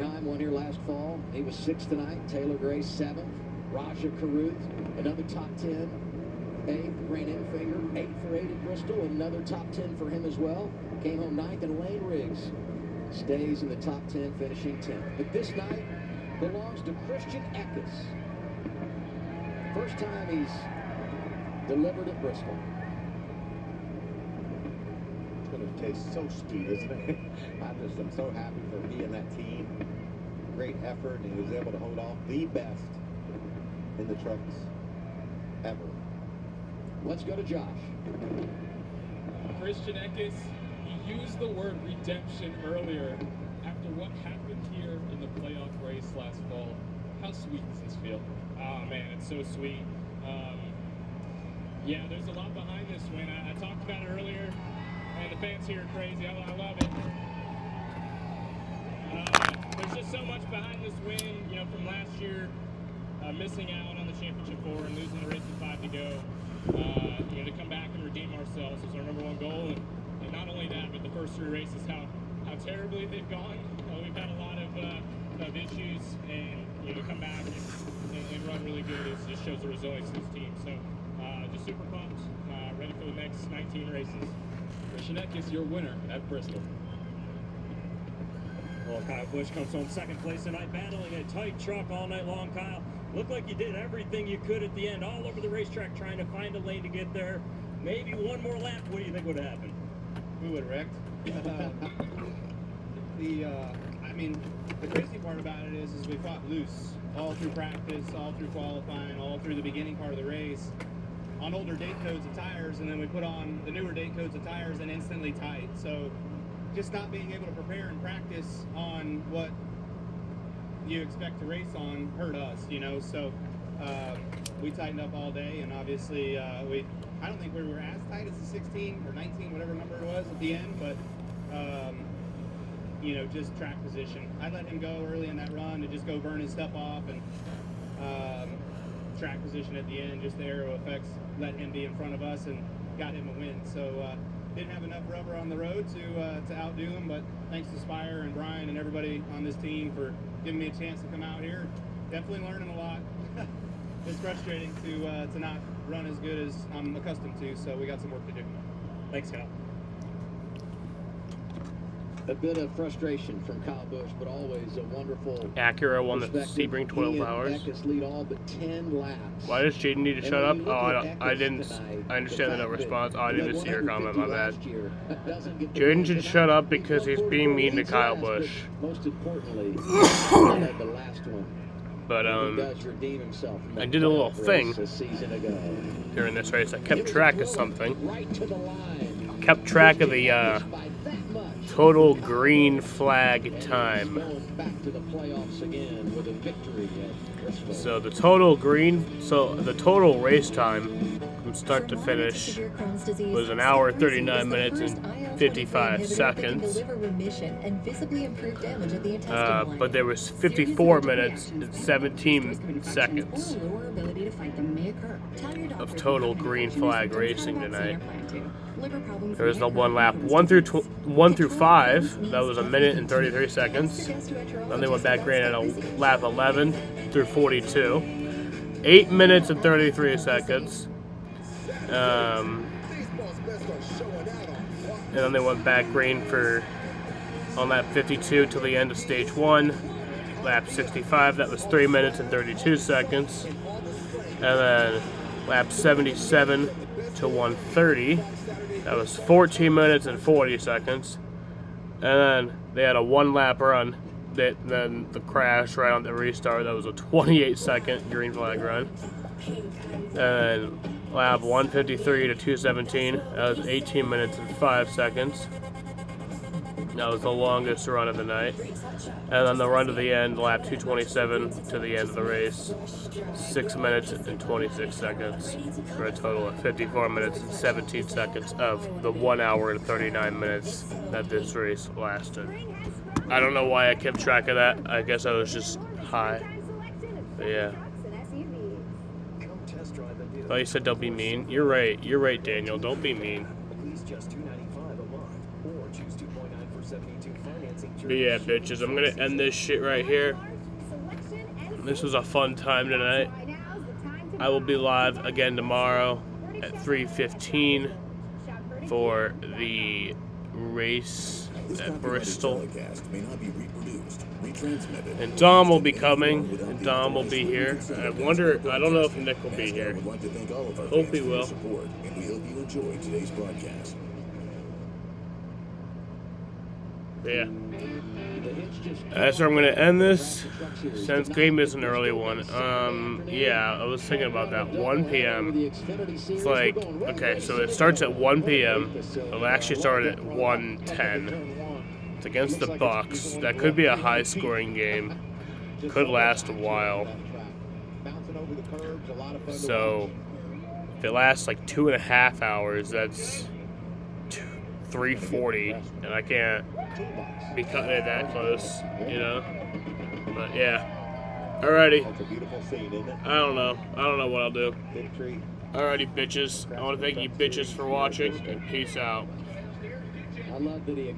Heim won here last fall. He was 6th tonight. Taylor Gray 7th. Raja Caruth, another top 10. 8th. Grant Enfinger, 8 for 8 at Bristol. Another top 10 for him as well. Came home 9th. And Lane Riggs stays in the top 10, finishing 10th. But this night belongs to Christian Eckes. First time he's delivered at Bristol. It's going to taste so sweet, isn't it? I'm so happy for he and that team. Great effort, and he was able to hold off the best in the trucks ever. Let's go to Josh. Christian Eckes, he used the word redemption earlier. After what happened here in the playoff race last fall, how sweet does this feel? Oh man, it's so sweet. Yeah, there's a lot behind this win. I talked about it earlier, and the fans here are crazy. I love it. There's just so much behind this win, you know, from last year, missing out on the championship 4 and losing the race with 5 to go. You know, to come back and redeem ourselves was our #1 goal, and not only that, but the first 3 races, how terribly they've gone. We've had a lot of issues, and you know, to come back and run really good just shows the resilience of this team. So just super pumped, ready for the next 19 races. Christian Eckes, your winner at Bristol. Well, Kyle Busch comes home 2nd place tonight, battling a tight truck all night long. Kyle, looked like you did everything you could at the end, all over the racetrack, trying to find a lane to get there. Maybe one more lap. What do you think would happen? We would have wrecked. I mean, the crazy part about it is we fought loose all through practice, all through qualifying, all through the beginning part of the race on older date codes of tires, and then we put on the newer date codes of tires and instantly tight. So just not being able to prepare and practice on what you expect to race on hurt us, you know. So we tightened up all day, and obviously I don't think we were as tight as the 16 or 19, whatever number it was at the end, but you know, just track position. I let him go early in that run to just go burn his stuff off, and track position at the end, just the aero effects let him be in front of us and got him a win. So didn't have enough rubber on the road to outdo him, but thanks to Spire and Brian and everybody on this team for giving me a chance to come out here. Definitely learning a lot. It's frustrating to not run as good as I'm accustomed to, so we got some work to do. Thanks, Kyle. A bit of frustration from Kyle Busch, but always a wonderful Acura won the Sebring 12 hours. Eckes lead all but 10 laps. Why does Jaden need to shut up? Oh, I didn't. I understand the no response. Oh, I didn't see your comment. My bad. Jaden should shut up because he's being mean to Kyle Busch. Most importantly, the last one. But I did a little thing during this race. I kept track of something. Kept track of the total green flag time. So the total race time from start to finish was 1 hour 39 minutes and 55 seconds. But there was 54 minutes and 17 seconds of total green flag racing tonight. There was the one lap 1 through 5. That was 1 minute and 33 seconds. Then they went back ran at a lap 11 through 42. 8 minutes and 33 seconds. And then they went back green on lap 52 till the end of stage 1. Lap 65, that was 3 minutes and 32 seconds. And then lap 77 to 130. That was 14 minutes and 40 seconds. And then they had a 1 lap run. Then the crash right on the restart. That was a 28-second green flag run. And then lap 153 to 217. That was 18 minutes and 5 seconds. That was the longest run of the night. And then the run to the end, lap 227 to the end of the race, 6 minutes and 26 seconds, for a total of 54 minutes and 17 seconds of the 1 hour and 39 minutes that this race lasted. I don't know why I kept track of that. I guess I was just high. But yeah. Oh, you said don't be mean. You're right. You're right, Daniel. Don't be mean. Lease just $295 a month, or choose 2.9 for 72 financing But yeah, bitches, I'm gonna end this shit right here. This was a fun time tonight. I will be live again tomorrow at 3:15 for the race at Bristol. And Dom will be coming, and Dom will be here. I don't know if Nick will be here. Hope he will. And we hope you enjoyed today's broadcast. Yeah. That's where I'm going to end this, since game is an early one. Yeah, I was thinking about that. 1 p.m. It's like, okay, so it starts at 1 p.m. It'll actually start at 1:10. It's against the Bucks. That could be a high-scoring game. Could last a while. So, if it lasts like 2.5 hours, that's 3:40, and I can't be cutting it that close, you know? But yeah. Alrighty. I don't know what I'll do. Alrighty, bitches. I want to thank you bitches for watching, and peace out. I love that he